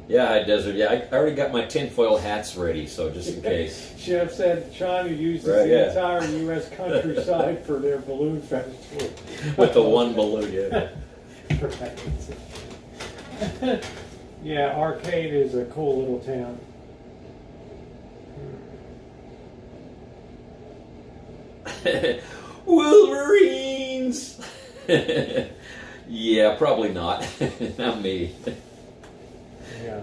Yeah, High Desert. Yeah, I already got my tinfoil hats ready, so just in case. Chef said China uses Right, the yeah. entire U.S. countryside for their balloon festival. With the one balloon, yeah. Right. Yeah, Arcade is a cool little town. Wolverines! Yeah, probably not. Not me. Yeah.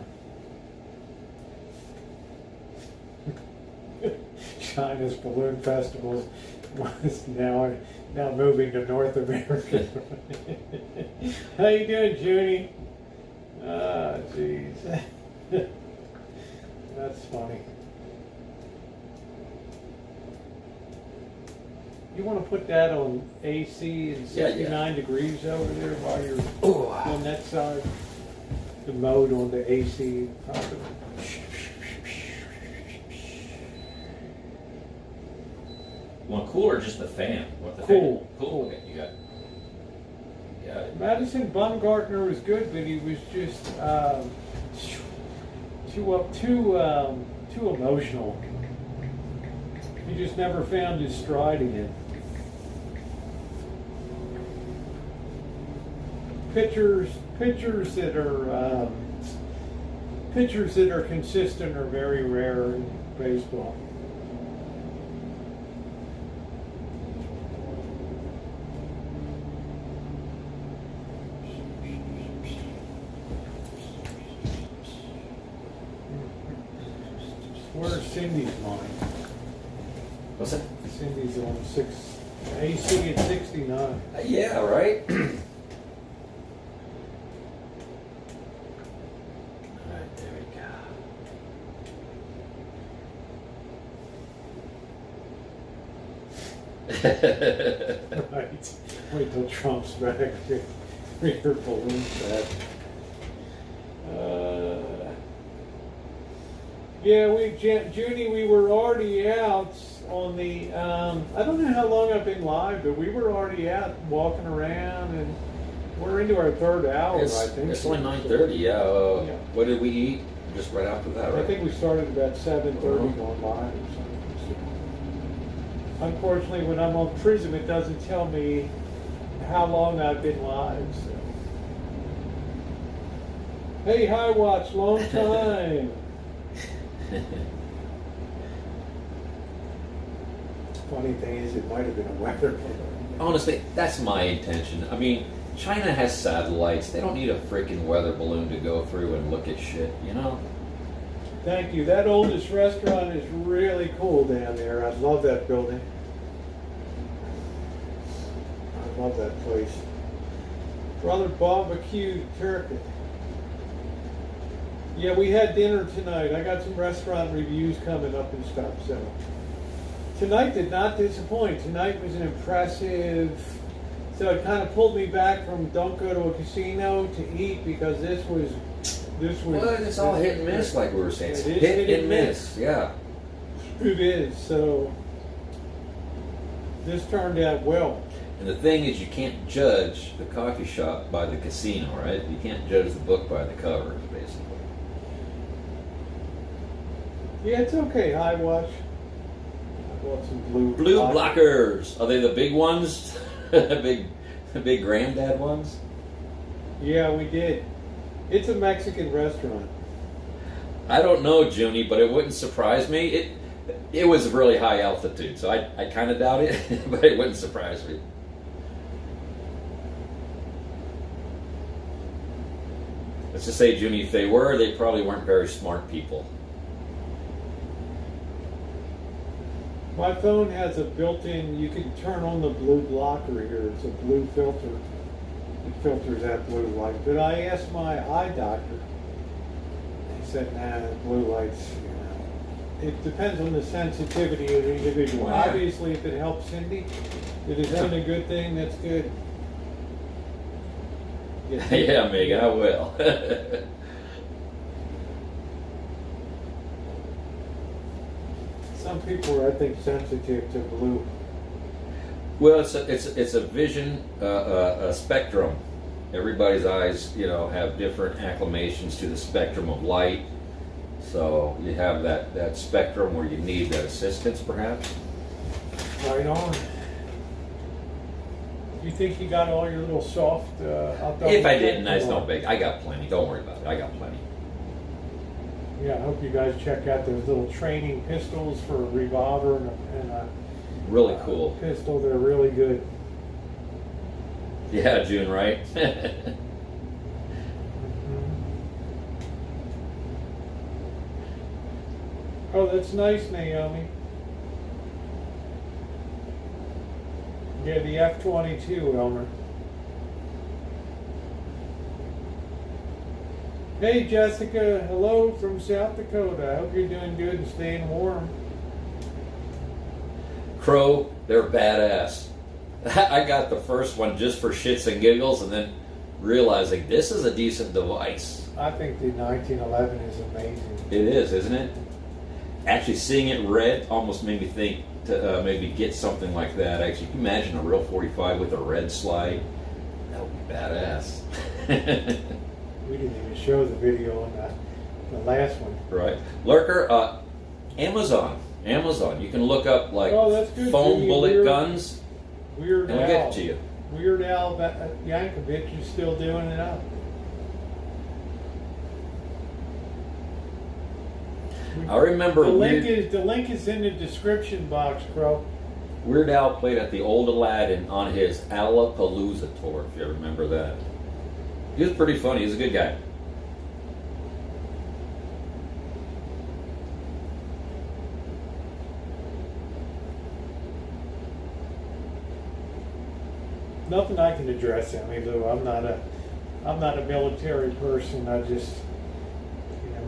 China's balloon festivals was now moving to North America. How you doing, Junie? Ah, jeez. That's funny. You want to put that on AC and 69 degrees over there while you're on that side? The mode on the AC. Probably. Want cool or just the fan? What the Cool. fan? Cool. Okay, you got it. Madison Bumgartner was good, but he was just too emotional. He just never found his stride again. Pitchers that are consistent are very rare in baseball. Where's Cindy's line? What's that? Cindy's on AC at 69. Yeah, right? Alright, there we go. Right. Wait till Trump's back. Bring her balloons back. Yeah, Junie, we were already out on the, I don't know how long I've been live, but we were already out walking around, and we're into our third hour, I think. It's only 9:30, yeah. What did we eat? Just right after that, right? I think we started about 7:30 going live or something. Unfortunately, when I'm on Prism, it doesn't tell me how long I've been live. So. Hey, High Watch, long time. Funny thing is, it might have been a weather balloon. Honestly, that's my intention. I mean, China has satellites. They don't need a freaking weather balloon to go through and look at shit, you know? Thank you. That oldest restaurant is really cool down there. I love that building. I love that place. Brother barbecue turkey. Yeah, we had dinner tonight. I got some restaurant reviews coming up and stuff. So tonight did not disappoint. Tonight was an impressive. So it kind of pulled me back from don't go to a casino to eat, because this was This was. Well, it's all hit and miss, like we were saying. It is Hit and miss, yeah. It is. So this turned out well. And the thing is, you can't judge the coffee shop by the casino, right? You can't judge the book by the covers, basically. Yeah, it's okay. I watch. I bought some blue Blockers. Are they the big ones? the big granddad ones? Yeah, we did. It's a Mexican restaurant. I don't know, Junie, but it wouldn't surprise me. It was really high altitude, so I kind of doubt it, but it wouldn't surprise me. Let's just say, Junie, if they were, they probably weren't very smart people. My phone has a built-in, you can turn on the blue blocker here. It's a blue filter. It filters that blue light. But I asked my eye doctor. He said, nah, blue lights, you know. It depends on the sensitivity of the individual. Wow. Obviously, if it helps Cindy, if it's been a good thing, that's good. Yeah, Megan, I will. Some people are, I think, sensitive to blue. Well, it's a vision a spectrum. Everybody's eyes, you know, have different acclimations to the spectrum of light. So you have that spectrum where you need that assistance, perhaps. Right on. You think you got all your little soft? If I didn't, that's no big. I got plenty. Don't worry about it. I got plenty. Yeah, I hope you guys check out those little training pistols for a revolver and a Really cool. pistol. They're really good. Yeah, June, right? Oh, that's nice, Naomi. Yeah, the F-22, Elmer. Hey, Jessica. Hello from South Dakota. I hope you're doing good and staying warm. Crow, they're badass. I got the first one just for shits and giggles, and then realizing this is a decent device. I think the 1911 is amazing. It is, isn't it? Actually, seeing it red almost made me think to maybe get something like that. Actually, can you imagine a real 45 with a red slide? That would be badass. We didn't even show the video on the last one. Right. Lurker, Amazon. You can look up like that's good. foam Jimmy, bullet guns, Weird and we'll Al. get it to you. Weird Al Yankovic is still doing it up. I remember the link is in the description box, Crow. Weird Al played at the Old Aladdin on his Alapalooza tour, if you remember that. He was pretty funny. He's a good guy. Nothing I can address, Lou. I'm not a military person. I just,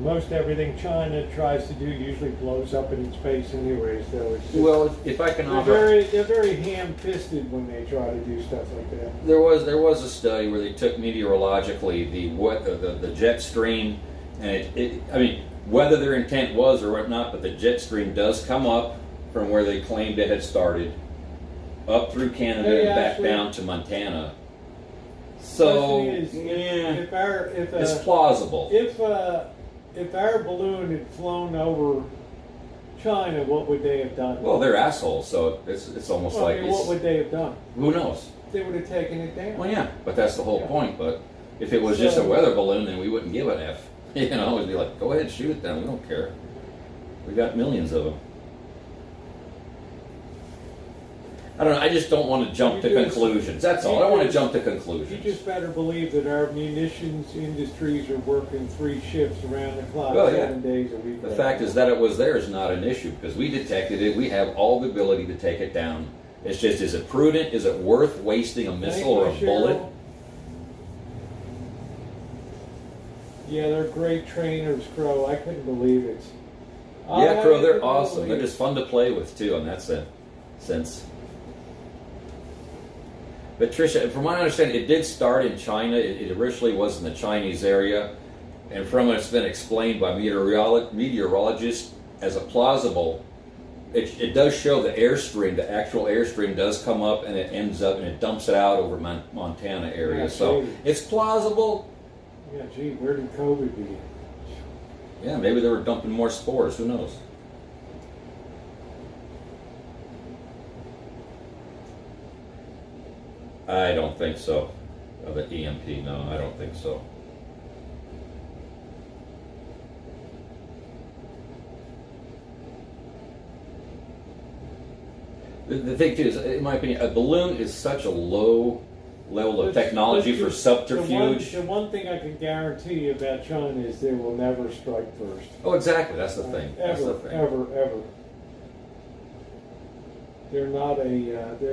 most everything China tries to do usually blows up in its face anyway. So it's just, Well, if I can offer, they're very ham-fisted when they try to do stuff like that. there was a study where they took meteorologically the jet stream, and I mean, whether their intent was or whatnot, but the jet stream does come up from where they claimed it had started, up through Canada and back down to Montana. So It's plausible. If our balloon had flown over China, what would they have done? Well, they're assholes, so it's almost like what would they have done? Who knows? They would have taken it down. Well, yeah, but that's the whole point. But if it was just a weather balloon, then we wouldn't give an F. We'd be like, go ahead, shoot it down. We don't care. We got millions of them. I don't know. I just don't want to jump to conclusions. That's all. I don't want to jump to conclusions. You just better believe that our munitions industries are working 3 shifts around the clock, 7 days a week. The fact is that it was there is not an issue because we detected it. We have all the ability to take it down. It's just, is it prudent? Is it worth wasting a missile or a bullet? Yeah, they're great trainers, Crow. I couldn't believe it. Yeah, Crow, they're awesome. They're just fun to play with, too, in that sense. But Tricia, from what I understand, it did start in China. It originally was in the Chinese area. And from what it's been explained by meteorologists as a plausible, it does show the airstream, the actual airstream does come up and it ends up and it dumps it out over Montana area. Yeah, so gee. it's plausible. Yeah, gee, where did COVID begin? Yeah, maybe they were dumping more spores. Who knows? I don't think so. Of the EMP, no, I don't think so. The thing too is, in my opinion, a balloon is such a low level of technology for subterfuge. The one thing I can guarantee you about China is they will never strike first. Oh, exactly. That's the thing. That's the thing. Ever. They're not a.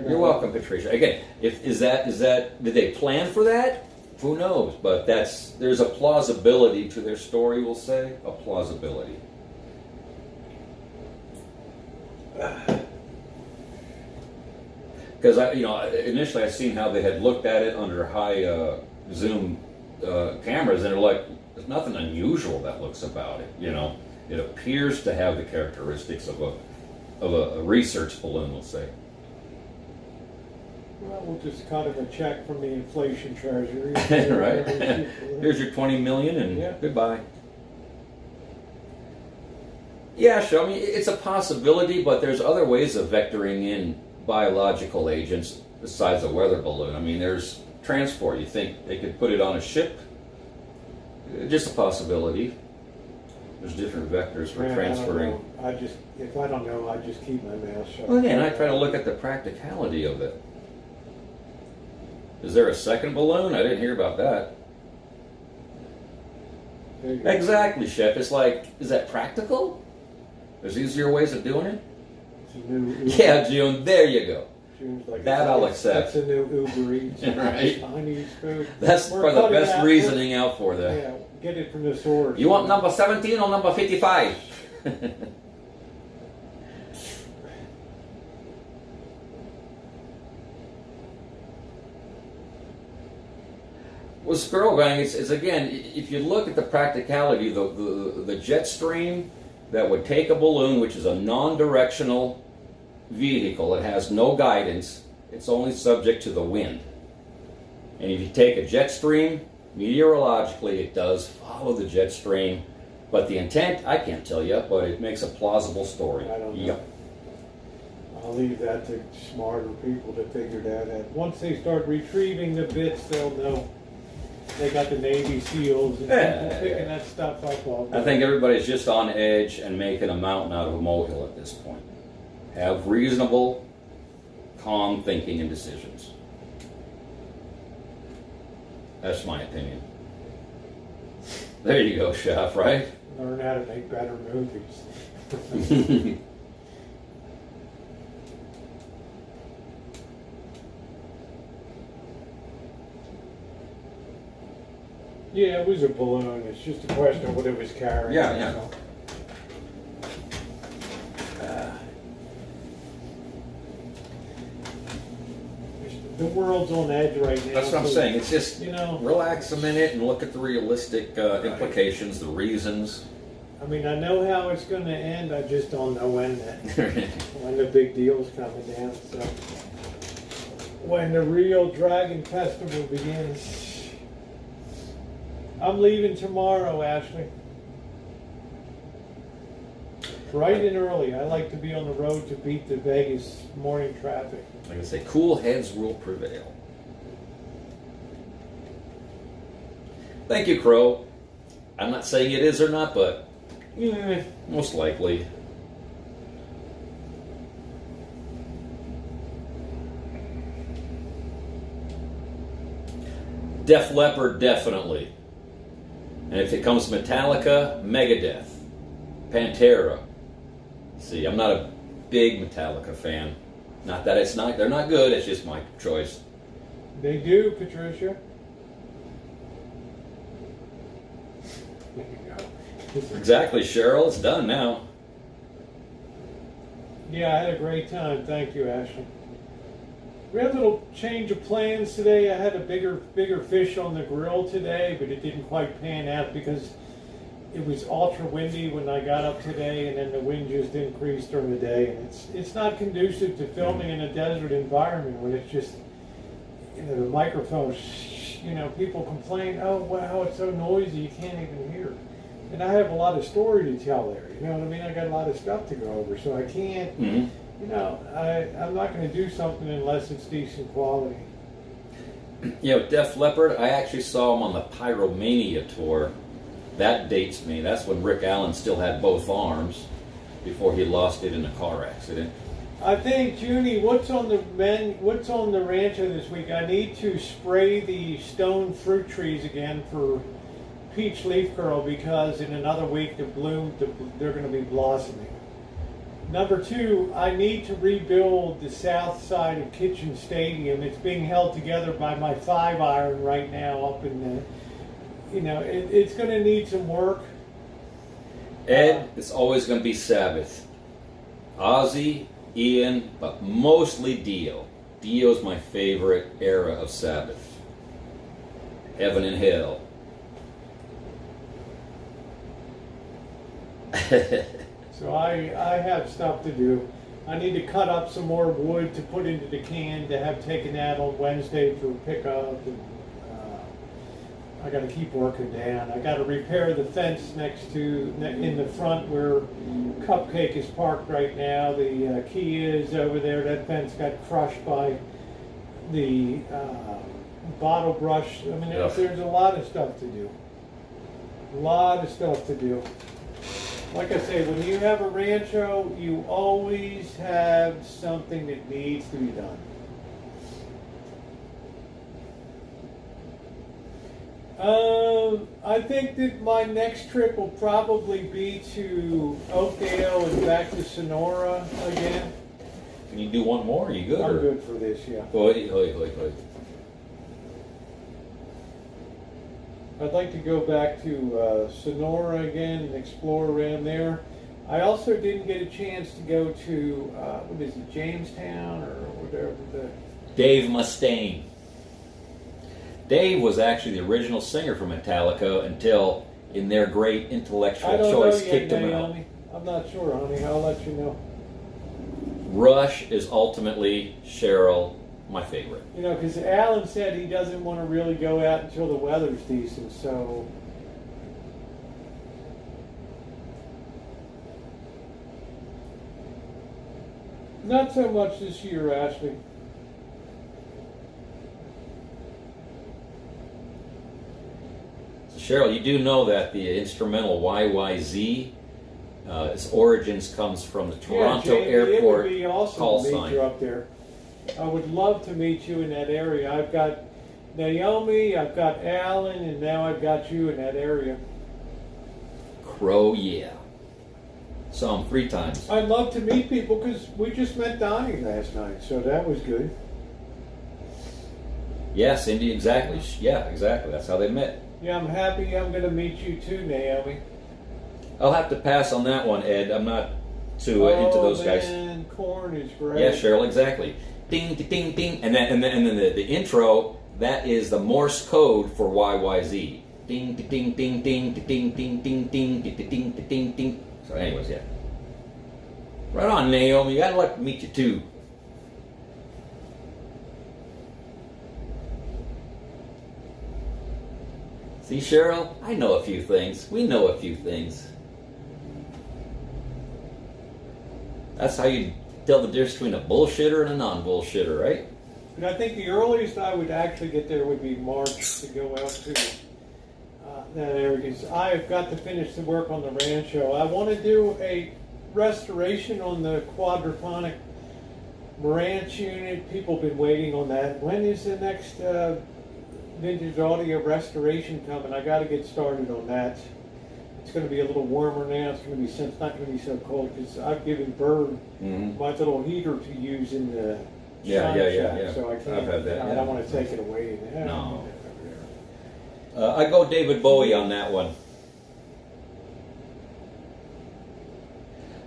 You're welcome, Patricia. Again, is that did they plan for that? Who knows? But there's a plausibility to their story. We'll say a plausibility. Because initially I seen how they had looked at it under high zoom cameras, and they're like, there's nothing unusual that looks about it. It appears to have the characteristics of a research balloon, we'll say. Well, we'll just cut him a check from the inflation treasury. Right. Here's your $20 million, and goodbye. Yeah, sure. I mean, it's a possibility, but there's other ways of vectoring in biological agents besides a weather balloon. I mean, there's transport. You think they could put it on a ship? Just a possibility. There's different vectors for transferring. If I don't know, I just keep my mouth shut. Well, again, I try to look at the practicality of it. Is there a second balloon? I didn't hear about that. Exactly, Chef. It's like, is that practical? There's easier ways of doing it? Yeah, June, there you go. Like that I'll accept. That's a new Uber Eats. Right. Chinese food. That's for the best reasoning out for that. Yeah, get it from the source. You want number 17 or number 55? Well, Squirrel Gang, it's again, if you look at the practicality, the jet stream that would take a balloon, which is a non-directional vehicle, it has no guidance, it's only subject to the wind. And if you take a jet stream, meteorologically it does follow the jet stream, but the intent, I can't tell you, but it makes a plausible story. I don't know. Yep. I'll leave that to smarter people to figure that out. Once they start retrieving the bits, they'll know. They got the Navy SEALs and people picking that stuff up all day. I think everybody's just on edge and making a mountain out of a molehill at this point. Have reasonable, calm thinking and decisions. That's my opinion. There you go, Chef, right? Learn how to make better movies. Yeah, it was a balloon. It's just a question of what it was carrying. Yeah. So. The world's on edge right now. That's what I'm saying. It's just, relax a minute and look at the realistic implications, the reasons. I mean, I know how it's going to end. I just don't know when when the big deal's coming down. So when the real Dragon Festival begins. I'm leaving tomorrow, Ashley. Bright and early. I like to be on the road to beat the Vegas morning traffic. Like I say, cool heads will prevail. Thank you, Crow. I'm not saying it is or not, but most likely. Def Leppard, definitely. And if it comes Metallica, Megadeth, Pantera. See, I'm not a big Metallica fan. Not that it's not, they're not good, it's just my choice. They do, Patricia. There you go. Exactly, Cheryl, it's done now. Yeah, I had a great time. Thank you, Ashley. We had a little change of plans today. I had a bigger fish on the grill today, but it didn't quite pan out because it was ultra windy when I got up today, and then the wind just increased during the day, and it's not conducive to filming in a desert environment when it's just, you know, the microphones, you know, people complain, oh wow, it's so noisy you can't even hear. And I have a lot of story to tell there, you know what I mean? I got a lot of stuff to go over, so I can't, you know, I'm not going to do something unless it's decent quality. You know, Def Leppard, I actually saw him on the Pyromania tour. That dates me. That's when Rick Allen still had both arms before he lost it in a car accident. I think, Junie, what's on the rancho this week? I need to spray the stone fruit trees again for peach leaf curl, because in another week they're going to be blossoming. Number 2, I need to rebuild the south side of Kitchen Stadium. It's being held together by my 5-iron right now up in the, you know, it's going to need some work. Ed, it's always going to be Sabbath. Ozzy, Ian, but mostly Dio. Dio's my favorite era of Sabbath. Heaven and Hell. So I have stuff to do. I need to cut up some more wood to put into the can to have taken out on Wednesday for pickup. And, I got to keep working down. I got to repair the fence next to, in the front where Cupcake is parked right now. The key is over there. That fence got crushed by the bottle brush. I mean, there's a lot of stuff to do. A lot of stuff to do. Like I say, when you have a rancho, you always have something that needs to be done. I think that my next trip will probably be to Oakdale and back to Sonora again. Can you do one more? Are you good? I'm good for this, yeah. Hoy, hoy, hoy, hoy. I'd like to go back to Sonora again and explore around there. I also didn't get a chance to go to, what is it, Jamestown or whatever the... Dave Mustaine. Dave was actually the original singer for Metallica until, in their great intellectual choice, kicked him out. I'm not sure, honey. I'll let you know. Rush is ultimately, Cheryl, my favorite. You know, because Alan said he doesn't want to really go out until the weather's decent, so... Not so much this year, Ashley. Cheryl, you do know that the instrumental YYZ, its origins comes from the Toronto Airport it would be awesome call to meet sign. you up there. I would love to meet you in that area. I've got Naomi, I've got Alan, and now I've got you in that area. Crow, yeah. Saw him 3 times. I'd love to meet people because we just met Donnie last night, so that was good. Yes, Indy, exactly. Yeah, exactly. That's how they met. Yeah, I'm happy I'm going to meet you too, Naomi. I'll have to pass on that one, Ed. I'm not too into those guys. Man, corn is great. Yeah, Cheryl, exactly. Ding, ding, ding, ding. And then the intro, that is the Morse code for YYZ. Ding, ding, ding, ding, ding, ding, ding, ding, ding, ding, ding, ding. So anyways, yeah. Right on, Naomi. I'd like to meet you too. See, Cheryl, I know a few things. We know a few things. That's how you tell the difference between a bullshitter and a non-bullshitter, right? And I think the earliest I would actually get there would be March to go out to that area. Because I've got to finish the work on the rancho. I want to do a restoration on the quadraphonic ranch unit. People have been waiting on that. When is the next vintage audio restoration coming? I got to get started on that. It's going to be a little warmer now. It's going to be not going to be so cold because I've given Bird my little heater to use in the Yeah. So I can't. I've had that. I don't want to take it away. No. I go David Bowie on that one.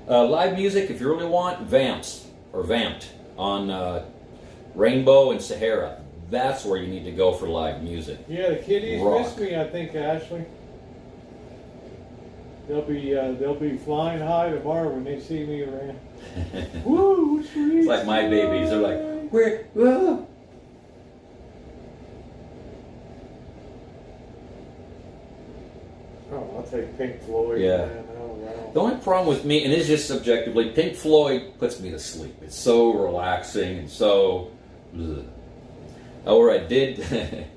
Live music, if you really want, Vamped on Rainbow and Sahara. That's where you need to go for live music. Yeah, the kiddies Rock. miss me, I think, Ashley. They'll be flying high tomorrow when they see me around. Woo, sweet. It's like my babies. They're like, where? Whoa. Oh, I'll take Pink Floyd. Yeah. Man. Oh, wow. The only problem with me, and it's just subjectively, Pink Floyd puts me to sleep. It's so relaxing and so. Ugh. Or I did.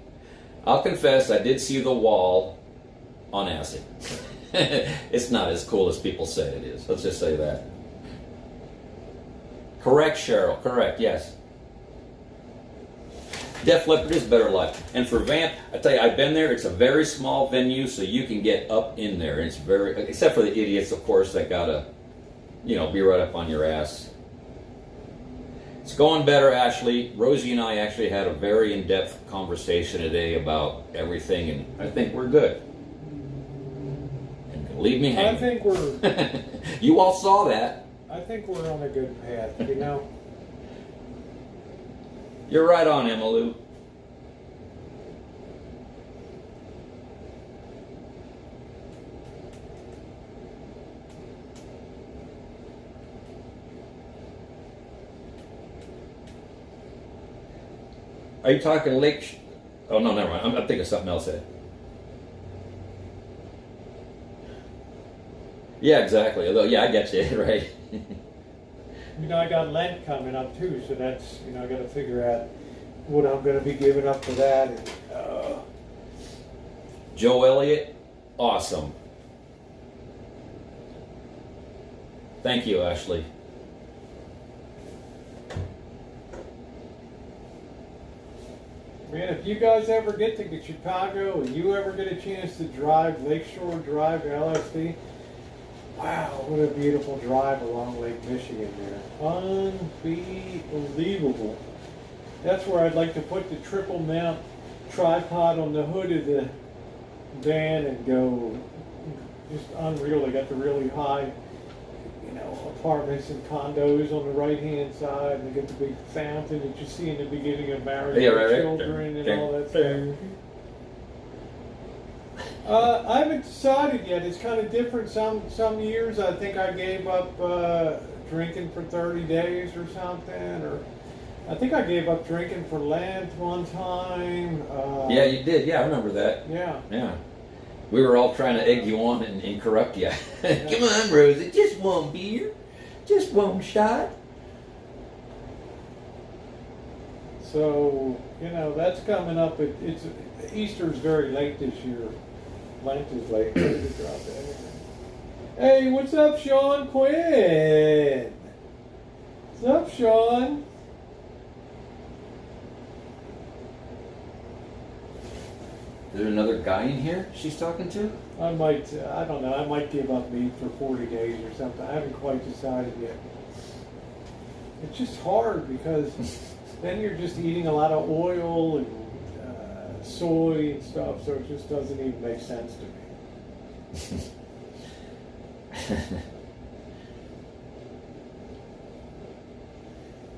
I'll confess, I did see The Wall on acid. It's not as cool as people say it is. Let's just say that. Correct, Cheryl. Correct. Yes. Def Leppard is better live. And for Vamp, I tell you, I've been there. It's a very small venue, so you can get up in there. And it's very, except for the idiots, of course, that gotta, be right up on your ass. It's going better, Ashley. Rosie and I actually had a very in-depth conversation today about everything, and I think we're good. And leave me hanging. I think we're. You all saw that. I think we're on a good path. You're right on, Emmylou. Are you talking Lake? Oh no, never mind. I'm thinking something else. Yeah, exactly. Although, yeah, I get you right. I got Lent coming up too, so that's I got to figure out what I'm going to be giving up for that. And, Joe Elliott, awesome. Thank you, Ashley. Man, if you guys ever get to Chicago and you ever get a chance to drive Lakeshore Drive LSD, wow, what a beautiful drive along Lake Michigan there. Unbelievable. That's where I'd like to put the triple mount tripod on the hood of the van and go. Just unreal. They got the really high, apartments and condos on the right-hand side, and they got the big fountain that you see in the beginning of Married with Children and all that stuff. I haven't decided yet. It's kind of different. Some years I think I gave up drinking for 30 days or something, or I think I gave up drinking for Lent one time. Yeah, you did. Yeah, I remember that. Yeah. We were all trying to egg you on and corrupt you. Come on, Rosie, just one beer, just one shot. So that's coming up. It's Easter's very late this year. Lent is late. Hey, what's up, Sean Quinn? What's up, Sean? Is there another guy in here she's talking to? I don't know, I might give up meat for 40 days or something. I haven't quite decided yet. It's just hard because then you're just eating a lot of oil and soy and stuff, so it just doesn't even make sense to me.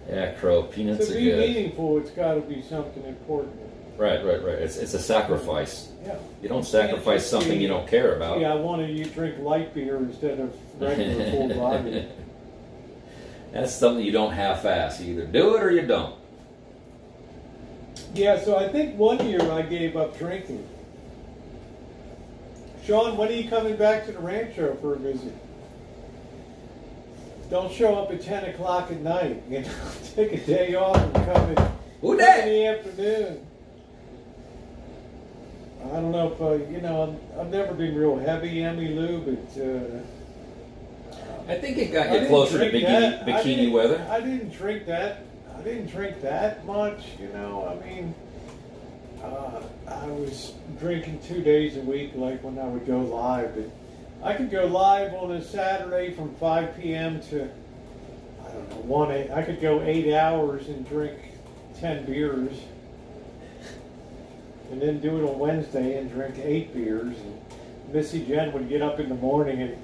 Yeah, Crow, peanuts are good. To be meaningful, it's got to be something important. Right. It's a sacrifice. Yeah. You don't sacrifice something you don't care about. Yeah, I wanted you to drink light beer instead of regular full body. That's something you don't half-ass. You either do it or you don't. Yeah, so I think one year I gave up drinking. Sean, when are you coming back to the rancho for a visit? Don't show up at 10 o'clock at night. Take a day off and come in the afternoon. I don't know if, I've never been real heavy, Emmylou, but... I think it got you closer to bikini weather. I didn't drink that much, I was drinking 2 days a week, like when I would go live. But I could go live on a Saturday from 5 p.m. to, I don't know, I could go 8 hours and drink 10 beers. And then do it on Wednesday and drink 8 beers. And Missy Jen would get up in the morning and,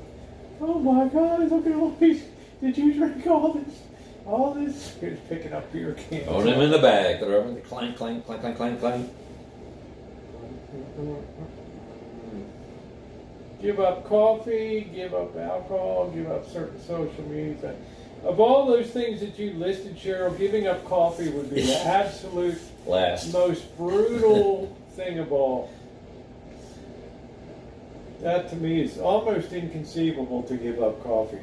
oh my God, look at all these. Did you drink all this? All this? He was picking up beer cans. Throw them in the bag. Throw them in the clank, clank, clank, clank, clank, clank. Give up coffee, give up alcohol, give up certain social media. Of all those things that you listed, Cheryl, giving up coffee would be the absolute Last. most brutal thing of all. That to me is almost inconceivable to give up coffee.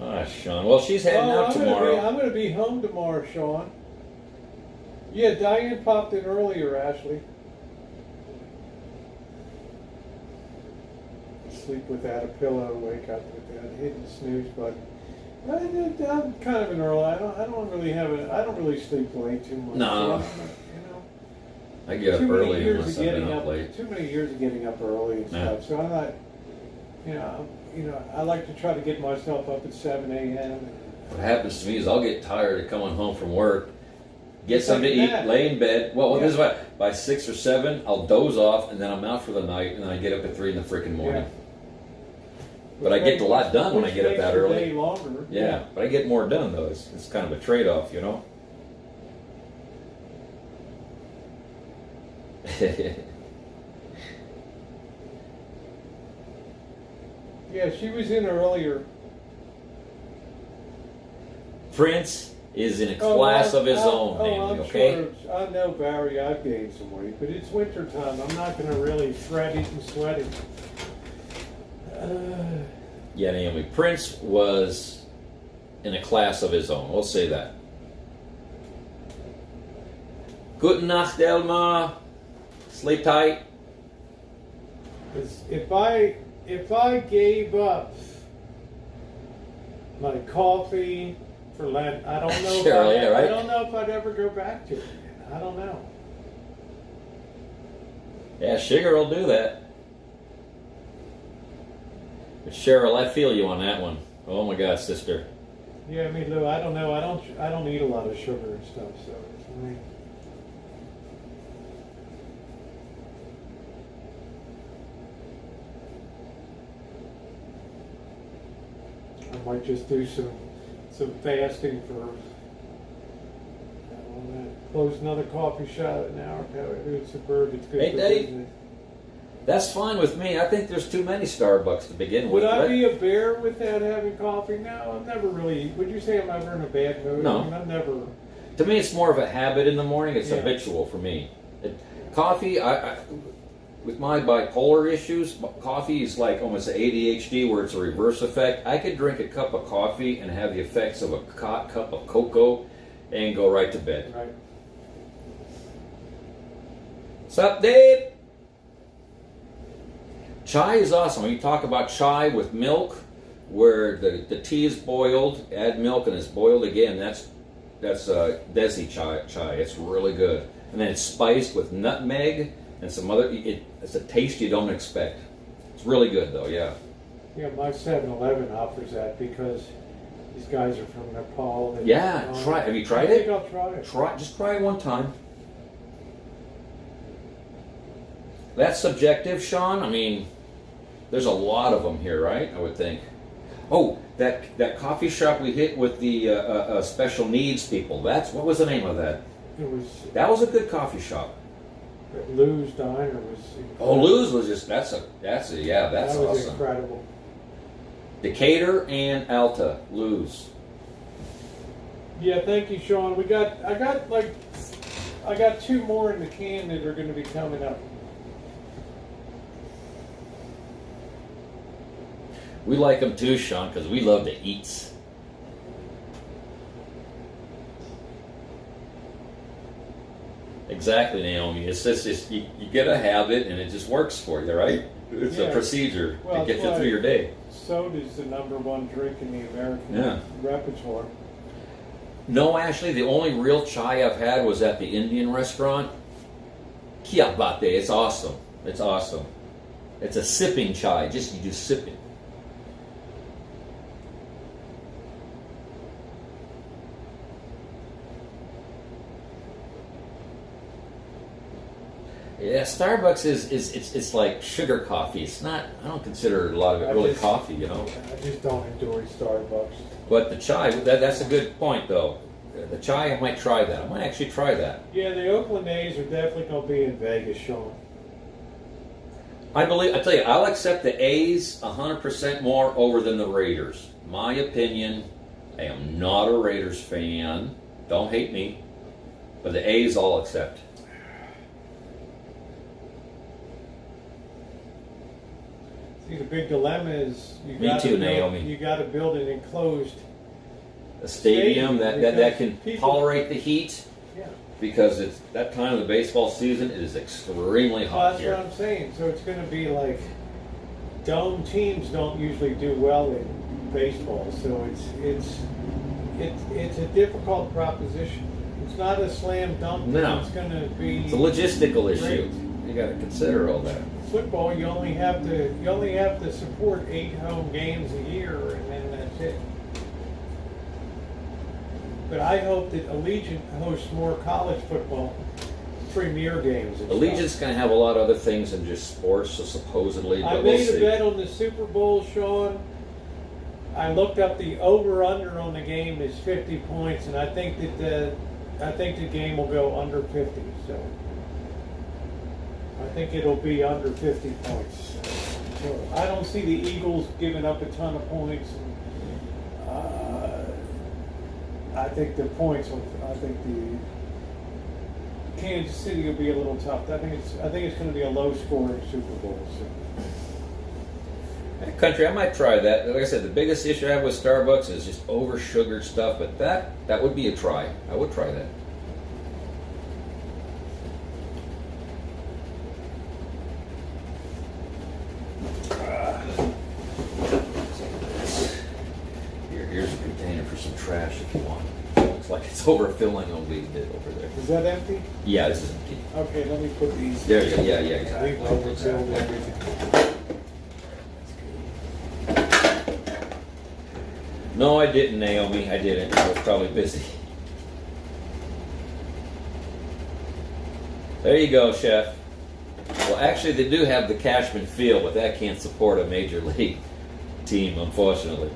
Ah, Sean. Well, she's heading out tomorrow. I'm going to be home tomorrow, Sean. Yeah, Diane popped in earlier, Ashley. Sleep without a pillow, wake up without hitting the snooze button. I'm kind of an early. I don't really sleep late too much. No. You know, I get up too many early years unless of I've getting been up up. late. Too many years of getting up early and Yeah. stuff. So I'm not. I like to try to get myself up at 7 a.m. What happens to me is I'll get tired of coming home from work, get It's something like to eat, that. lay in bed. Well, Yeah. this is what, by 6 or 7, I'll doze off, and then I'm out for the night, and then I get up at 3 in the freaking morning. Yeah. But I get a lot done when I get up Which that makes your early. day longer. Yeah, but I get more done, though. It's kind of a trade-off, you know? Yeah, she was in earlier. Prince is in a class of his own, I'm Naomi, okay? Sure, I know, Barry, I've gained some weight, but it's winter time. I'm not going to really fret it and sweat it. Yeah, Naomi. Prince was in a class of his own. We'll say that. Guten Nacht, Elma. Sleep tight. If I gave up my coffee for Lent, I don't know. Sure, yeah, right? I don't know if I'd ever go back to it. I don't know. Yeah, sugar will do that. But Cheryl, I feel you on that one. Oh my God, sister. Yeah, I mean, Lou, I don't know. I don't eat a lot of sugar and stuff, so it's me. I might just do some fasting for. Close another coffee shop an hour ago. It's superb. It's good. Hey, for Dave. business. That's fine with me. I think there's too many Starbucks to begin with. Would I but- be a bear without having coffee? No, I'm never really. Would you say I'm ever in a bad mood? No. I mean, I'm never. To me, it's more of a habit in the morning. It's Yeah. habitual for me. Coffee, with my bipolar issues, coffee is like almost ADHD, where it's a reverse effect. I could drink a cup of coffee and have the effects of a cup of cocoa and go right to bed. Right. What's up, Dave? Chai is awesome. When you talk about chai with milk, where the tea is boiled, add milk and it's boiled again, that's Desi chai. It's really good. And then it's spiced with nutmeg and some other, it's a taste you don't expect. It's really good though, yeah. Yeah, my 7-Eleven offers that because these guys are from Nepal. And, Yeah, try it. Have you tried I think it? I'll try it. Just try it one time. That's subjective, Sean. I mean, there's a lot of them here, right? I would think. Oh, that coffee shop we hit with the special needs people. What was the name of that? That was a good coffee shop. Lou's Diner was. Oh, Lou's was just that's that was awesome. incredible. Decatur and Alta, Lou's. Yeah, thank you, Sean. I got 2 more in the can that are going to be coming up. We like them too, Sean, because we love to eat. Exactly, Naomi. It's just you get a habit and it just works for you, right? It's a procedure to get you through your day. Soda's the #1 drink in the American repertoire. No, Ashley, the only real chai I've had was at the Indian restaurant. Kia bate. It's awesome. It's awesome. It's a sipping chai. You do sipping. Yeah, Starbucks it's like sugar coffee. It's not. I don't consider a lot of it really coffee, you know. I just don't enjoy Starbucks. But the chai, that's a good point, though. The chai, I might try that. I might actually try that. Yeah, the Oakland A's are definitely going to be in Vegas, Sean. I tell you, I'll accept the A's 100% more over than the Raiders. My opinion, I am not a Raiders fan. Don't hate me. But the A's I'll accept. See, the big dilemma is you Me got too, to build, Naomi. you got to build an enclosed A stadium that can people- tolerate the heat, Yeah. because it's that time of the baseball season. It is extremely Well, hot that's here. what I'm saying. So it's going to be like dome teams don't usually do well in baseball. So it's a difficult proposition. It's not a slam dunk. No. It's going to be. It's a logistical great. issue. You got to consider all that. Football, you only have to support 8 home games a year, and then that's it. But I hope that Allegiant hosts more college football premier games. And Allegiant's going to have a lot of other things than just sports, so supposedly, I but we'll made a see. bet on the Super Bowl, Sean. I looked up the over/under on the game is 50 points, and I think that the game will go under 50. So I think it'll be under 50 points. So I don't see the Eagles giving up a ton of points. I think the points. I think the Kansas City will be a little tough. I think it's going to be a low-scoring Super Bowl. So. Country, I might try that. Like I said, the biggest issue I have with Starbucks is just over-sugared stuff, but that would be a try. I would try that. Here's a container for some trash if you want. Looks like it's overfilling a wee bit over there. Is that empty? Yeah, this is empty. Okay, let me put these. There you go. Yeah, exactly. We've overfilled everything. No, I didn't, Naomi. I didn't. I was probably busy. There you go, Chef. Well, actually, they do have the Cashman Field, but that can't support a major league team, unfortunately.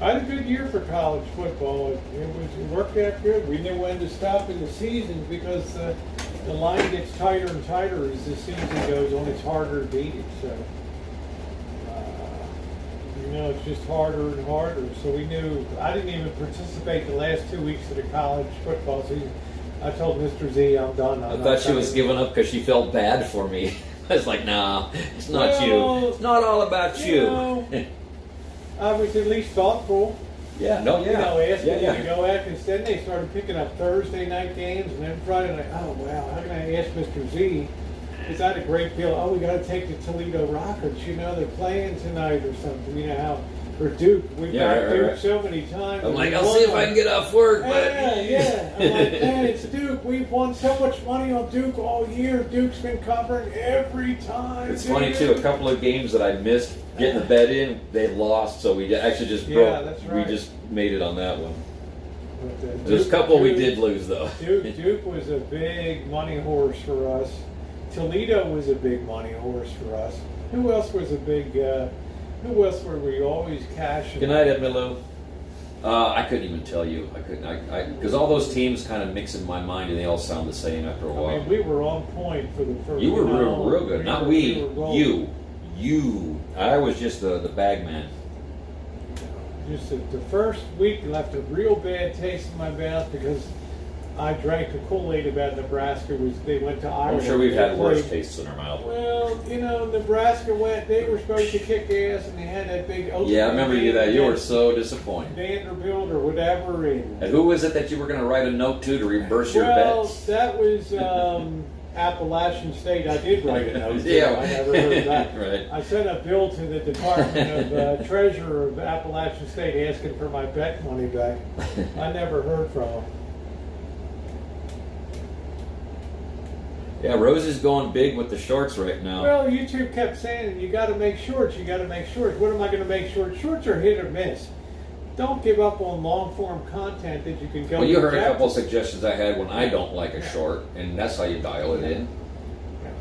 I had a good year for college football. It worked out good. We knew when to stop in the season because the line gets tighter and tighter as the season goes on. It's harder to beat it. So, it's just harder and harder. So we knew. I didn't even participate the last 2 weeks of the college football season. I told Mr. Z I'm done. I thought she was giving up because she felt bad for me. I was like, nah, it's not you. It's not all about you. I was at least thoughtful. Yeah, no, yeah. Asking me to go out, because then they started picking up Thursday night games, and then Friday night. Oh, wow, how can I ask Mr. Z? Because I had a great feel. Oh, we got to take the Toledo Rockets. They're playing tonight or something. Or Duke. We've got Duke so many times. I'm like, I'll see if I can get off work. Yeah. I'm like, man, it's Duke. We've won so much money on Duke all year. Duke's been covering every time. It's funny, too. A couple of games that I missed getting the bet in, they lost, so we actually just broke. Yeah, that's right. We just made it on that one. But, There's a couple we did lose, though. Duke was a big money horse for us. Toledo was a big money horse for us. Who else was a big... who else were we always cashing? Good night, Emilu. I couldn't even tell you. I couldn't. Because all those teams kind of mix in my mind, and they all sound the same after a while. I mean, we were on point for the first. You were real good. Not we. You. You. I was just the bag man. Just the first week left a real bad taste in my mouth because I drank the Kool-Aid about Nebraska. They went to Ireland. I'm sure we've had worse tastes in our mouth. Well, Nebraska went. They were supposed to kick ass, and they had that big. Yeah, I remember you that. You were so disappointed. Vanderbilt or whatever. And who was it that you were going to write a note to reverse your bets? That was Appalachian State. I did write a note. Yeah, I never heard that. Right. I sent a bill to the Department of Treasurer of Appalachian State asking for my bet money back. I never heard from them. Yeah, Rose is going big with the shorts right now. Well, YouTube kept saying, you got to make shorts, you got to make shorts. What am I going to make shorts? Shorts are hit or miss. Don't give up on long-form content that you can go... Well, you heard a couple of suggestions I had when I don't like a short, and that's how you dial it in. Yeah.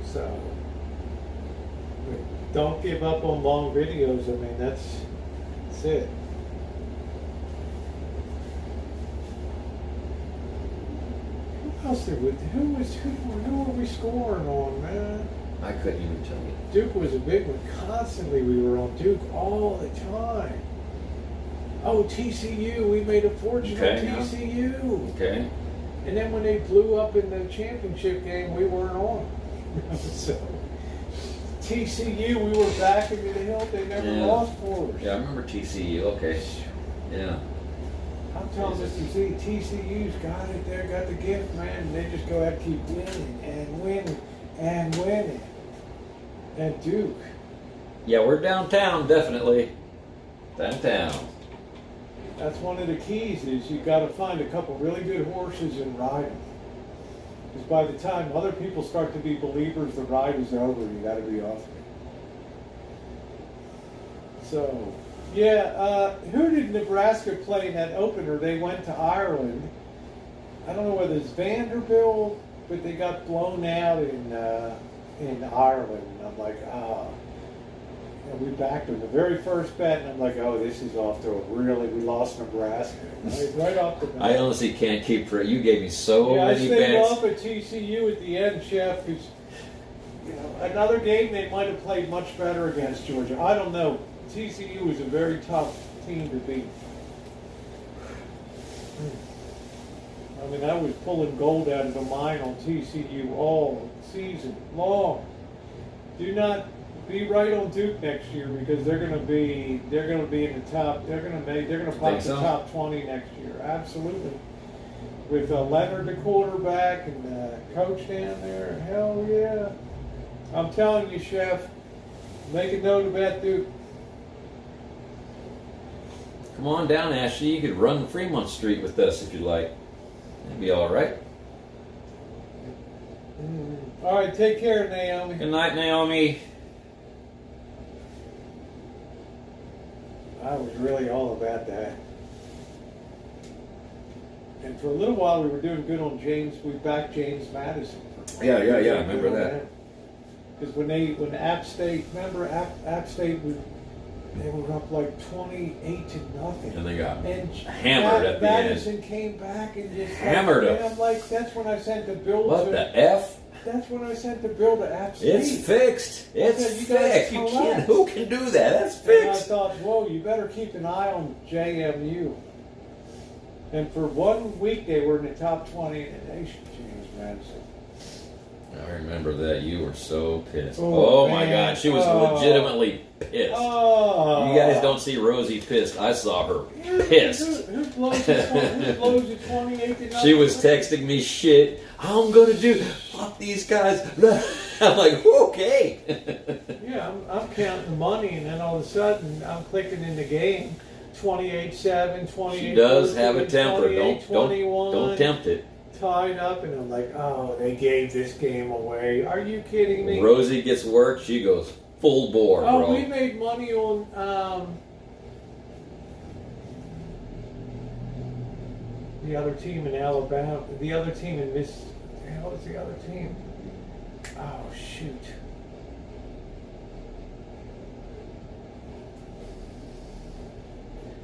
So, don't give up on long videos. I mean, that's it. else there was? Who were we scoring on, man? I couldn't even tell you. Duke was a big one. Constantly we were on Duke all the time. Oh, TCU. We made a fortune Okay, on TCU. Okay. And then when they blew up in the championship game, we weren't on. So TCU, we were back into the hill. They never lost for us. Yeah, I remember TCU. Okay. Yeah. I'm telling Mr. Z, TCU's got it there, got the gift, man. And they just go out and keep winning and winning and winning. And Duke. Yeah, we're downtown, definitely. Downtown. That's one of the keys is you got to find a couple really good horses and ride them. Because by the time other people start to be believers, the ride is over. You got to be off it. So, yeah, who did Nebraska play in that opener? They went to Ireland. I don't know whether it's Vanderbilt, but they got blown out in Ireland. And I'm like, and we backed them the very first bet, and I'm like, oh, this is off to a really, we lost Nebraska. Right off the bat. I honestly can't keep track. You gave me so I many stayed bets. off at TCU at the end, Chef, because another game they might have played much better against Georgia. I don't know. TCU was a very tough team to beat. I mean, I was pulling gold out of the mine on TCU all season long. Do not be right on Duke next year because they're going to be in the top. They're going to pop the top 20 next year. Absolutely. With Leonard the quarterback and coach down there, hell yeah! I'm telling you, Chef. Make a note about Duke. Come on down, Ashley. You could run Fremont Street with us if you like. That'd be all right. All right, take care, Naomi. Good night, Naomi. I was really all about that. And for a little while, we were doing good on James. We backed James Madison. Yeah. I remember that. Because when App State, remember App State, they were up like 28-0. And they got and hammered at the Madison end. came back and just Hammered them. them. And I'm like, that's when I sent the bill What to. the F? That's when I sent the bill to App State. It's fixed. It's said, you guys fixed. You relax. can't. Who can do that? That's And I fixed. thought, whoa, you better keep an eye on JMU. And for 1 week, they were in the top 20 in the nation, James Madison. I remember that. You were so pissed. Oh, Oh my man. God. She was legitimately pissed. Oh. You guys don't see Rosie pissed. I saw her pissed. Who blows it 28-0? She was texting me shit. I'm gonna do. Fuck these guys. I'm like, okay. Yeah, I'm counting the money, and then all of a sudden, I'm clicking in the game. 28-7, 28. She does have a temper. 21, Don't tempt it. Tied up, and I'm like, oh, they gave this game away. Are you kidding me? Rosie gets work. She goes full bore, Oh, bro. we made money on the other team in Alabama. The other team in Miss. The hell is the other team? Oh shoot!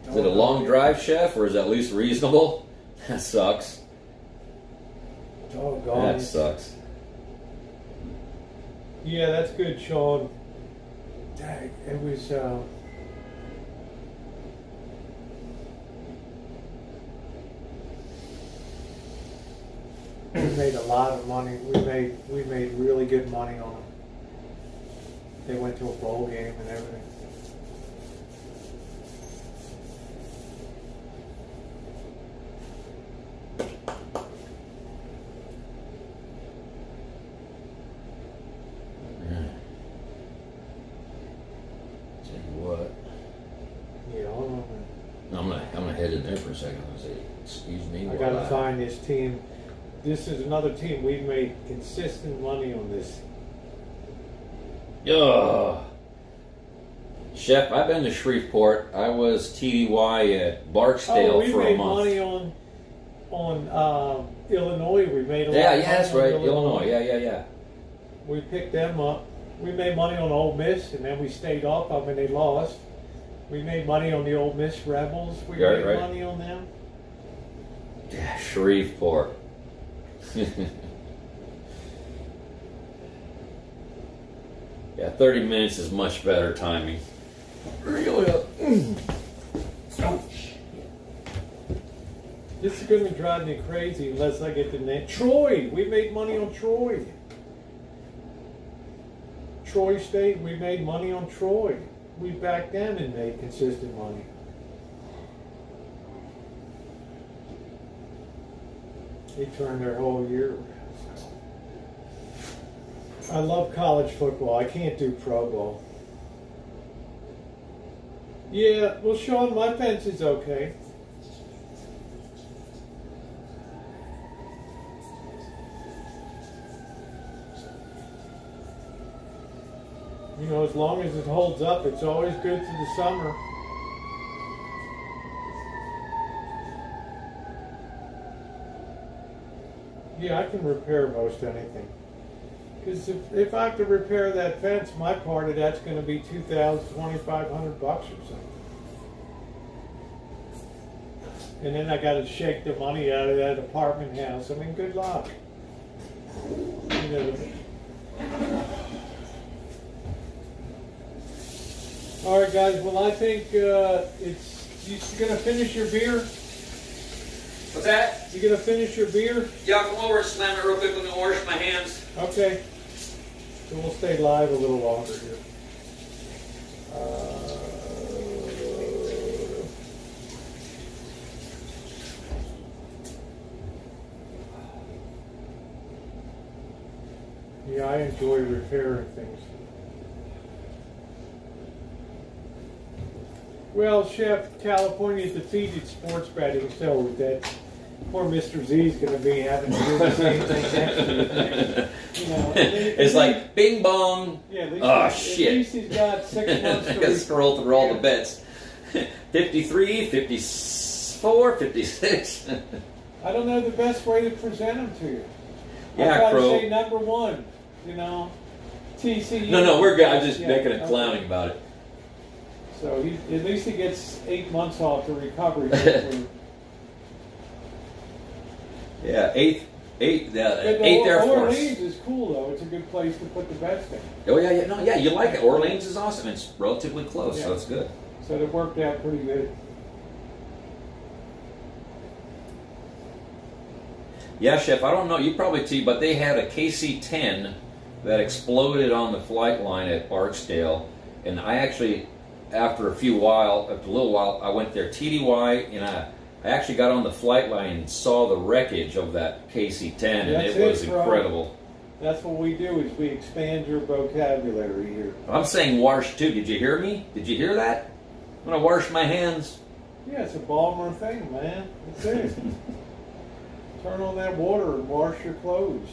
Is it a long drive, Chef, or is that at least reasonable? That sucks. Doggone That it. sucks. Yeah, that's good, Sean. Dang, it was. We made a lot of money. We made really good money on them. They went to a bowl game and everything. Tell you what. Yeah, hold on. I'm gonna head in there for a second and say, excuse me. I gotta find this team. This is another team. We've made consistent money on this. Ugh. Chef, I've been to Shreveport. I was TDY at Barksdale we for a made month. money on Illinois. We made a lot Yeah, of money that's on right. Illinois. Yeah. We picked them up. We made money on Ole Miss, and then we stayed off them, and they lost. We made money on the Ole Miss Rebels. We made Right. money on them. Yeah, Shreveport. Yeah, 30 minutes is much better timing. This is going to drive me crazy unless I get the name. Troy! We made money on Troy. Troy State, we made money on Troy. We backed them and made consistent money. They turned their whole year around. I love college football. I can't do pro ball. Yeah, well, Sean, my fence is okay. You know, as long as it holds up, it's always good for the summer. Yeah, I can repair most anything. Because if I have to repair that fence, my part of that's going to be $2,500 or something. And then I got to shake the money out of that apartment house. I mean, good luck. You know. All right, guys. Well, I think it's. You gonna finish your beer? What's that? You gonna finish your beer? Yeah, I'll come over and slam it real quick when I wash my hands. Okay. So we'll stay live a little longer here. Yeah, I enjoy repairing things. Well, Chef, California defeated sports betting, so that poor Mr. Z's going to be having to do the same thing next year. You know, It's like bing bong. Yeah, at least Oh, at shit. least he's got 6 months I to gotta scroll through all the bets. 53, 54, 56. I don't know the best way to present them to you. Yeah, I try Crow. to say number one, you know, TCU. No, we're good. I'm just Yeah, making a okay. clowning about it. So at least he gets 8 months off to recover. Yeah, eighth But Air Force. Orleans is cool though. It's a good place to put the bets in. Oh yeah, you like it. Orleans is awesome. It's relatively close, so Yeah. it's good. So it worked out pretty good. Yeah, Chef, I don't know, you probably too, but they had a KC-10 that exploded on the flight line at Barksdale, and I actually, after a little while, I went there TDY, and I actually got on the flight line and saw the wreckage of that KC-10, and That's it was it, bro. incredible. That's what we do, is we expand your vocabulary here. I'm saying wash too. Did you hear me? Did you hear that? I'm gonna wash my hands. Yeah, it's a Balmer thing, man. That's it. Turn on that water and wash your clothes.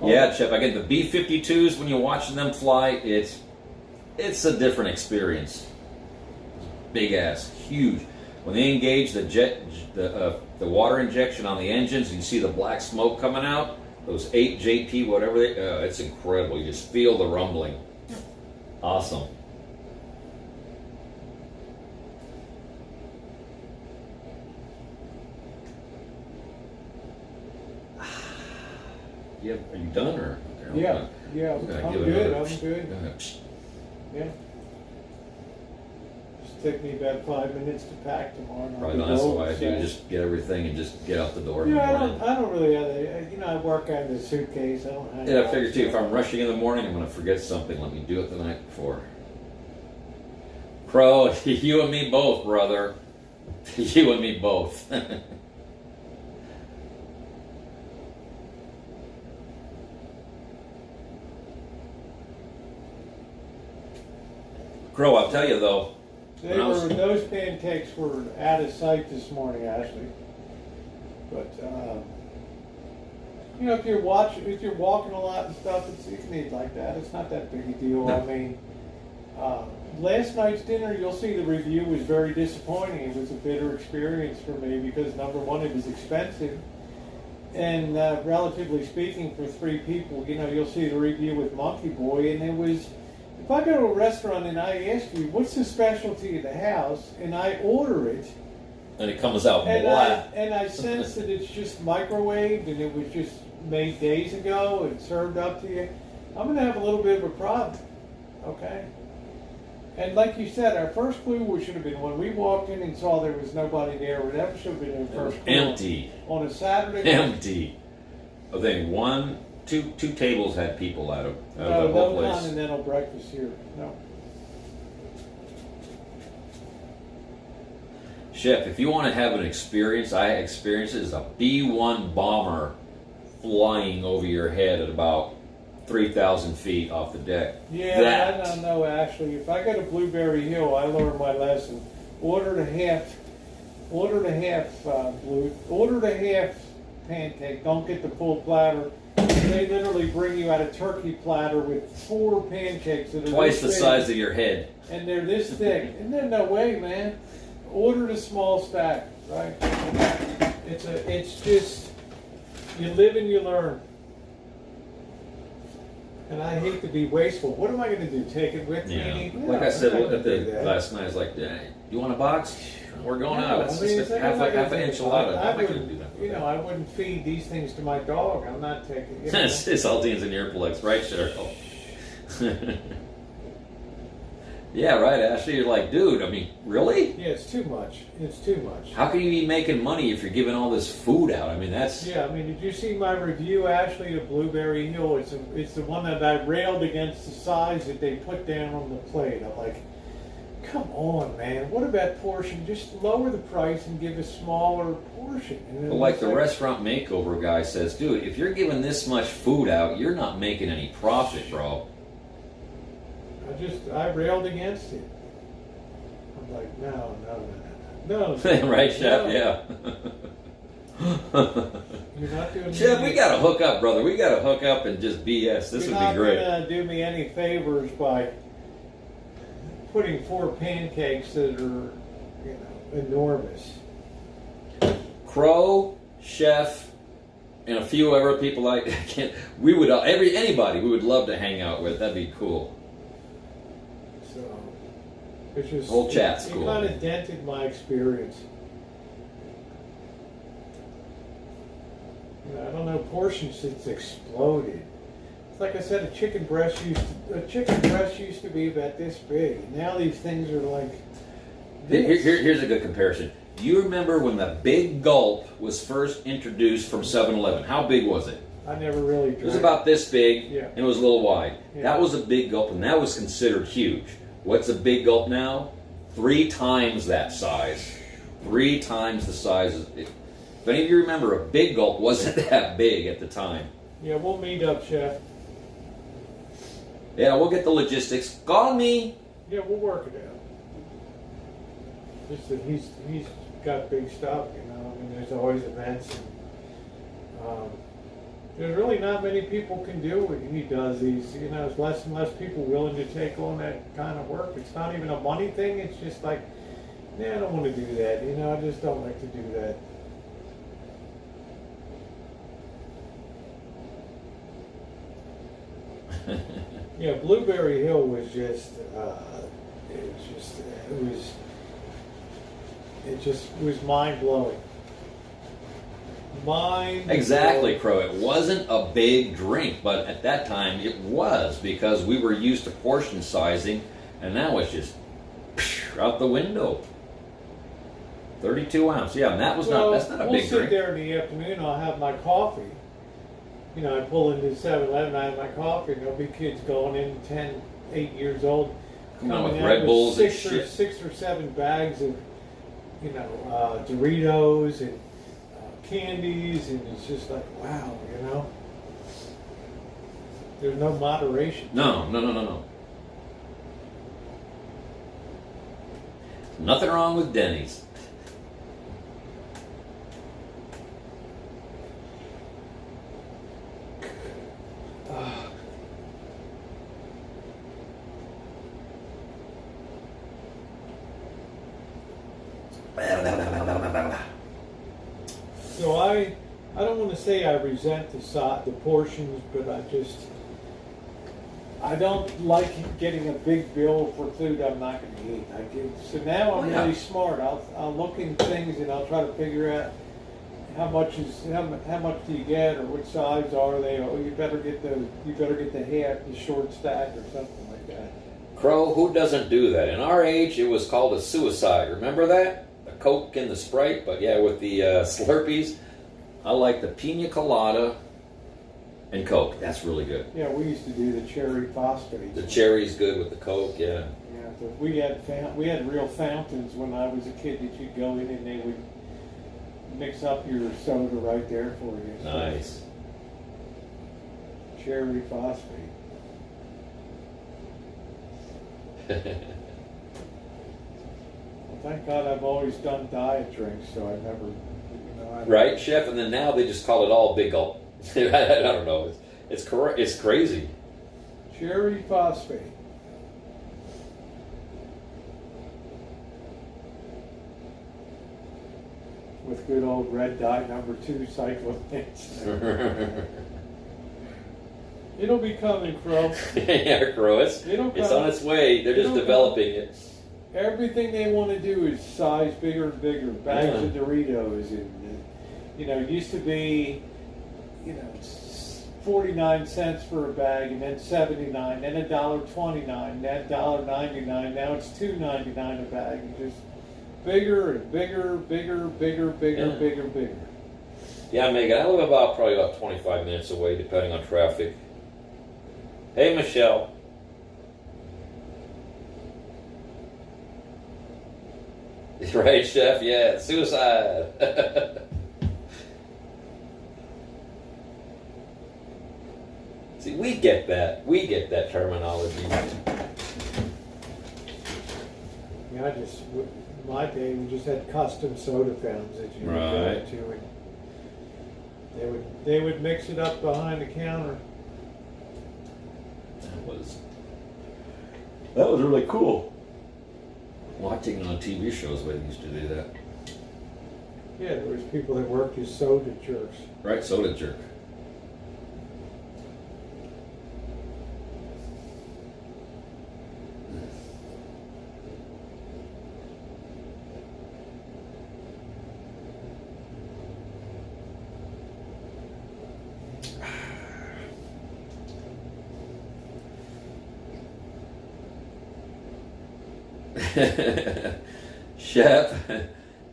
Yeah, Chef. I get the B-52s when you're watching them fly. It's a different experience. Big ass, huge. When they engage the water injection on the engines, and you see the black smoke coming out. Those 8 JT, whatever it's incredible. You just feel the rumbling. Awesome. Yeah, are you done or? Okay, Yeah, Okay, I'm give it good. another- I'm good. Go ahead. Yeah. Just took me about 5 minutes to pack tomorrow. and I'll Right, be that's golden, what I do. so- Just get everything and just get out the door. in the Yeah, morning. I don't really have I work out in the suitcase. I don't have. Yeah, I figure too, if I'm rushing in the morning, I'm going to forget something. Let me do it the night before. Crow, you and me both, brother. You and me both. Crow, I'll tell you though. Those pancakes were out of sight this morning, Ashley. But you know, if you're walking a lot and stuff, you can eat like that. It's not that big a deal. No. I mean, last night's dinner, you'll see the review was very disappointing. It was a bitter experience for me because number one, it was expensive, and relatively speaking, for 3 people, you know, you'll see the review with Monkey Boy, and it was. If I go to a restaurant and I ask you, what's the specialty of the house, and I order it, and it comes out And black. I sense that it's just microwaved and it was just made days ago and served up to you. I'm going to have a little bit of a problem, okay? And like you said, our first clue should have been when we walked in and saw there was nobody there. That should have been our first clue. Empty. On a Saturday. Empty. I think two tables had people out of the No, whole no place. continental breakfast here. No. Chef, if you want to have an experience, I experienced it as a B-1 bomber flying over your head at about 3,000 feet off the deck. Yeah, That. I don't know, Ashley. If I go to Blueberry Hill, I learned my lesson. Order and a half pancake. Don't get the full platter. They literally bring you out a turkey platter with 4 pancakes that are Twice the this size big, of your head. and they're this thick. And there's no way, man. Order the small stack, right? It's just you live and you learn. And I hate to be wasteful. What am I going to do? Take it with Yeah. me? Like I said I'm not gonna do that. last night, I was like, you want a box? We're going No, out. I It's mean, just it's like half I'm not an gonna do enchilada. it. I'm I not going to wouldn't- do that. You know, I wouldn't feed these things to my dog. I'm not taking. You know. Saltines and earplugs, right, Cheryl? Yeah, right, Ashley. You're like, dude, I mean, really? Yeah, it's too much. It's too much. How can you be making money if you're giving all this food out? I mean, that's... Yeah, I mean, did you see my review, Ashley, of Blueberry Hill? It's the one that I railed against the size that they put down on the plate. I'm like, come on, man. What about portion? Just lower the price and give a smaller portion. And But like the restaurant makeover guy says, dude, if you're giving this much food out, you're not making any profit, bro. I railed against it. I'm like, no. Right, Chef? No. Yeah. You're not doing Chef, me we got to hook up, brother. We got to hook up and just BS. This would be great. You're not going to do me any favors by putting 4 pancakes that are, enormous. Crow, Chef, and a few other people I can't. We would anybody we would love to hang out with. That'd be cool. So, which was Whole chat's cool. It kind of dented my experience. I don't know, portions it's exploded. It's like I said, a chicken breast used to be about this big. Now these things are like this. Here's a good comparison. Do you remember when the Big Gulp was first introduced from 7-Eleven? How big was it? I never really It was drank. about this big, Yeah. and it was a little wide. Yeah. That was a Big Gulp, and that was considered huge. What's a Big Gulp now? 3 times that size. 3 times the size. If any of you remember, a Big Gulp wasn't that big at the time. Yeah, we'll meet up, Chef. Yeah, we'll get the logistics. Call me. Yeah, we'll work it out. Just that he's got big stuff, I mean, there's always events. And, there's really not many people can do what he does. There's less and less people willing to take on that kind of work. It's not even a money thing. It's just like, I don't want to do that. I just don't like to do that. Yeah, Blueberry Hill was just, it was mind blowing. Exactly, Crow. It wasn't a big drink, but at that time it was because we were used to portion sizing, and now it's just out the window. 32 ounce, yeah, and that's not a big sit drink. there in the afternoon. I'll have my coffee. I pull into 7-Eleven. I have my coffee. And there'll be kids going in 10, 8 years old, Come on, with coming out Red Bulls and 6 or 7 bags of, Doritos and candies, and it's just like, wow, There's no moderation. No. Nothing wrong with Denny's. So I don't want to say I resent the portions, but I don't like getting a big bill for food I'm not going to eat. So now I'm really smart. I'll look in things and I'll try to figure out how much do you get, or what size are they? Oh, you better get the short stack or something like that. Crow, who doesn't do that? In our age, it was called a suicide. Remember that? The Coke and the Sprite, but yeah, with the Slurpees. I like the Pina Colada and Coke. That's really good. Yeah, we used to do the cherry phosphate. The cherry's good with the Coke, yeah. Yeah, but we had real fountains when I was a kid that you'd go in and they would mix up your soda right there for you. So Nice. cherry phosphate. Well, thank God I've always done diet drinks, so I never, Right, Chef? And then now they just call it all Big Gulp. I don't know. It's crazy. Cherry phosphate. With good old red dye number 2 cyclohexane. It'll be coming, Crow. Yeah, Crow. It's on its way. They're just developing it. Everything they want to do is size bigger and bigger. Bags of Doritos, and it used to be, 49 cents for a bag, and then 79, then $1.29, then $1.99. Now it's $2.99 a bag, and just bigger and bigger. Yeah, Megan, I live probably about 25 minutes away, depending on traffic. Hey, Michelle. Right, Chef? Yeah, suicide. See, we get that. We get that terminology. Yeah, my day, we just had custom soda fountains that you would go to, and they would mix it up behind the counter. That was really cool. Watching on TV shows where they used to do that. Yeah, there was people that worked as soda jerks. Right, soda jerk. Chef,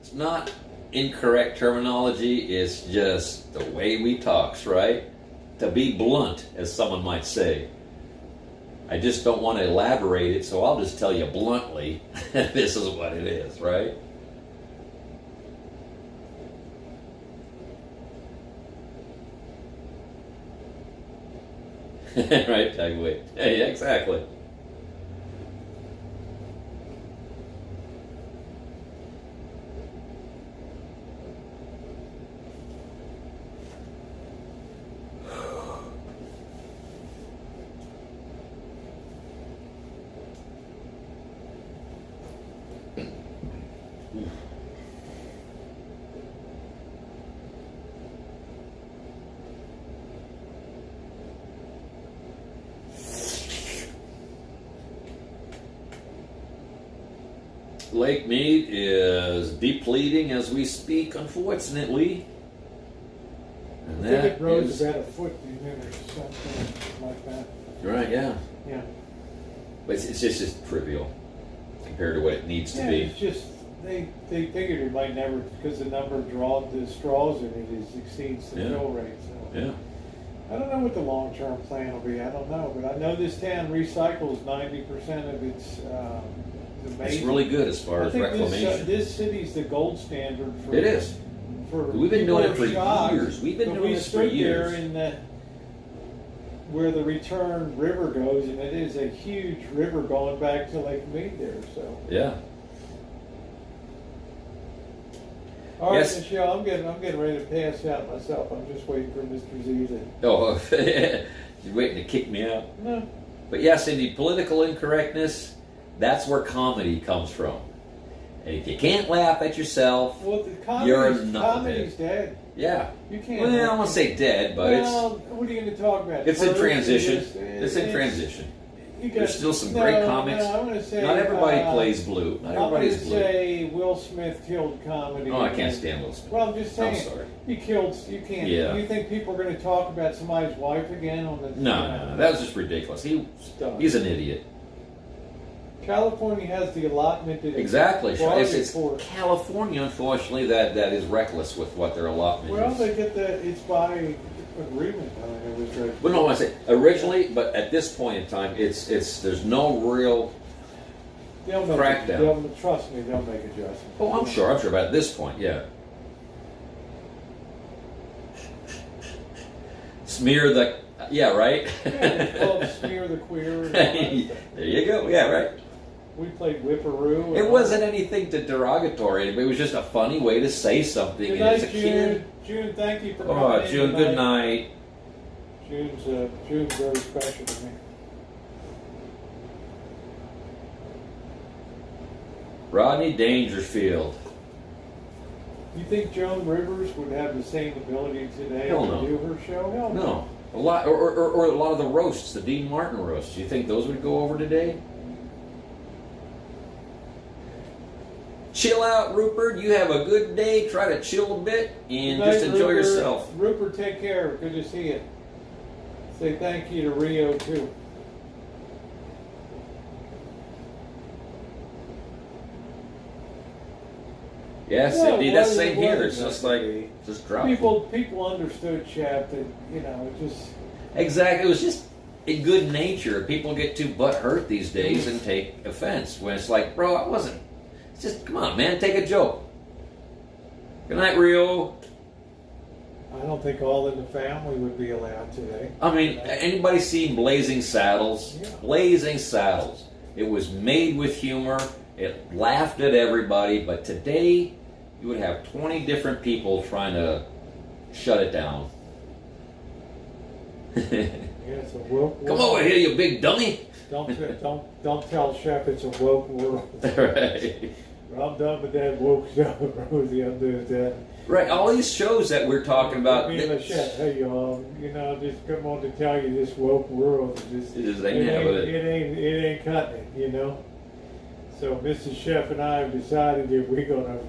it's not incorrect terminology, it's just the way we talks, right? To be blunt, as someone might say. I just don't want to elaborate it, so I'll just tell you bluntly, this is what it is, right? Right, Tagway. Yeah, exactly. Lake Mead is depleting as we speak, unfortunately. And I think it rose about a foot in a minute or something like that. Right, yeah. Yeah. But it's just trivial compared to what it needs to be. It's just, they figured it might never, because the number of the straws in it exceeds the fill rate. So. Yeah. I don't know what the long-term plan will be. I don't know. But I know this town recycles 90% of its It's really good as far as reclamation. This city's the gold standard for. It is. We've been doing it for years. We've been doing this for years. There in where the return river goes, and it is a huge river going back to Lake Mead there. So. Yeah. All right, Michelle, I'm getting ready to pass out myself. I'm just waiting for Mr. Z to. Oh, you're waiting to kick me out? No. But yes, Cindy, political incorrectness. That's where comedy comes from. And if you can't laugh at yourself, you're a knucklehead. Comedy's dead. Yeah. You can't. Well, I don't want to say dead, but what are you going to talk about? It's in transition. It's in transition. There's still some great comics. No, I'm gonna say, not everybody plays blue. Not everybody's I'm blue. gonna say Will Smith killed comedy. Oh, I can't stand Will Smith. Well, I'm just saying. I'm sorry. He killed. You can't. Yeah. You think people are going to talk about somebody's wife again on the? No. That was just ridiculous. He's an idiot. California has the allotment that Exactly. It's for. California, unfortunately, that is reckless with what their allotment Well, is. they get it's by agreement. I mean, it was right. Well, no, I say originally, but at this point in time, it's there's no real They'll make crackdown. Trust me, they'll make adjustments. Oh, I'm sure. But at this point, yeah. Smear the, right? Yeah, well, smear the queer. And all that stuff. There you go. Yeah, right. We played Whipperoo. It wasn't anything derogatory. It was just a funny way to say something. Good And as a night, kid, June, thank you for coming. oh, in June, good night. June's very special to me. Rodney Dangerfield. You think Joan Rivers would have the same ability today Hell to no. do her show? Hell no. No, a lot, or a lot of the roasts, the Dean Martin roasts. Do you think those would go over today? Chill out, Rupert. You have a good day. Try to chill a bit and Good night, just enjoy Rupert. yourself. Rupert, take care. Good to see you. Say thank you to Rio too. Yes, Yeah, indeed. That's the what same it here. was It's just meant to like, be. just drop. People understood, Chap, that it just. Exactly. It was just in good nature. People get too butthurt these days and take offense when it's like, bro, I wasn't. It's just, come on, man, take a joke. Good night, Rio. I don't think All in the Family would be allowed today. I mean, anybody seen Blazing Saddles? Yeah. Blazing Saddles. It was made with humor. It laughed at everybody. But today, you would have 20 different people trying to shut it down. Yeah, it's a woke. Come over here, you big dummy. Don't tell Chef it's a woke world. Right. I'm done with that woke stuff, Rosie. I'm doing that. Right. All these shows that we're talking about. Me and the chef, hey y'all, just come on to tell you this woke world is It ain't cutting it, So Mrs. Chef and I have decided that we're gonna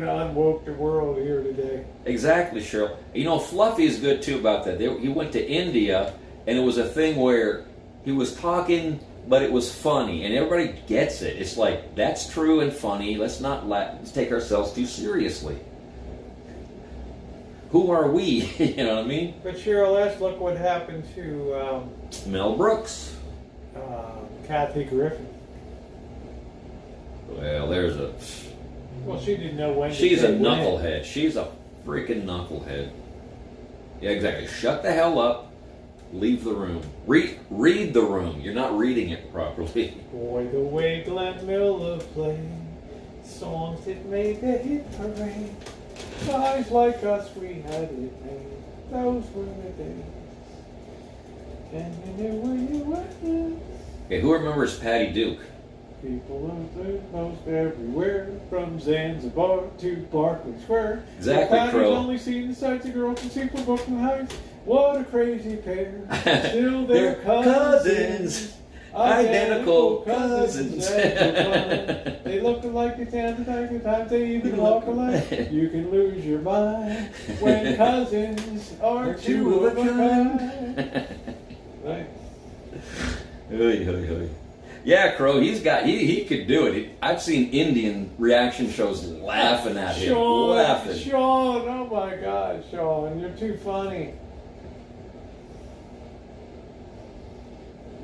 unwoke the world here today. Exactly, Cheryl. Fluffy is good too about that. He went to India, and it was a thing where he was talking, but it was funny, and everybody gets it. It's like, that's true and funny. Let's take ourselves too seriously. Who are we? You know what I mean? But Cheryl, let's look what happened to Mel Brooks. Kathy Griffin. Well, there's a... Well, she didn't know when. She's to a say when. knucklehead. She's a freaking knucklehead. Yeah, exactly. Shut the hell up. Leave the room. Read the room. You're not reading it properly. Boy, the way Glenn Miller played songs that made the hit parade. Guys like us, we had it made. Those were the days. And you knew where you were. Okay, who remembers Patty Duke? People are most everywhere, from Zanzibar to Barclay Square. Exactly, Patty's Crow. only seen the sights a girl can see from Brooklyn Heights. What a crazy pair. Still They're they're cousins. Identical cousins. They look alike at times they even walk alike. You can lose your mind when cousins are two of a kind. Right. Yeah, Crow, he could do it. I've seen Indian reaction shows laughing at him. Laughing. Sean, oh my God, Sean, you're too funny.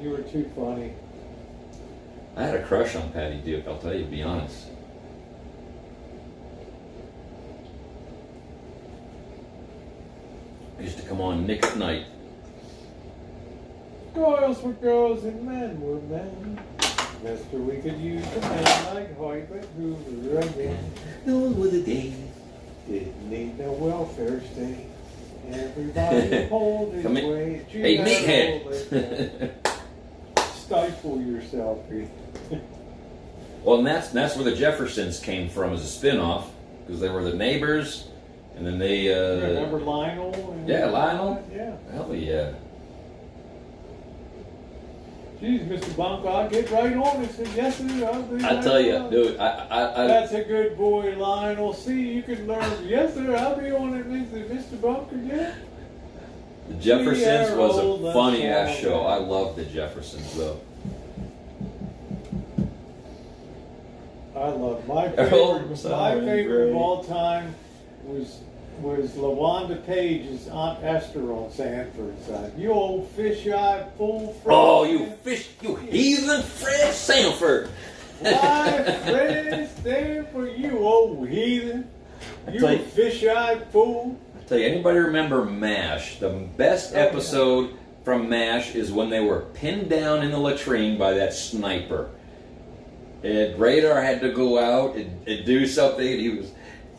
You were too funny. I had a crush on Patty Duke, I'll tell you, to be honest. I used to come on Nick at Night. Girls were girls and men were men. Mister, we could use a man like Hoyt Hoover again. Those were the days. Didn't need no welfare state. Everybody hold his Come in. weight. Hey, meathead! Stifle yourself, Pete. Well, and that's where the Jeffersons came from as a spin-off, because they were the neighbors, and then they... Remember Lionel? Yeah, Lionel? Yeah. Hell yeah. Geez, Mr. Bunk, I'll get right on it. Said, yes, sir. I tell you, dude, That's a good boy, Lionel. See, you can learn. Yes, sir. I'll be on it, Mr. Bunker. Yeah. The Jeffersons was a funny ass show. I love the Jeffersons though. I love my favorite of all time was LaWanda Page's Aunt Esther on Sanford side. You old fish-eyed fool. Oh, you heathen Fred Sanford. Why, Fred Sanford, you old heathen. You fish-eyed fool. I tell you, anybody remember MASH? The best episode from MASH is when they were pinned down in the latrine by that sniper. And Radar had to go out and do something, and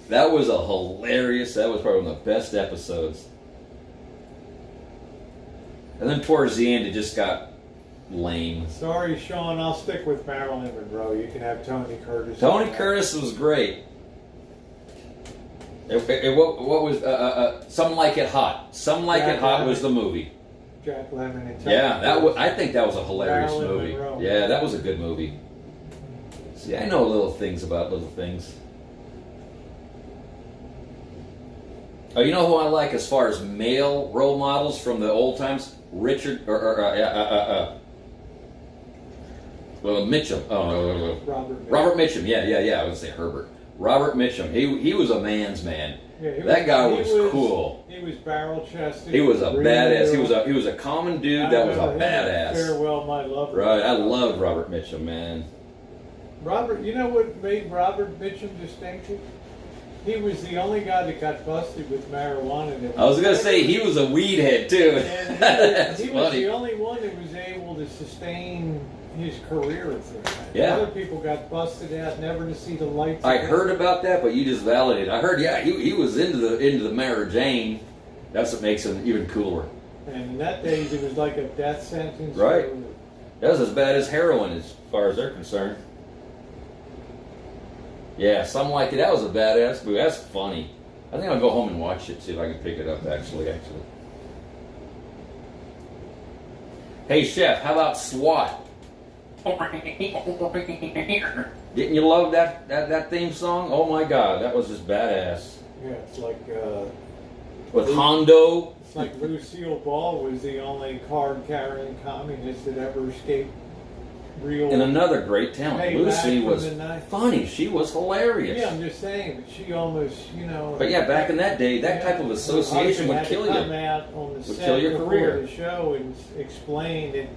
that was that was probably one of the best episodes. And then towards the end, it just got lame. Sorry, Sean, I'll stick with Marilyn Monroe. You can have Tony Curtis. Tony Curtis was great. What was Some Like It Hot? Some Like It Hot was the movie. Jack Lemmon and Yeah, I think that was a hilarious Marilyn movie. Monroe. Yeah, that was a good movie. See, I know little things about little things. Oh, you know who I like as far as male role models from the old times? Mitchum. Robert Mitchum. Yeah. I would say Herbert. Robert Mitchum. He was a man's man. Yeah, that guy was cool. He was barrel chested. He was a badass. He was a common dude that was a badass. Farewell, my lover. Right. I loved Robert Mitchum, man. Robert, you know what made Robert Mitchum distinctive? He was the only guy that got busted with marijuana. I was going to say, he was a weed head, too. And he was the only one that was able to sustain his career with it. Yeah. Other people got busted out, never to see the lights. I heard about that, but you just validated. I heard, he was into the Mara Jane. That's what makes him even cooler. And in that days, it was like a death sentence. Right. That was as bad as heroin, as far as they're concerned. Yeah, something like it. That was a badass movie. That's funny. I think I'll go home and watch it, see if I can pick it up, actually. Hey, Chef, how about SWAT? Didn't you love that theme song? Oh, my God. That was just badass. Yeah, it's like... with Hondo. It's like Lucille Ball was the only card-carrying communist that ever escaped real... And another great talent. Lucy was funny. She was hilarious. Yeah, I'm just saying, but she almost, But yeah, back in that day, that type of association would kill you. Come out on the would set kill your career. The show and explain that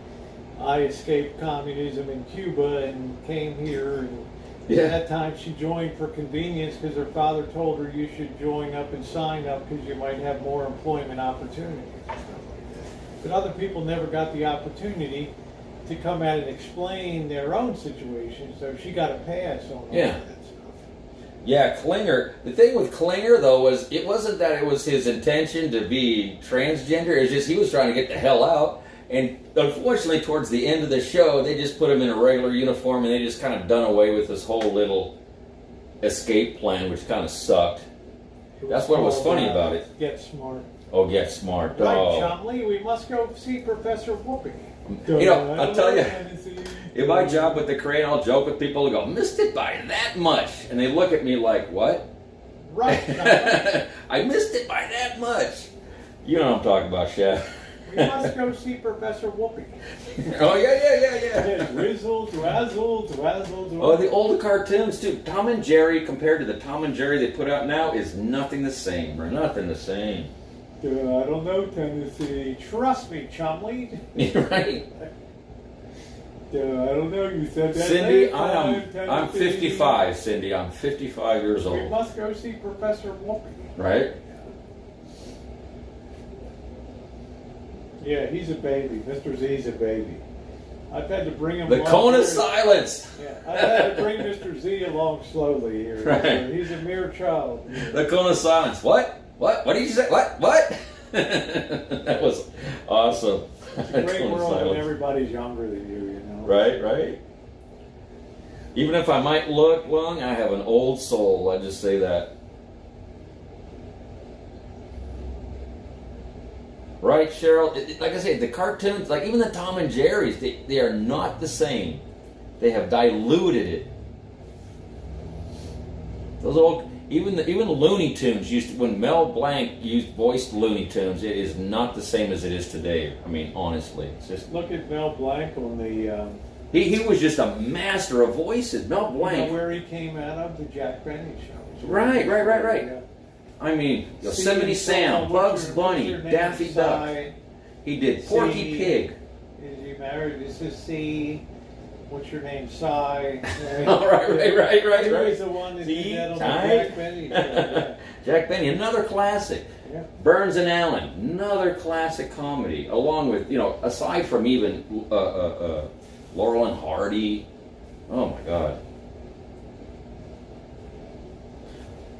I escaped communism in Cuba and came here. And at that time, she joined for convenience because her father told her you should join up and sign up because you might have more employment opportunities and stuff like that. But other people never got the opportunity to come out and explain their own situation, so she got a pass on all that stuff. Yeah, Klinger. The thing with Klinger, though, was it wasn't that it was his intention to be transgender. It's just he was trying to get the hell out. And unfortunately, towards the end of the show, they just put him in a regular uniform, and they just kind of done away with this whole little escape plan, which kind of sucked. That's what was funny about it. Get smart. Oh, Get Smart. Right, Oh. Chumley, we must go see Professor Whoopi. I'll tell you, in my job with the crane, I'll joke with people and go, missed it by that much. And they look at me like, what? Right. I missed it by that much. You know what I'm talking about, Chef. We must go see Professor Whoopi. Oh, yeah. Drizzle, dwazzle, dwazzle. Oh, the older cartoons, too. Tom and Jerry, compared to the Tom and Jerry they put out now, is nothing the same. Or nothing the same. I don't know, Tennessee. Trust me, Chumley. Right? I don't know. You said that. Cindy, I'm 55, Cindy. I'm 55 years old. We must go see Professor Whoopi. Right? Yeah, he's a baby. Mr. Z's a baby. I've had to bring him The cone of silence. Yeah, I've had to bring Mr. Z along slowly here. Right. He's a mere child. The cone of silence. What? What did you say? What? That was awesome. It's a great world when everybody's younger than you know. Right. Even if I might look young, I have an old soul. I just say that. Right, Cheryl? Like I say, the cartoons, like even the Tom and Jerry's, they are not the same. They have diluted it. Those old, even Looney Tunes used to, when Mel Blanc voiced Looney Tunes, it is not the same as it is today. I mean, honestly, it's just Look at Mel Blanc on the. he was just a master of voices. Mel You Blanc. know where he came out of? The Jack Benny show. Right. Yeah. I mean, Yosemite Sam, Bugs Bunny, Daffy Duck. He did Porky Pig. Is he married? This is C. What's your name? Cy. Right. He was the one that See? did that on the Ty? Jack Benny show. Yeah. Jack Benny, another classic. Yeah. Burns and Allen, another classic comedy. Along with, aside from even Laurel and Hardy. Oh my God.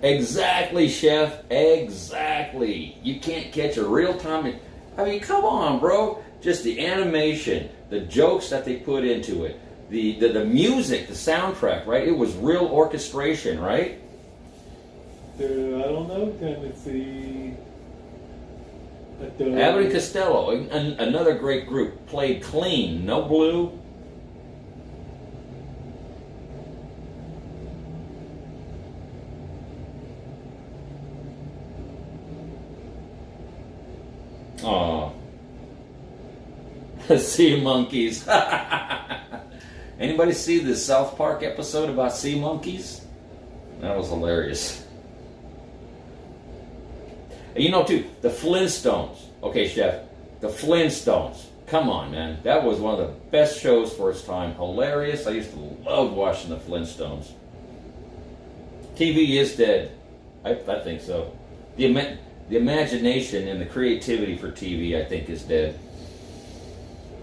Exactly, Chef. Exactly. You can't catch a real-time. I mean, come on, bro. Just the animation, the jokes that they put into it, the music, the soundtrack, right? It was real orchestration, right? I don't know, Timothy. Abbott and Costello, another great group, played clean, no blue. Aw. Sea monkeys. Anybody see the South Park episode about sea monkeys? That was hilarious. And too, the Flintstones. Okay, Chef, the Flintstones. Come on, man. That was one of the best shows for its time. Hilarious. I used to love watching the Flintstones. TV is dead. I think so. The imagination and the creativity for TV, I think, is dead.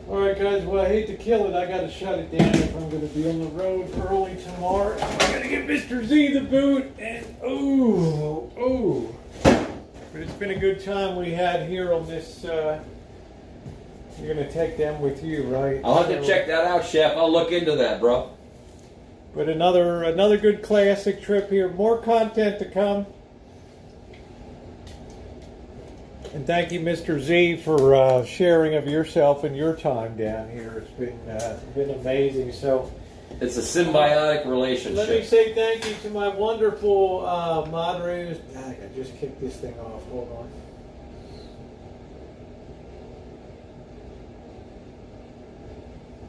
All right, guys. Well, I hate to kill it. I got to shut it down if I'm going to be on the road early tomorrow. I'm going to give Mr. Z the boot. And, oh. But it's been a good time we had here on this. You're going to take them with you, right? I'll have to check that out, Chef. I'll look into that, bro. But another good classic trip here. More content to come. And thank you, Mr. Z, for sharing of yourself and your time down here. It's been amazing. So it's a symbiotic relationship. let me say thank you to my wonderful moderators. Dang, I just kicked this thing off. Hold on.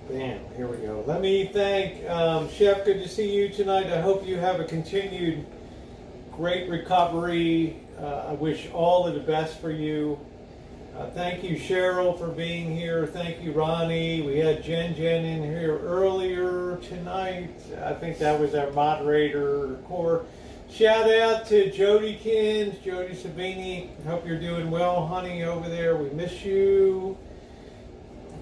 Bam, here we go. Let me thank Chef. Good to see you tonight. I hope you have a continued great recovery. I wish all of the best for you. Thank you, Cheryl, for being here. Thank you, Ronnie. We had Jen in here earlier tonight. I think that was our moderator core. Shout out to Jody Kins, Jody Savini. Hope you're doing well, honey, over there. We miss you.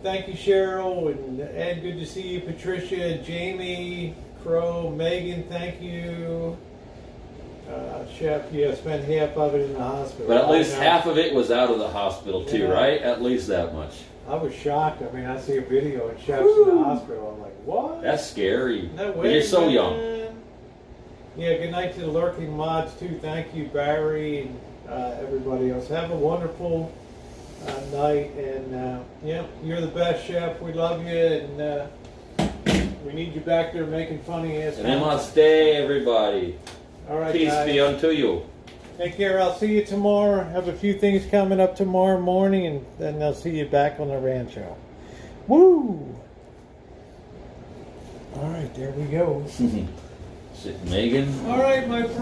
Thank you, Cheryl. And Ed, good to see you. Patricia, Jamie, Crow, Megan, thank you. Chef, yeah, spent half of it in the hospital. But at least half of it was out of the hospital too, right? At least that much. I was shocked. I mean, I see a video and Chef's in the hospital. I'm like, what? That's scary. No way, but you're so man. young. Yeah, good night to the lurking mods too. Thank you, Barry, and everybody else. Have a wonderful night. And yeah, you're the best, Chef. We love you, and we need you back there making funny ass. Namaste, everybody. All right, Peace guys. be unto you. Take care. I'll see you tomorrow. Have a few things coming up tomorrow morning, and then I'll see you back on the rancho. Woo! All right, there we go. Megan. All right, my friend.